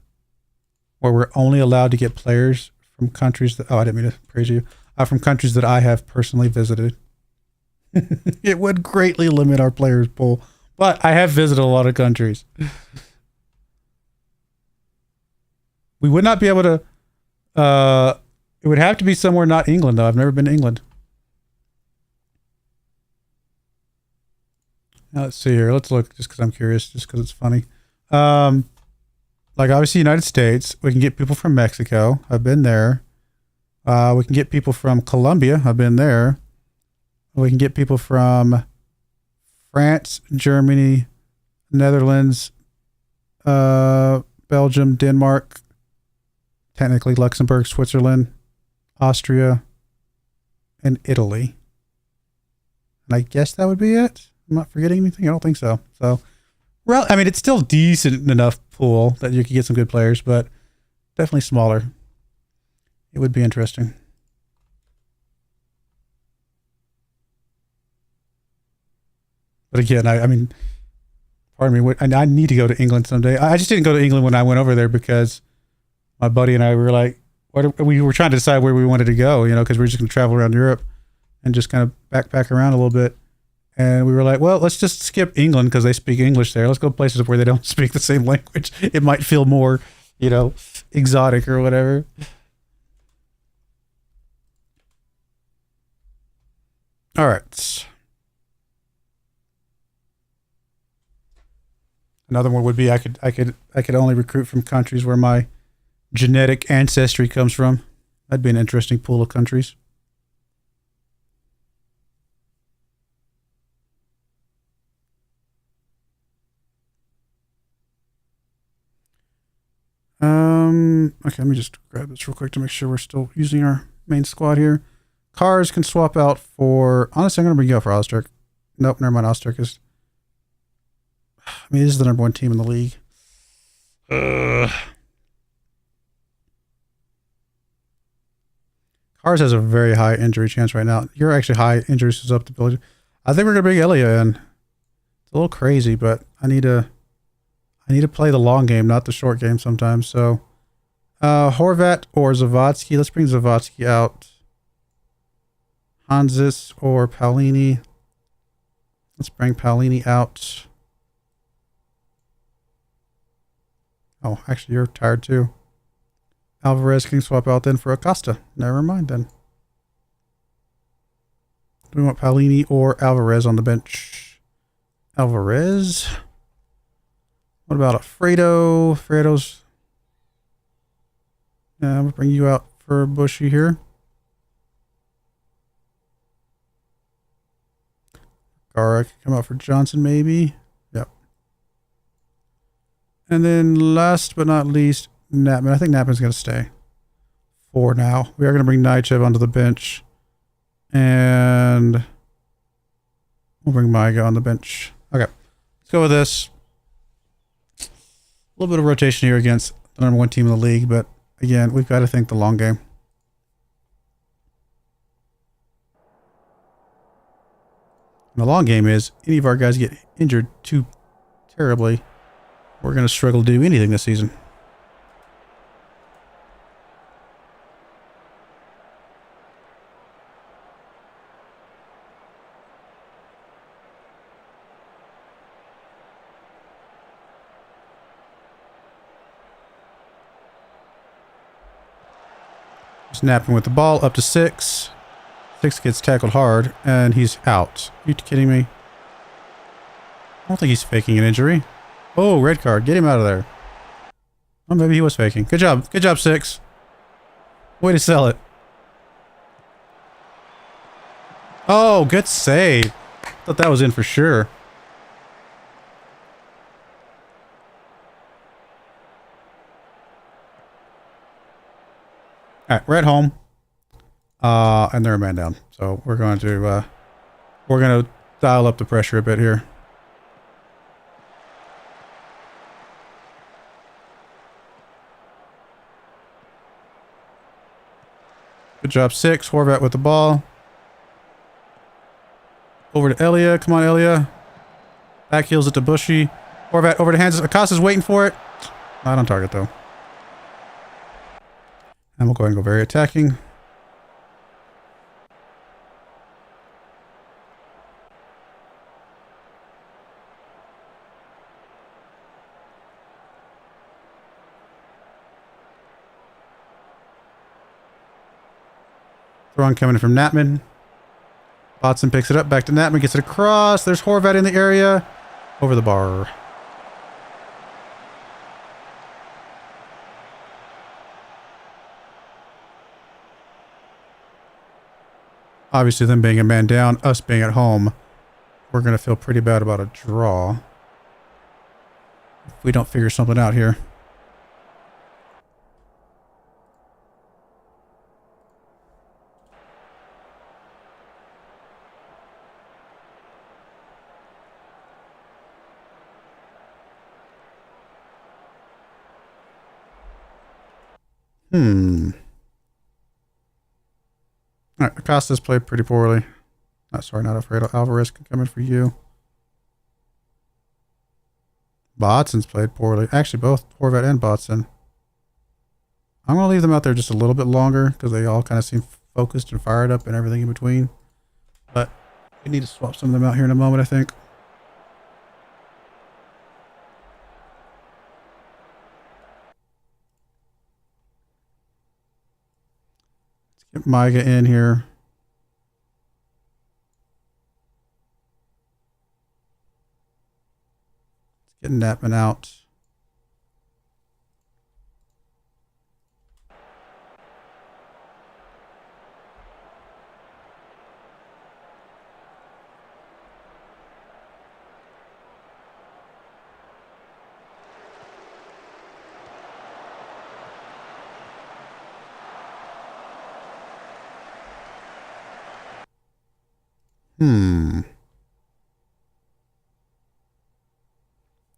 where we're only allowed to get players from countries that... Oh, I didn't mean to praise you. From countries that I have personally visited. It would greatly limit our players pool. But I have visited a lot of countries. We would not be able to... it would have to be somewhere not England, though. I've never been to England. Now, let's see here. Let's look, just because I'm curious, just because it's funny. Like obviously United States, we can get people from Mexico. I've been there. We can get people from Colombia. I've been there. We can get people from France, Germany, Netherlands, Belgium, Denmark, technically Luxembourg, Switzerland, Austria, and Italy. And I guess that would be it. I'm not forgetting anything. I don't think so. So, well, I mean, it's still decent enough pool that you could get some good players, but definitely smaller. It would be interesting. But again, I mean, pardon me, I need to go to England someday. I just didn't go to England when I went over there because my buddy and I were like, we were trying to decide where we wanted to go, you know, because we were just going to travel around Europe and just kind of backpack around a little bit. And we were like, well, let's just skip England because they speak English there. Let's go places where they don't speak the same language. It might feel more, you know, exotic or whatever. All right. Another one would be I could only recruit from countries where my genetic ancestry comes from. That'd be an interesting pool of countries. Okay, let me just grab this real quick to make sure we're still using our main squad here. Cars can swap out for... Honestly, I'm going to bring you out for Ozturk. Nope, never mind. Ozturk is... I mean, this is the #1 team in the league. Cars has a very high injury chance right now. You're actually high injuries susceptibility. I think we're going to bring Ilya in. It's a little crazy, but I need to play the long game, not the short game sometimes. So, Horvat or Zavotsky. Let's bring Zavotsky out. Hansis or Paulini. Let's bring Paolini out. Oh, actually, you're tired too. Alvarez can swap out then for Acosta. Never mind then. Do we want Paolini or Alvarez on the bench? Alvarez. What about Alfredo? Fredo's. Yeah, we'll bring you out for Bushy here. Gara can come out for Johnson maybe. Yep. And then last but not least, Natman. I think Natman's going to stay for now. We are going to bring Nychev onto the bench. And we'll bring Maiga on the bench. Okay. Let's go with this. A little bit of rotation here against the number 1 team in the league. But again, we've got to think the long game. And the long game is any of our guys get injured too terribly, we're going to struggle to do anything this season. Snapping with the ball up to 6. 6 gets tackled hard, and he's out. Are you kidding me? I don't think he's faking an injury. Oh, red card. Get him out of there. Oh, maybe he was faking. Good job. Good job, 6. Way to sell it. Oh, good save. Thought that was in for sure. All right, we're at home. And they're a man down. So we're going to dial up the pressure a bit here. Good job, 6. Horvat with the ball. Over to Elia. Come on, Elia. Back heels it to Bushy. Horvat over to Hanses. Acosta's waiting for it. Not on target, though. And we'll go ahead and go very attacking. Throw on coming in from Natman. Botson picks it up. Back to Natman. Gets it across. There's Horvat in the area. Over the bar. Obviously, them being a man down, us being at home, we're going to feel pretty bad about a draw if we don't figure something out here. All right, Acosta's played pretty poorly. Not Alfredo. Alvarez can come in for you. Botson's played poorly. Actually, both Horvat and Botson. I'm going to leave them out there just a little bit longer because they all kind of seem focused and fired up and everything in between. But we need to swap some of them out here in a moment, I think. Get Maiga in here. Let's get Natman out.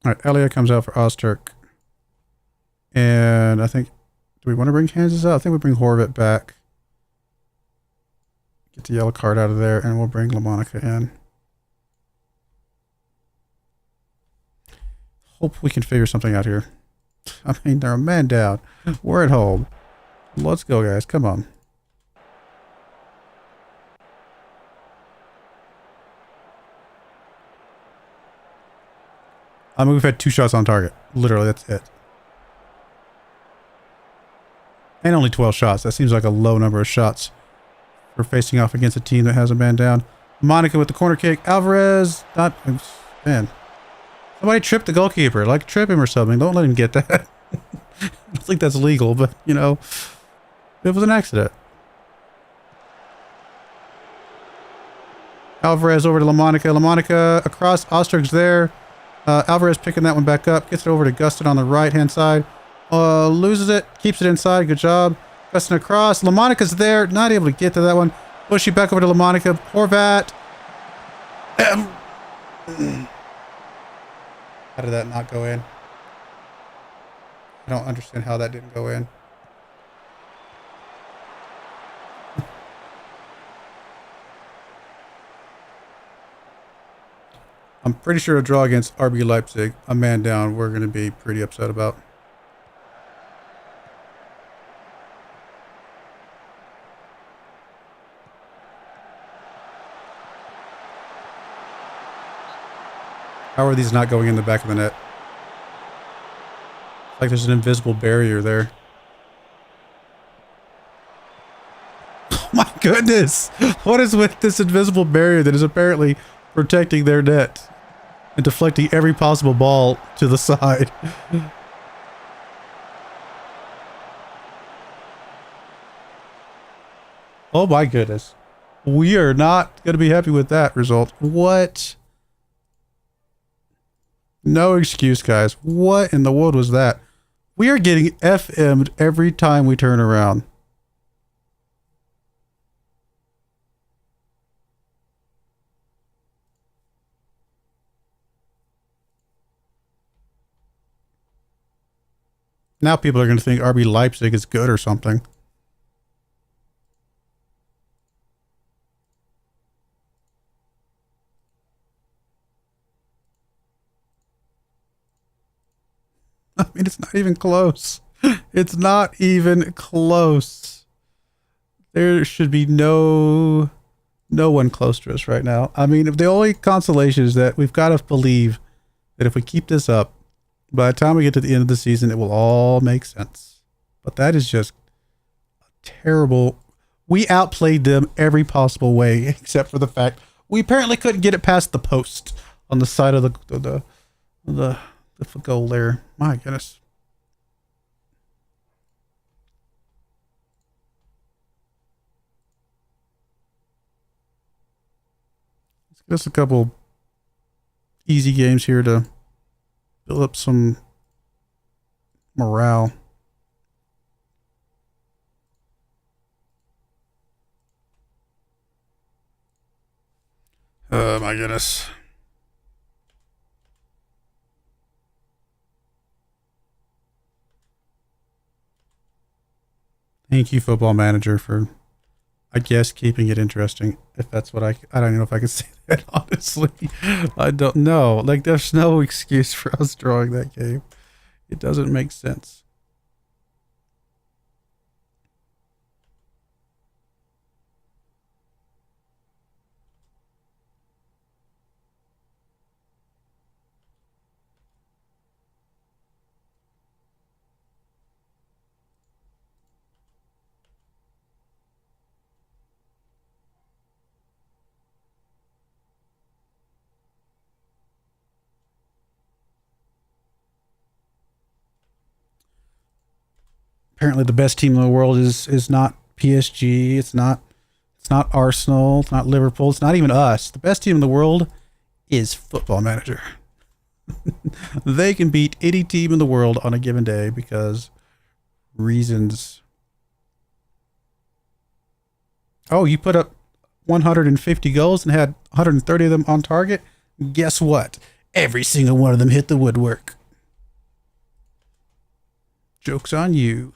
All right, Elia comes out for Ozturk. And I think, do we want to bring Kansas out? I think we bring Horvat back. Get the yellow card out of there, and we'll bring LaMonica in. Hope we can figure something out here. I mean, they're a man down. We're at home. Let's go, guys. Come on. I mean, we've had 2 shots on target. Literally, that's it. And only 12 shots. That seems like a low number of shots for facing off against a team that has a man down. Monica with the corner kick. Alvarez, not... Man. Somebody tripped the goalkeeper. Like, trip him or something. Don't let him get that. I don't think that's legal, but, you know, it was an accident. Alvarez over to LaMonica. LaMonica across. Osterg's there. Alvarez picking that one back up. Gets it over to Gustin on the right-hand side. Loses it. Keeps it inside. Good job. Gustin across. LaMonica's there. Not able to get to that one. Push you back over to LaMonica. Horvat. How did that not go in? I don't understand how that didn't go in. I'm pretty sure a draw against RB Leipzig, a man down, we're going to be pretty upset about. How are these not going in the back of the net? Like there's an invisible barrier there. Oh my goodness! What is with this invisible barrier that is apparently protecting their net and deflecting every possible ball to the side? Oh my goodness. We are not going to be happy with that result. What? No excuse, guys. What in the world was that? We are getting FM'd every time we turn around. Now people are going to think RB Leipzig is good or something. I mean, it's not even close. It's not even close. There should be no one close to us right now. I mean, if the only consolation is that we've got to believe that if we keep this up, by the time we get to the end of the season, it will all make sense. But that is just terrible. We outplayed them every possible way, except for the fact we apparently couldn't get it past the post on the side of the goal there. My goodness. Let's get us a couple easy games here to build up some morale. Oh my goodness. Thank you, Football Manager, for, I guess, keeping it interesting. If that's what I don't even know if I can say that, honestly. I don't know. Like, there's no excuse for us drawing that game. It doesn't make sense. Apparently the best team in the world is not PSG, it's not Arsenal, it's not Liverpool, it's not even us. The best team in the world is Football Manager. They can beat any team in the world on a given day because reasons. Oh, you put up 150 goals and had 130 of them on target? Guess what? Every single one of them hit the woodwork. Joke's on you.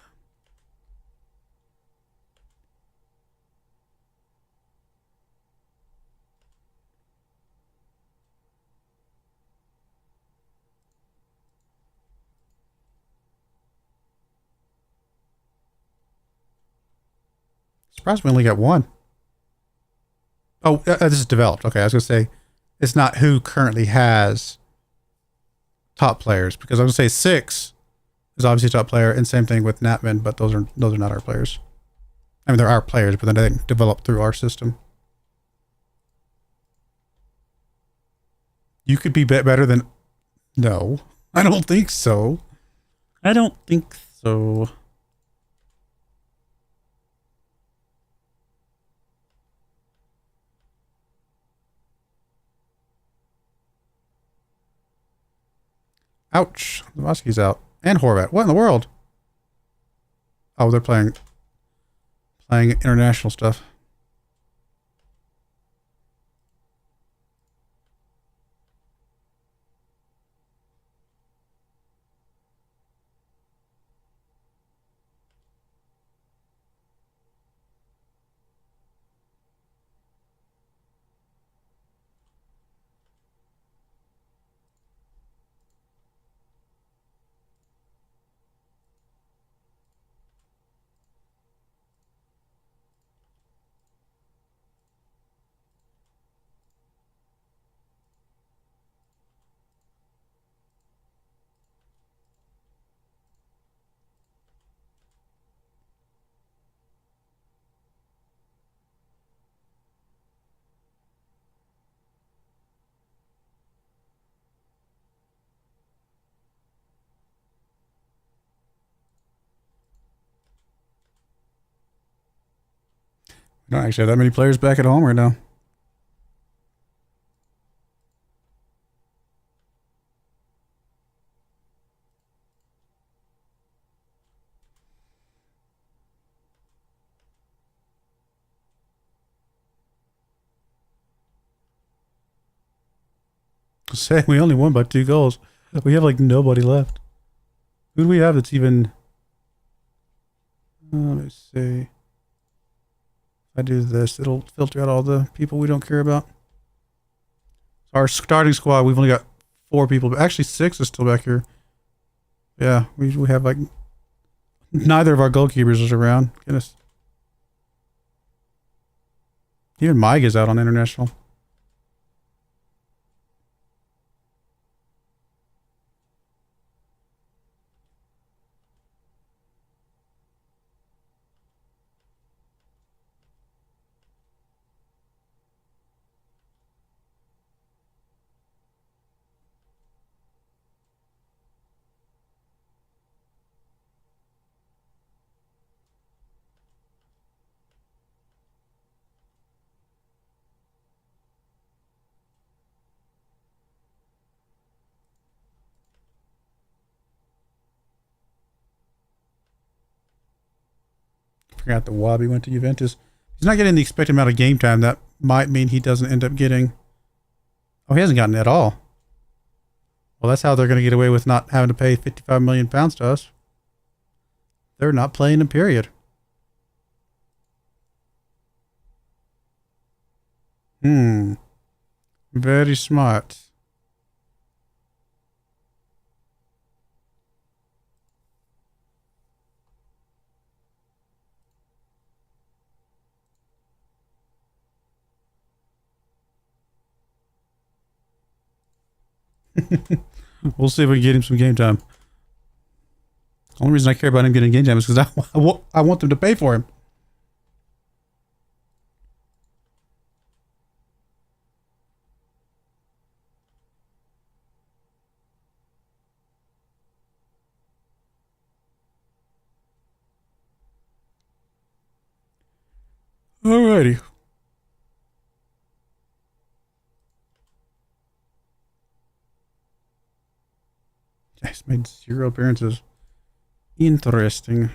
Surprised we only got one. Oh, this is developed. Okay, I was going to say, it's not who currently has top players, because I was gonna say 6 is obviously a top player, and same thing with Natman, but those are not our players. I mean, they're our players, but then they develop through our system. You could be better than... No, I don't think so. I don't think so. Ouch. Lewandowski's out. And Horvat. What in the world? Oh, they're playing international stuff. We don't actually have that many players back at home right now. Say we only won by 2 goals. We have like nobody left. Who do we have that's even... let me see. If I do this, it'll filter out all the people we don't care about. Our starting squad, we've only got 4 people, but actually 6 is still back here. Yeah, we have like... Neither of our goalkeepers is around. Goodness. Even Mike is out on international. Forgot the Wabi went to Juventus. He's not getting the expected amount of game time. That might mean he doesn't end up getting... Oh, he hasn't gotten it at all. Well, that's how they're going to get away with not having to pay £55 million to us. They're not playing him, period. Very smart. We'll see if we can get him some game time. The only reason I care about him getting game time is because I want them to pay for him. Alrighty. He's made 0 appearances. Interesting.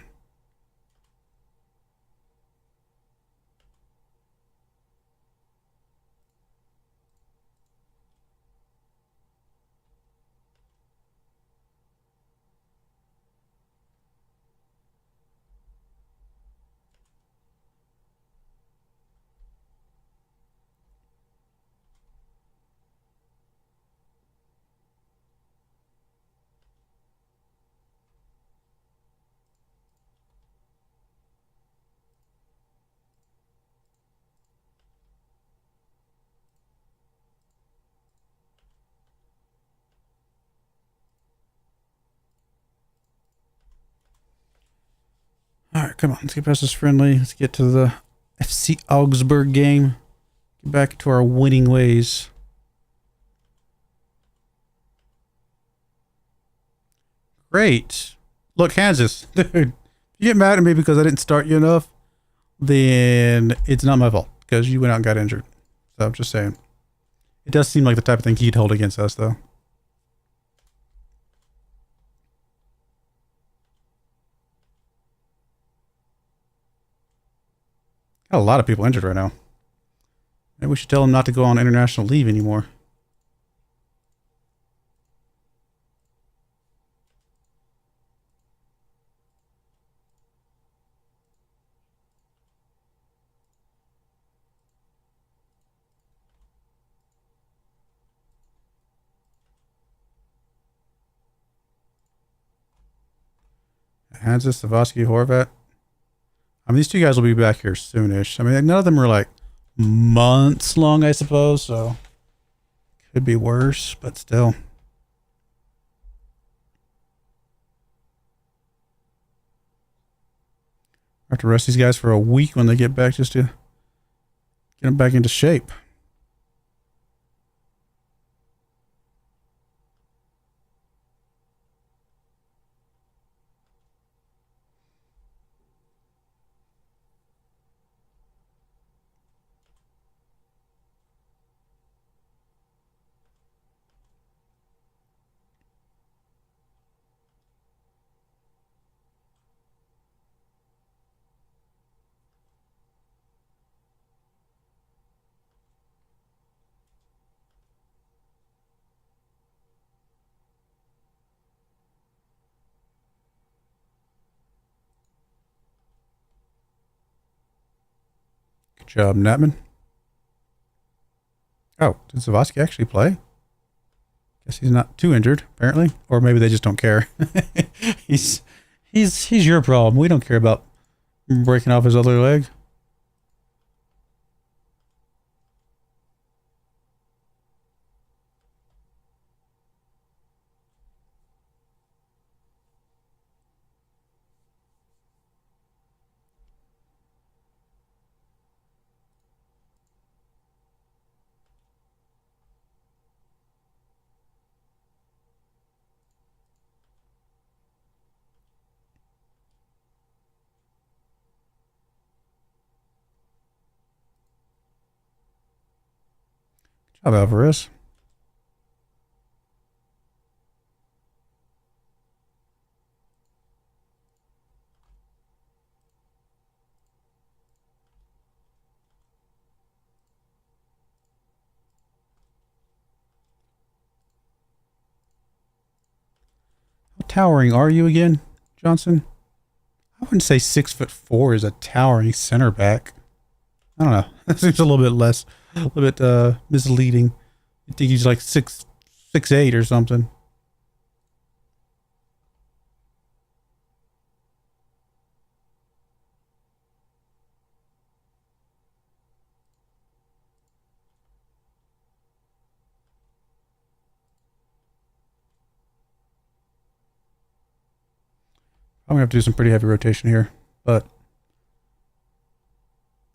right, come on. Let's get past this friendly. Let's get to the FC Augsburg game. Get back to our winning ways. Great. Look, Kansas. Dude, you get mad at me because I didn't start you enough, then it's not my fault because you went out and got injured. So I'm just saying. It does seem like the type of thing he'd hold against us, though. Got a lot of people injured right now. Maybe we should tell them not to go on international leave anymore. Hansa, Savosky, Horvat. I mean, these two guys will be back here soonish. I mean, none of them are like months long, I suppose, so could be worse, but still. I have to rest these guys for a week when they get back just to get them back into shape. Good job, Natman. Oh, did Savosky actually play? Guess he's not too injured, apparently. Or maybe they just don't care. He's your problem. We don't care about breaking off his other leg. Good job, Alvarez. How towering are you again, Johnson? I wouldn't say 6'4" is a towering center back. I don't know. That seems a little bit less, a little bit misleading. I think he's like 6'8" or something. I'm gonna have to do some pretty heavy rotation here, but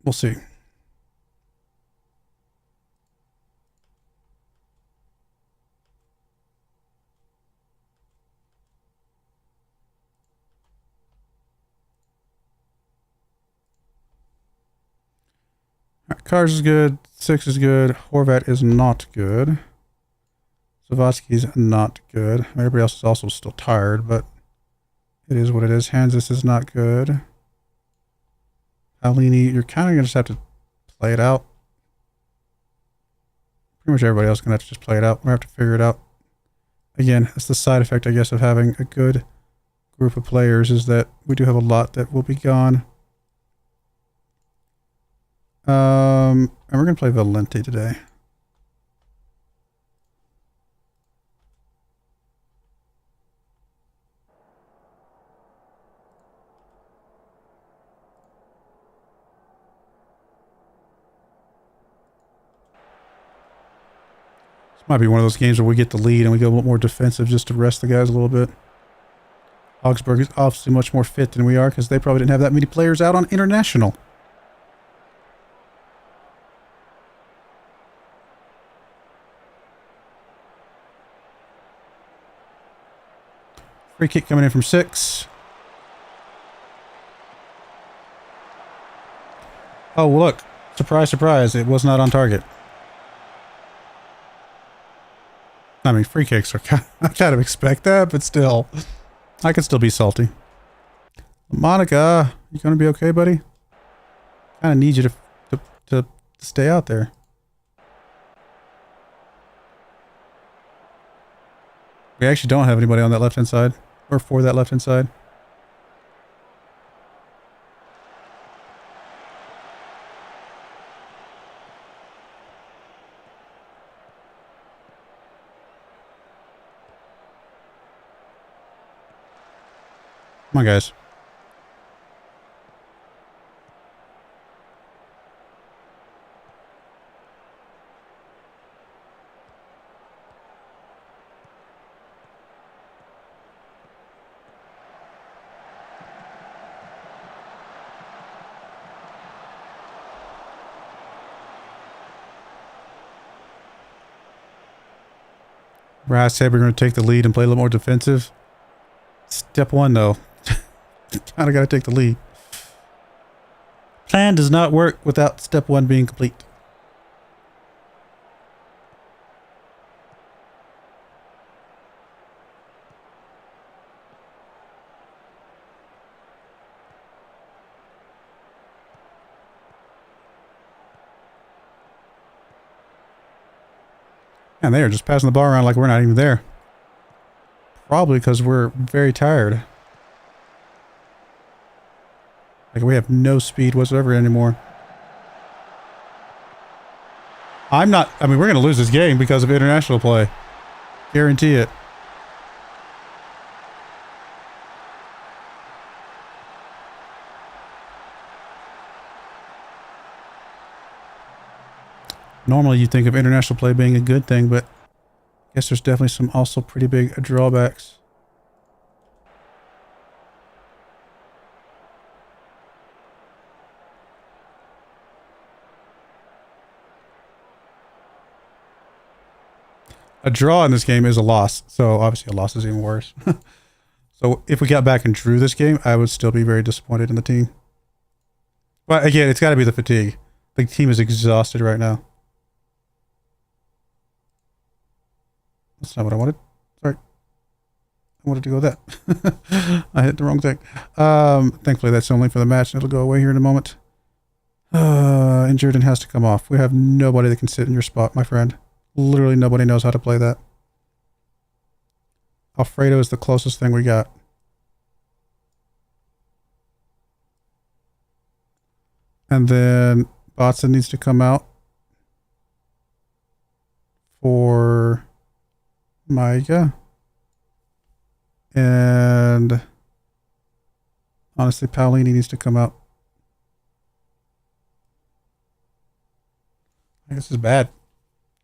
we'll see. Cars is good. 6 is good. Horvat is not good. Savosky's not good. Everybody else is also still tired, but it is what it is. Hansis is not good. Paolini, you're kind of going to just have to play it out. Pretty much everybody else is going to have to just play it out. We're going to have to figure it out. Again, that's the side effect, I guess, of having a good group of players is that we do have a lot that will be gone. And we're going to play Valente today. This might be one of those games where we get the lead and we go a little more defensive just to rest the guys a little bit. Augsburg is obviously much more fit than we are because they probably didn't have that many players out on international. Free kick coming in from 6. Oh, look. Surprise, surprise. It was not on target. I mean, free kicks are I kind of expect that, but still. I could still be salty. Monica, you gonna be okay, buddy? Kind of need you to stay out there. We actually don't have anybody on that left-hand side. Or for that left-hand side. Come on, guys. I said we're going to take the lead and play a little more defensive. Step 1, though. Kind of got to take the lead. Plan does not work without step 1 being complete. And they are just passing the ball around like we're not even there. Probably because we're very tired. Like we have no speed whatsoever anymore. I mean, we're going to lose this game because of international play. Guarantee it. Normally you think of international play being a good thing, but I guess there's definitely some also pretty big drawbacks. A draw in this game is a loss, so obviously a loss is even worse. So if we got back and drew this game, I would still be very disappointed in the team. But again, it's got to be the fatigue. The team is exhausted right now. That's not what I wanted. Sorry. I wanted to go with that. I hit the wrong thing. Thankfully, that's only for the match. It'll go away here in a moment. Injured and has to come off. We have nobody that can sit in your spot, my friend. Literally nobody knows how to play that. Alfredo is the closest thing we got. And then Botson needs to come out for Micah. And honestly, Paolini needs to come out. I guess this is bad.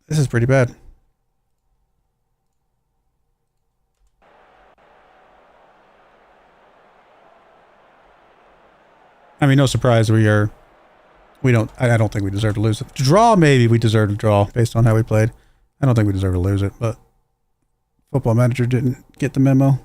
This is pretty bad. I mean, no surprise I don't think we deserve to lose it. Draw, maybe we deserve to draw based on how we played. I don't think we deserve to lose it, but Football Manager didn't get the memo.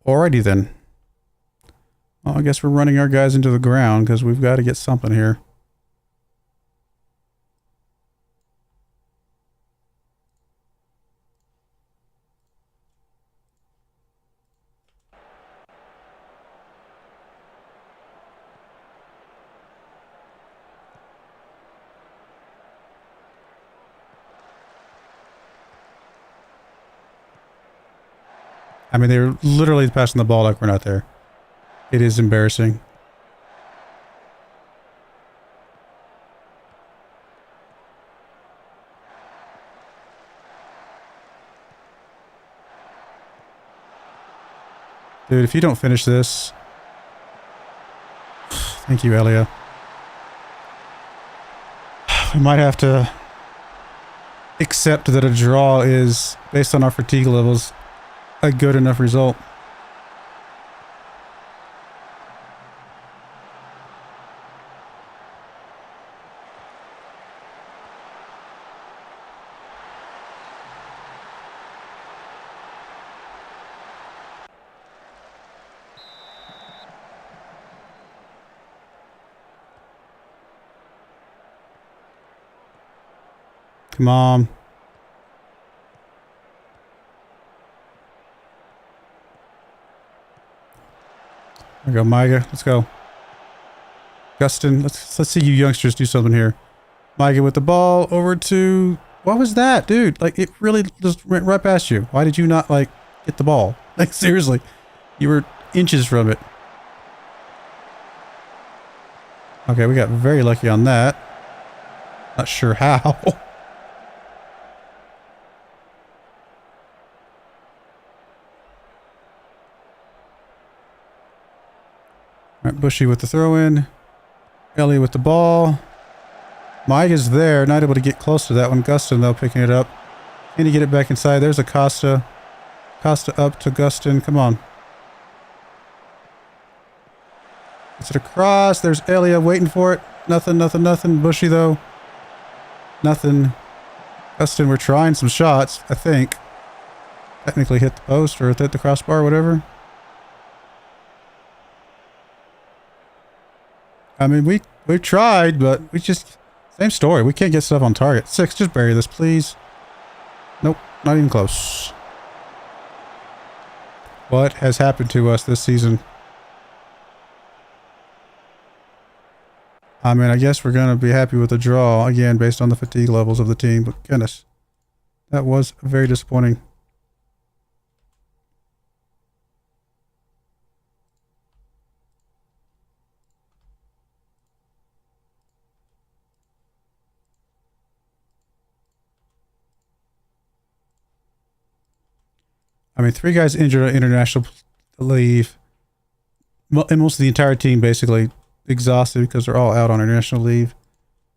Alrighty then. Well, I guess we're running our guys into the ground because we've got to get something here. I mean, they're literally passing the ball like we're not there. It is embarrassing. Dude, if you don't finish this... Thank you, Elia. We might have to accept that a draw is, based on our fatigue levels, a good enough result. Come on. There we go, Micah. Let's go. Gustin, let's see you youngsters do something here. Micah with the ball over to... What was that, dude? Like, it really just went right past you. Why did you not, like, get the ball? Like, seriously. You were inches from it. Okay, we got very lucky on that. Not sure how. Alright, Bushy with the throw-in. Ellie with the ball. Mike is there, not able to get close to that one. Gustin, though, picking it up. Can he get it back inside? There's Acosta. Acosta up to Gustin. Come on. Gets it across. There's Elia waiting for it. Nothing, nothing, nothing. Bushy, though. Nothing. Gustin, we're trying some shots, I think. Technically hit the post or hit the crossbar or whatever. I mean, we've tried, but we just... Same story. We can't get stuff on target. 6, just bury this, please. Nope, not even close. What has happened to us this season? I mean, I guess we're going to be happy with the draw, again, based on the fatigue levels of the team, but goodness. That was very disappointing. I mean, 3 guys injured on international leave. And most of the entire team basically exhausted because they're all out on international leave.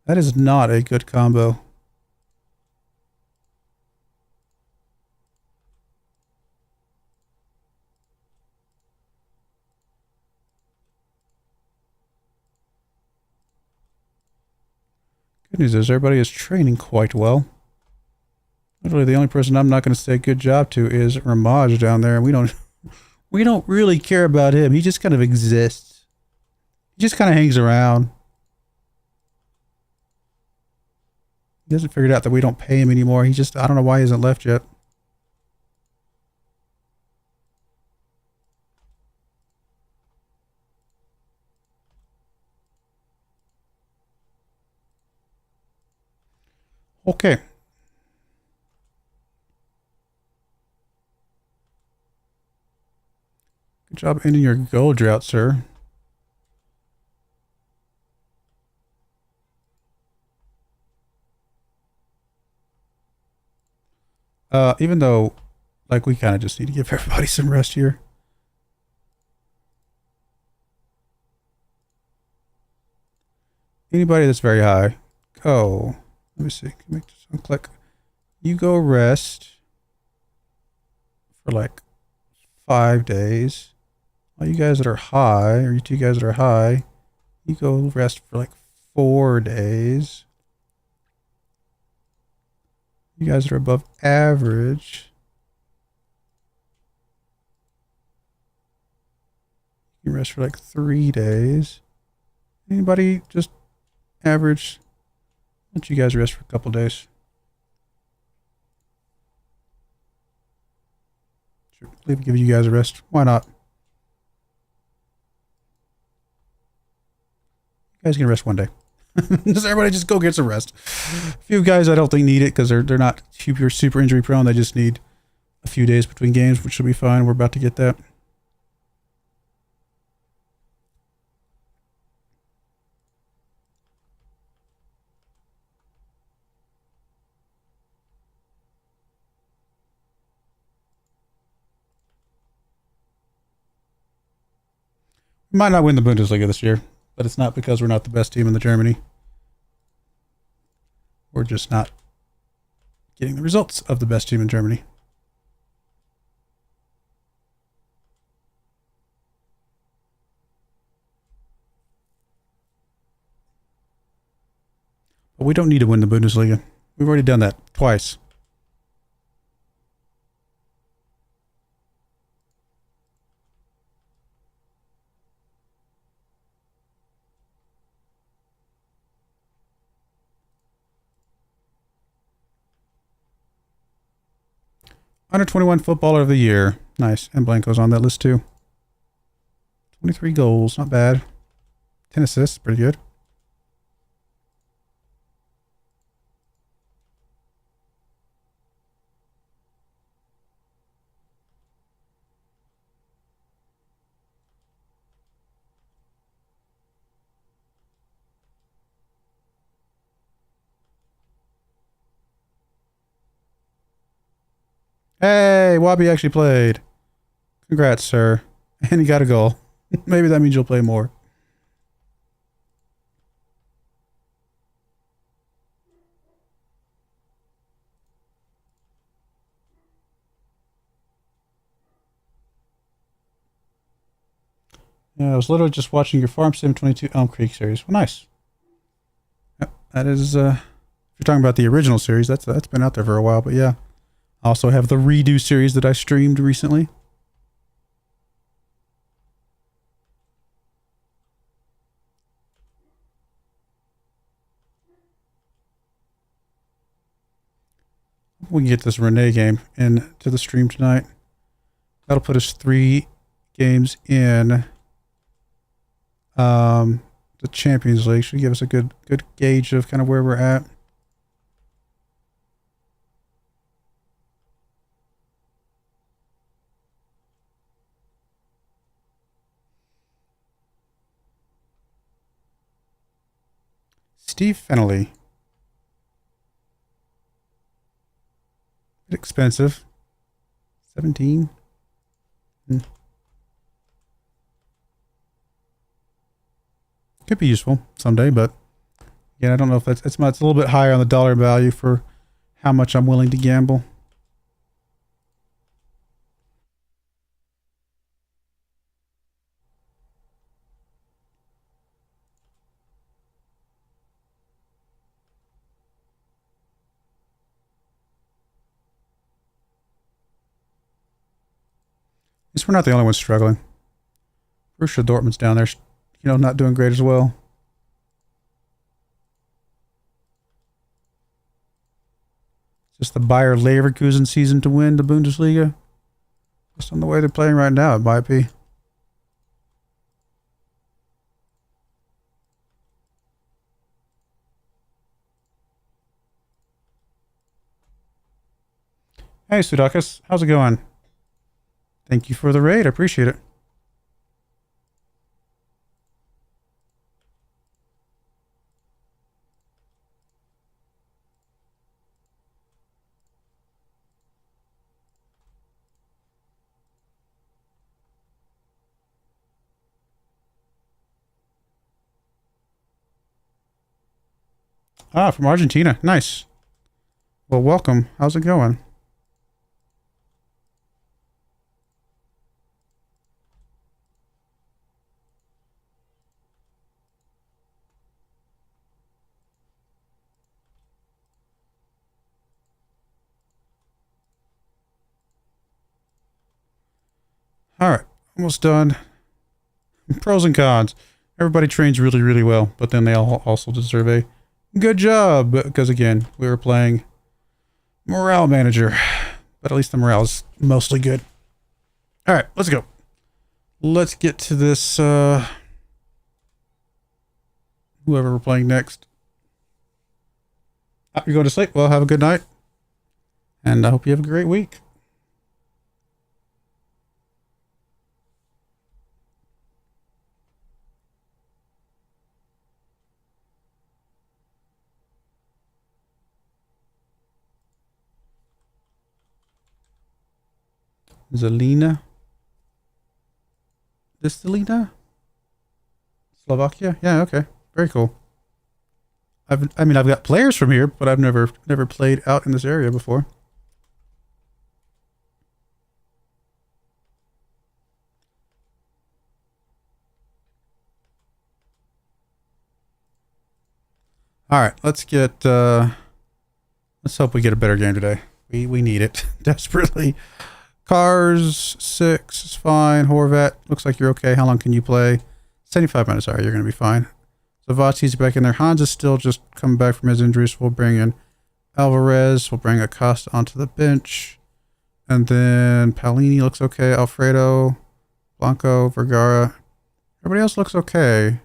That is not a good combo. Good news is everybody is training quite well. Literally, the only person I'm not going to say good job to is Ramaj down there. We don't really care about him. He just kind of exists. He just kind of hangs around. He hasn't figured out that we don't pay him anymore. He just, I don't know why he hasn't left yet. Okay. Good job ending your goal drought, sir. Even though, like, we kind of just need to give everybody some rest here. Anybody that's very high. Oh, let me see. Can I make this one click? You go rest for like 5 days. All you guys that are high, or you 2 guys that are high, you go rest for like 4 days. You guys that are above average, you rest for like 3 days. Anybody just average? Let you guys rest for a couple days. Sure, give you guys a rest. Why not? You guys can rest 1 day. Just everybody just go get some rest. A few guys I don't think need it because they're not super injury prone. They just need a few days between games, which will be fine. We're about to get that. We might not win the Bundesliga this year, but it's not because we're not the best team in the Germany. We're just not getting the results of the best team in Germany. But we don't need to win the Bundesliga. We've already done that twice. Under 21 footballer of the year. Nice. And Blanco's on that list too. 23 goals. Not bad. 10 assists. Pretty good. Hey, Wabi actually played. Congrats, sir. And he got a goal. Maybe that means you'll play more. Yeah, I was literally just watching your Farm Sim 22 Elm Creek series. Well, nice. Yep, that is, if you're talking about the original series, that's been out there for a while, but yeah. I also have the redo series that I streamed recently. We can get this Renee game into the stream tonight. That'll put us 3 games in the Champions League. Should give us a good gauge of kind of where we're at. Steve Fennelly. Bit expensive. 17. Could be useful someday, but yeah, I don't know if it's a little bit higher on the dollar value for how much I'm willing to gamble. At least we're not the only ones struggling. Borussia Dortmund's down there, not doing great as well. Just the Bayer Leverkusen season to win the Bundesliga. Just on the way they're playing right now, it might be. Hey, Sudakus, how's it going? Thank you for the raid. I appreciate it. Ah, from Argentina. Nice. Well, welcome. How's it going? All right. Almost done. Pros and cons. Everybody trains really, really well, but then they all also deserve a good job because, again, we were playing Morale Manager, but at least the morale is mostly good. All right, let's go. Let's get to this, whoever we're playing next. You're going to sleep? Well, have a good night, and I hope you have a great week. Zelina? This Zelina? Slovakia? Yeah, okay. Very cool. I mean, I've got players from here, but I've never played out in this area before. All right, let's get. Let's hope we get a better game today. We need it desperately. Cars 6 is fine. Horvat looks like you're okay. How long can you play? 75 minutes. All right, you're gonna be fine. Zavati's back in there. Hans is still just coming back from his injuries. We'll bring in Alvarez. We'll bring Acosta onto the bench. And then Paolini looks okay. Alfredo, Blanco, Vergara. Everybody else looks okay.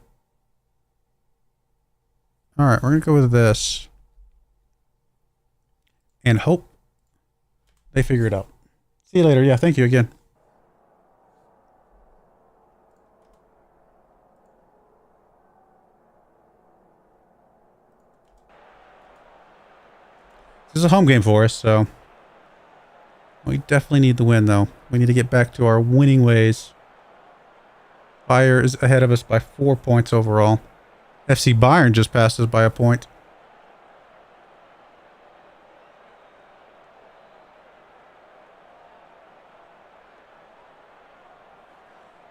All right, we're going to go with this. And hope they figure it out. See you later. Yeah, thank you again. This is a home game for us, so we definitely need the win, though. We need to get back to our winning ways. Bayer is ahead of us by 4 points overall. FC Bayern just passed us by a point.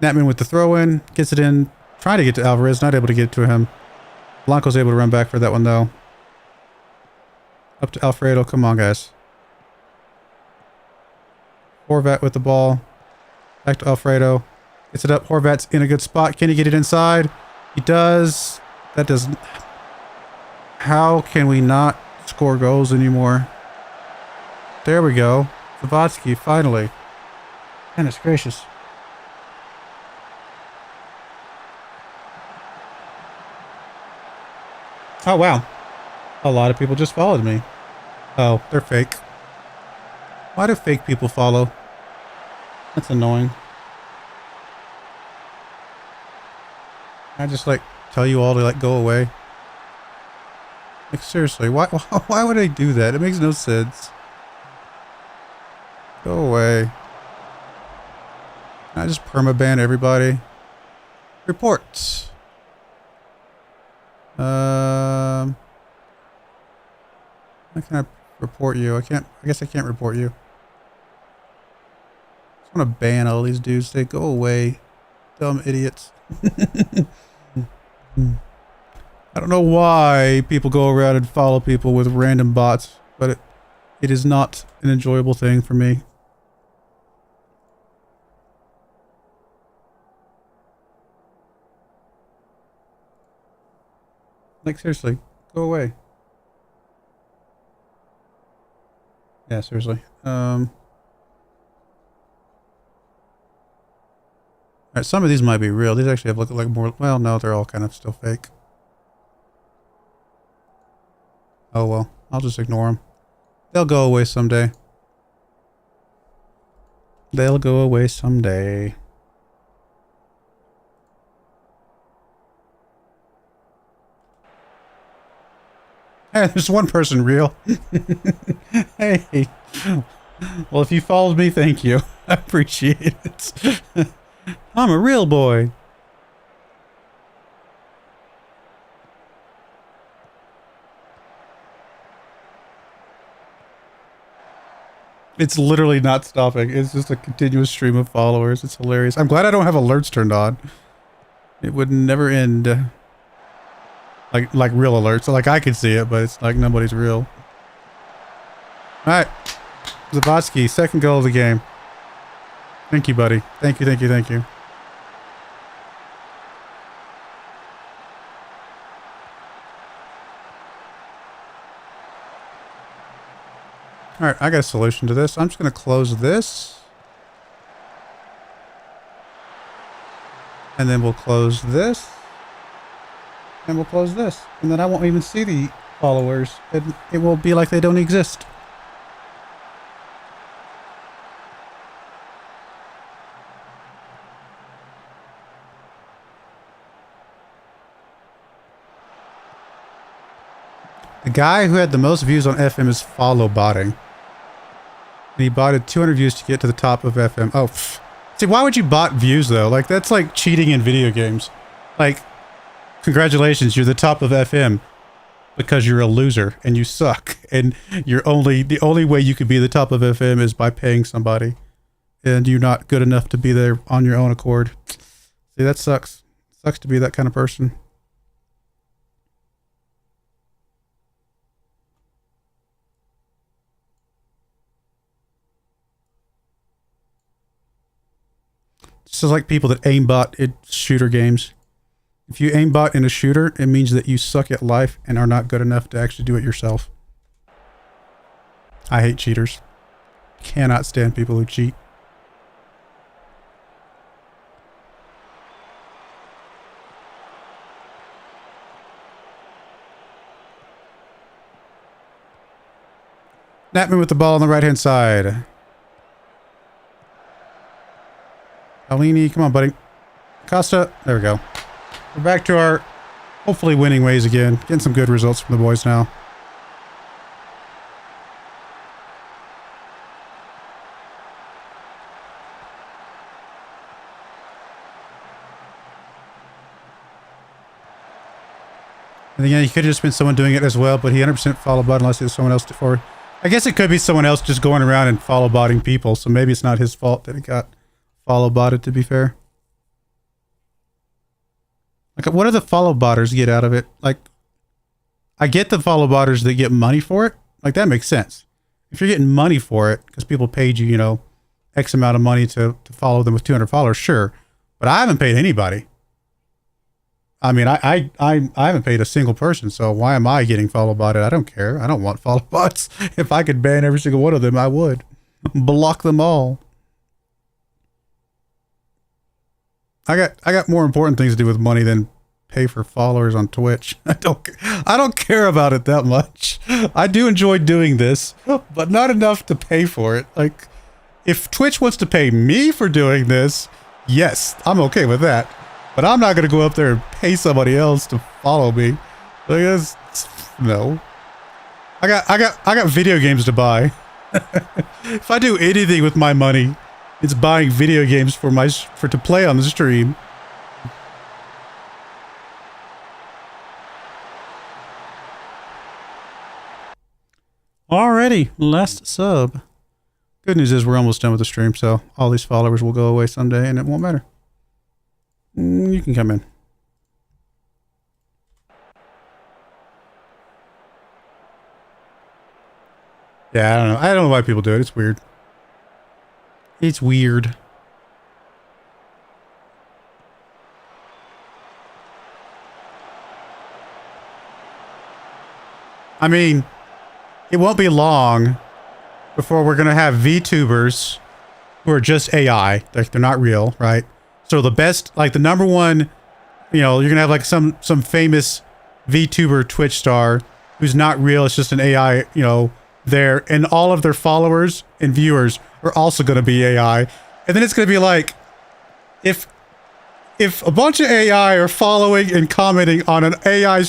Natman with the throw-in, gets it in, trying to get to Alvarez, not able to get it to him. Blanco's able to run back for that one, though. Up to Alfredo, come on, guys. Horvat with the ball. Back to Alfredo. Gets it up, Horvat's in a good spot. Can he get it inside? He does. That doesn't... How can we not score goals anymore? There we go. Zavatsky, finally. Goodness gracious. Oh, wow. A lot of people just followed me. Oh, they're fake. Why do fake people follow? That's annoying. I just, like, tell you all to, like, go away. Like, seriously, why would I do that? It makes no sense. Go away. I just permaban everybody. Reports. How can I report you? I guess I can't report you. I just want to ban all these dudes. They go away. Dumb idiots. I don't know why people go around and follow people with random bots, but it is not an enjoyable thing for me. Like, seriously, go away. Yeah, seriously. Alright, some of these might be real. These actually have look like more... Well, no, they're all kind of still fake. Oh, well. I'll just ignore them. They'll go away someday. They'll go away someday. Hey, there's one person real. Hey. Well, if you followed me, thank you. I appreciate it. I'm a real boy. It's literally not stopping. It's just a continuous stream of followers. It's hilarious. I'm glad I don't have alerts turned on. It would never end. Like real alerts. So like I can see it, but it's like nobody's real. Alright. Zavatsky, second goal of the game. Thank you, buddy. Thank you, thank you, thank you. Alright, I got a solution to this. I'm just going to close this. And then we'll close this. And we'll close this. And then I won't even see the followers. It will be like they don't exist. The guy who had the most views on FM is follow botting. And he botted 200 views to get to the top of FM. Oh, pff. See, why would you bot views though? Like, that's like cheating in video games. Like, congratulations, you're the top of FM because you're a loser and you suck. And the only way you could be the top of FM is by paying somebody. And you're not good enough to be there on your own accord. See, that sucks. Sucks to be that kind of person. It's just like people that aimbot in shooter games. If you aimbot in a shooter, it means that you suck at life and are not good enough to actually do it yourself. I hate cheaters. Cannot stand people who cheat. Snap me with the ball on the right-hand side. Alini, come on, buddy. Costa, there we go. We're back to our hopefully winning ways again. Getting some good results from the boys now. And again, he could have just been someone doing it as well, but he 100% follow bot unless it was someone else before. I guess it could be someone else just going around and follow botting people, so maybe it's not his fault that it got follow botted, to be fair. Like, what do the follow botters get out of it? Like, I get the follow botters that get money for it. Like, that makes sense. If you're getting money for it, because people paid you, you know, X amount of money to follow them with 200 followers, sure. But I haven't paid anybody. I mean, I haven't paid a single person, so why am I getting follow botted? I don't care. I don't want follow bots. If I could ban every single one of them, I would. Block them all. I got more important things to do with money than pay for followers on Twitch. I don't care about it that much. I do enjoy doing this, but not enough to pay for it. Like, if Twitch wants to pay me for doing this, yes, I'm okay with that. But I'm not gonna go up there and pay somebody else to follow me. I guess no. I got video games to buy. If I do anything with my money, it's buying video games for to play on the stream. Alrighty, last sub. Good news is we're almost done with the stream, so all these followers will go away someday and it won't matter. You can come in. Yeah, I don't know. I don't know why people do it. It's weird. It's weird. I mean, it won't be long before we're going to have VTubers who are just AI. They're not real, right? So the best, like the number one, you know, you're going to have like some famous VTuber Twitch star who's not real. It's just an AI, you know, there. And all of their followers and viewers are also going to be AI. And then it's going to be like, if a bunch of AI are following and commenting on an AI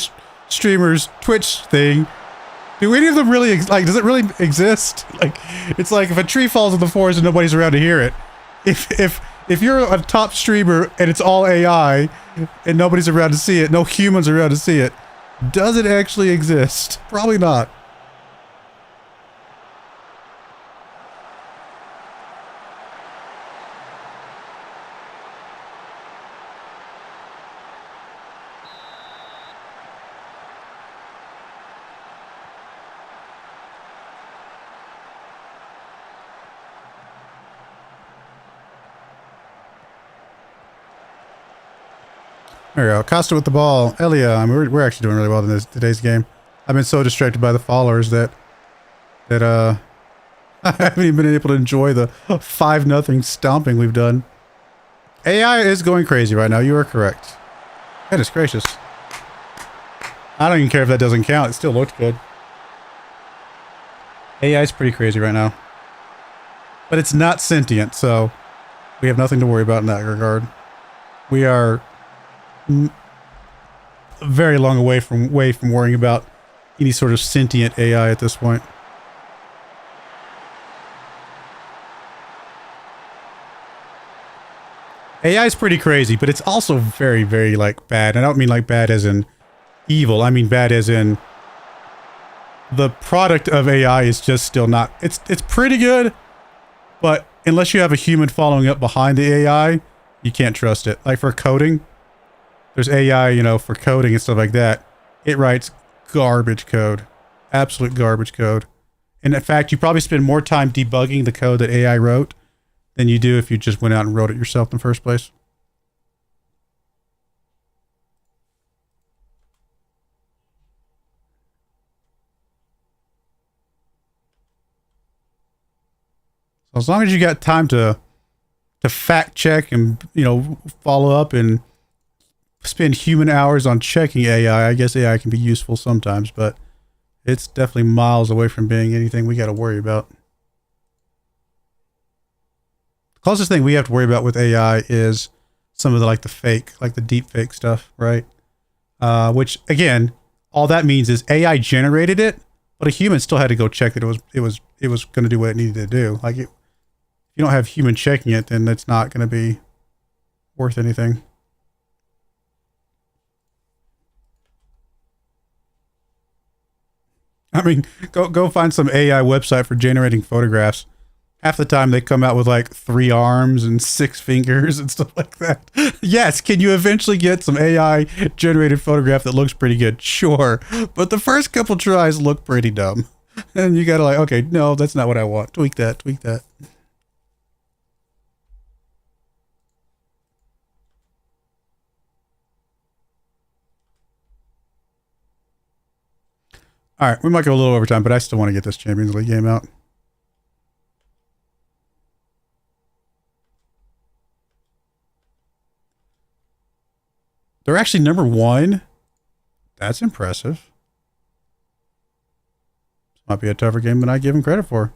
streamer's Twitch thing, do any of them really, like, does it really exist? Like, it's like if a tree falls in the forest and nobody's around to hear it. If you're a top streamer and it's all AI and nobody's around to see it, no humans around to see it, does it actually exist? Probably not. There we go. Costa with the ball. Elia, I mean, we're actually doing really well in today's game. I've been so distracted by the followers that I haven't even been able to enjoy the 5-0 stomping we've done. AI is going crazy right now. You are correct. Goodness gracious. I don't even care if that doesn't count. It still looked good. AI is pretty crazy right now. But it's not sentient, so we have nothing to worry about in that regard. We are very long away from worrying about any sort of sentient AI at this point. AI is pretty crazy, but it's also very, very like bad. I don't mean like bad as in evil. I mean bad as in the product of AI is just still not. It's pretty good, but unless you have a human following up behind the AI, you can't trust it. Like for coding, there's AI, you know, for coding and stuff like that. It writes garbage code, absolute garbage code. And in fact, you probably spend more time debugging the code that AI wrote than you do if you just went out and wrote it yourself in the first place. So as long as you got time to fact check and, you know, follow up and spend human hours on checking AI, I guess AI can be useful sometimes, but it's definitely miles away from being anything we got to worry about. Closest thing we have to worry about with AI is some of the like the deep fake stuff, right? Which again, all that means is AI generated it, but a human still had to go check that it was going to do what it needed to do. Like if you don't have human checking it, then it's not going to be worth anything. I mean, go find some AI website for generating photographs. Half the time they come out with like 3 arms and 6 fingers and stuff like that. Yes, can you eventually get some AI generated photograph that looks pretty good? Sure. But the first couple tries look pretty dumb. And you gotta like, okay, no, that's not what I want. Tweak that, tweak that. All right, we might go a little over time, but I still want to get this Champions League game out. They're actually number 1. That's impressive. This might be a tougher game than I give them credit for.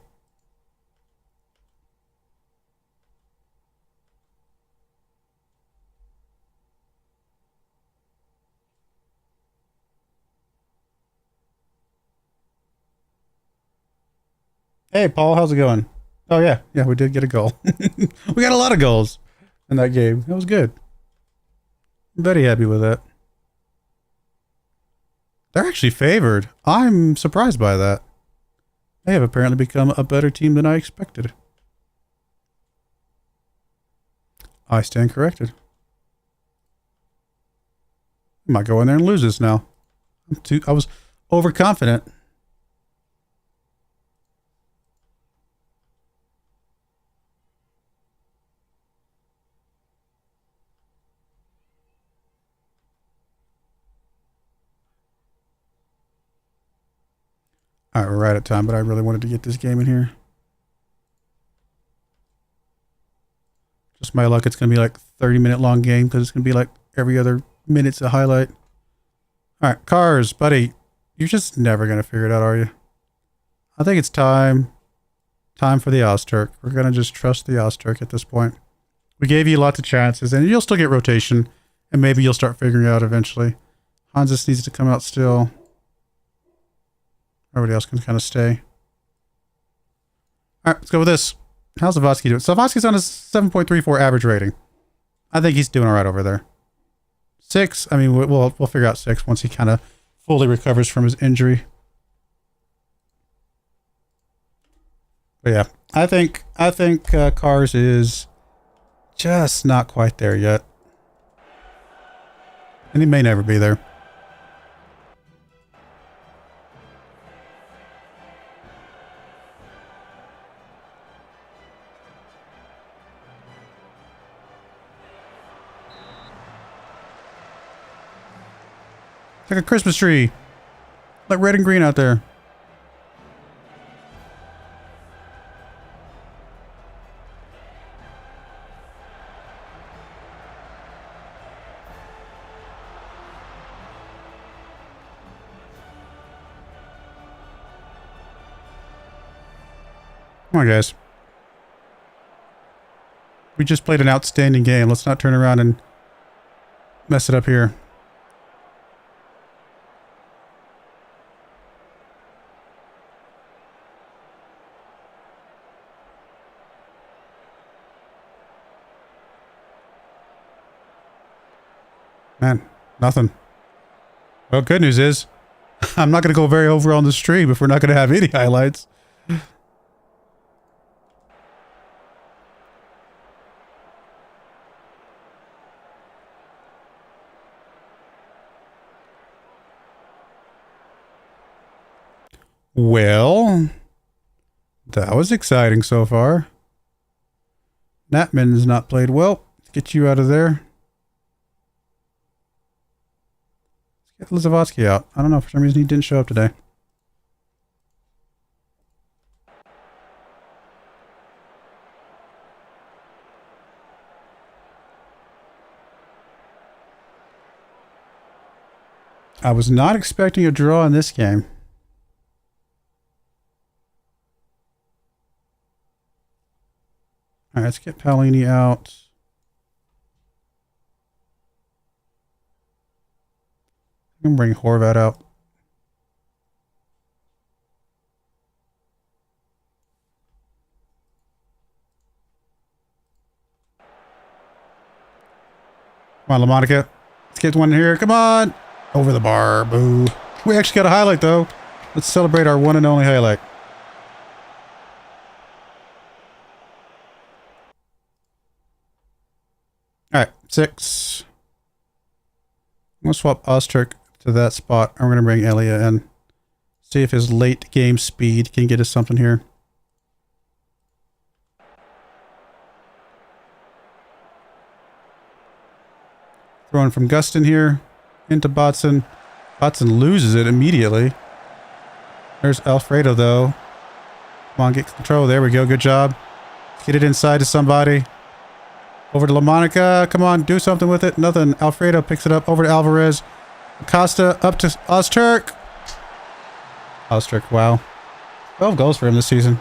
Hey, Paul, how's it going? Oh, yeah. Yeah, we did get a goal. We got a lot of goals in that game. That was good. I'm very happy with that. They're actually favored. I'm surprised by that. They have apparently become a better team than I expected. I stand corrected. I might go in there and lose this now. I was overconfident. All right, we're right at time, but I really wanted to get this game in here. Just my luck, it's going to be like 30-minute long game because it's going to be like every other minute's a highlight. All right, cars, buddy. You're just never going to figure it out, are you? I think it's time. Time for the Ozturk. We're going to just trust the Ozturk at this point. We gave you lots of chances, and you'll still get rotation, and maybe you'll start figuring it out eventually. Hans just needs to come out still. Everybody else can kind of stay. All right, let's go with this. How's Zavosky doing? Zavosky's on a 7.34 average rating. I think he's doing all right over there. 6. I mean, we'll figure out 6 once he kind of fully recovers from his injury. But yeah, I think Cars is just not quite there yet, and he may never be there. Like a Christmas tree. Like red and green out there. Come on, guys. We just played an outstanding game. Let's not turn around and mess it up here. Man, nothing. Well, good news is I'm not going to go very over on the stream if we're not going to have any highlights. Well, that was exciting so far. Natman has not played well. Let's get you out of there. Let's get Lizovatsky out. I don't know, for some reason he didn't show up today. I was not expecting a draw in this game. All right, let's get Paolini out. I'm going to bring Horvat out. Come on, LaMonica. Let's get one here. Come on. Over the bar. Boo. We actually got a highlight, though. Let's celebrate our one and only highlight. All right, 6. I'm going to swap Osterk to that spot. I'm going to bring Elia in. See if his late game speed can get us something here. Throwing from Gustin here into Botson. Botson loses it immediately. There's Alfredo, though. Come on, get control. There we go. Good job. Get it inside to somebody. Over to LaMonica. Come on, do something with it. Nothing. Alfredo picks it up. Over to Alvarez. Acosta up to Osterk. Osterk, wow. 12 goals for him this season.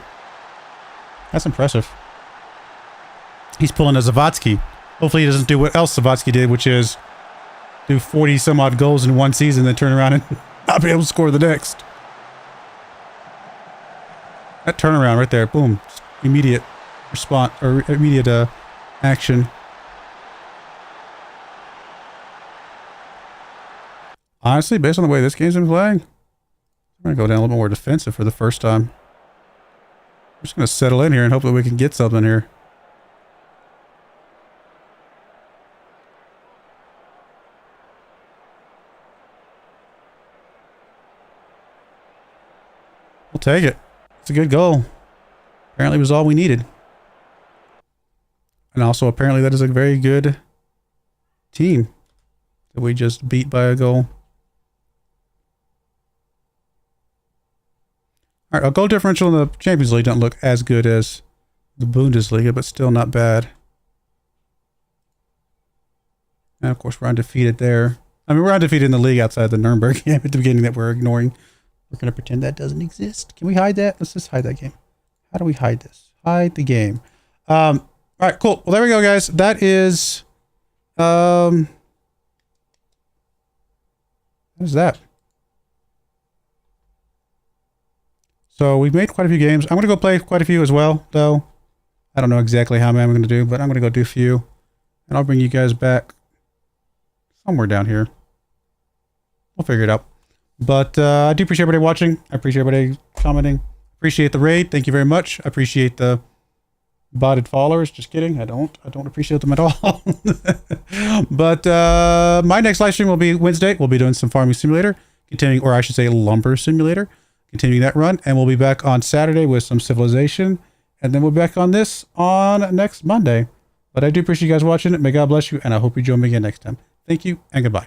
That's impressive. He's pulling a Zavatsky. Hopefully he doesn't do what else Zavatsky did, which is do 40 some odd goals in one season, then turn around and not be able to score the next. That turnaround right there. Boom. Just immediate response, or immediate action. Honestly, based on the way this game's been playing, I'm going to go down a little more defensive for the first time. I'm just going to settle in here and hope that we can get something here. We'll take it. It's a good goal. Apparently it was all we needed. And also apparently that is a very good team that we just beat by a goal. All right, our goal differential in the Champions League don't look as good as the Bundesliga, but still not bad. And of course we're undefeated there. I mean, we're undefeated in the league outside the Nuremberg game at the beginning that we're ignoring. We're going to pretend that doesn't exist. Can we hide that? Let's just hide that game. How do we hide this? Hide the game. All right, cool. Well, there we go, guys. That is... what is that? So we've made quite a few games. I'm going to go play quite a few as well, though. I don't know exactly how many I'm going to do, but I'm going to go do a few. And I'll bring you guys back somewhere down here. We'll figure it out. But I do appreciate everybody watching. I appreciate everybody commenting. Appreciate the raid. Thank you very much. I appreciate the botted followers. Just kidding. I don't appreciate them at all. But my next live stream will be Wednesday. We'll be doing some Farming Simulator, continuing, or I should say Lumber Simulator, continuing that run. And we'll be back on Saturday with some Civilization. And then we'll be back on this on next Monday. But I do appreciate you guys watching it. May God bless you. And I hope you join me again next time. Thank you and goodbye.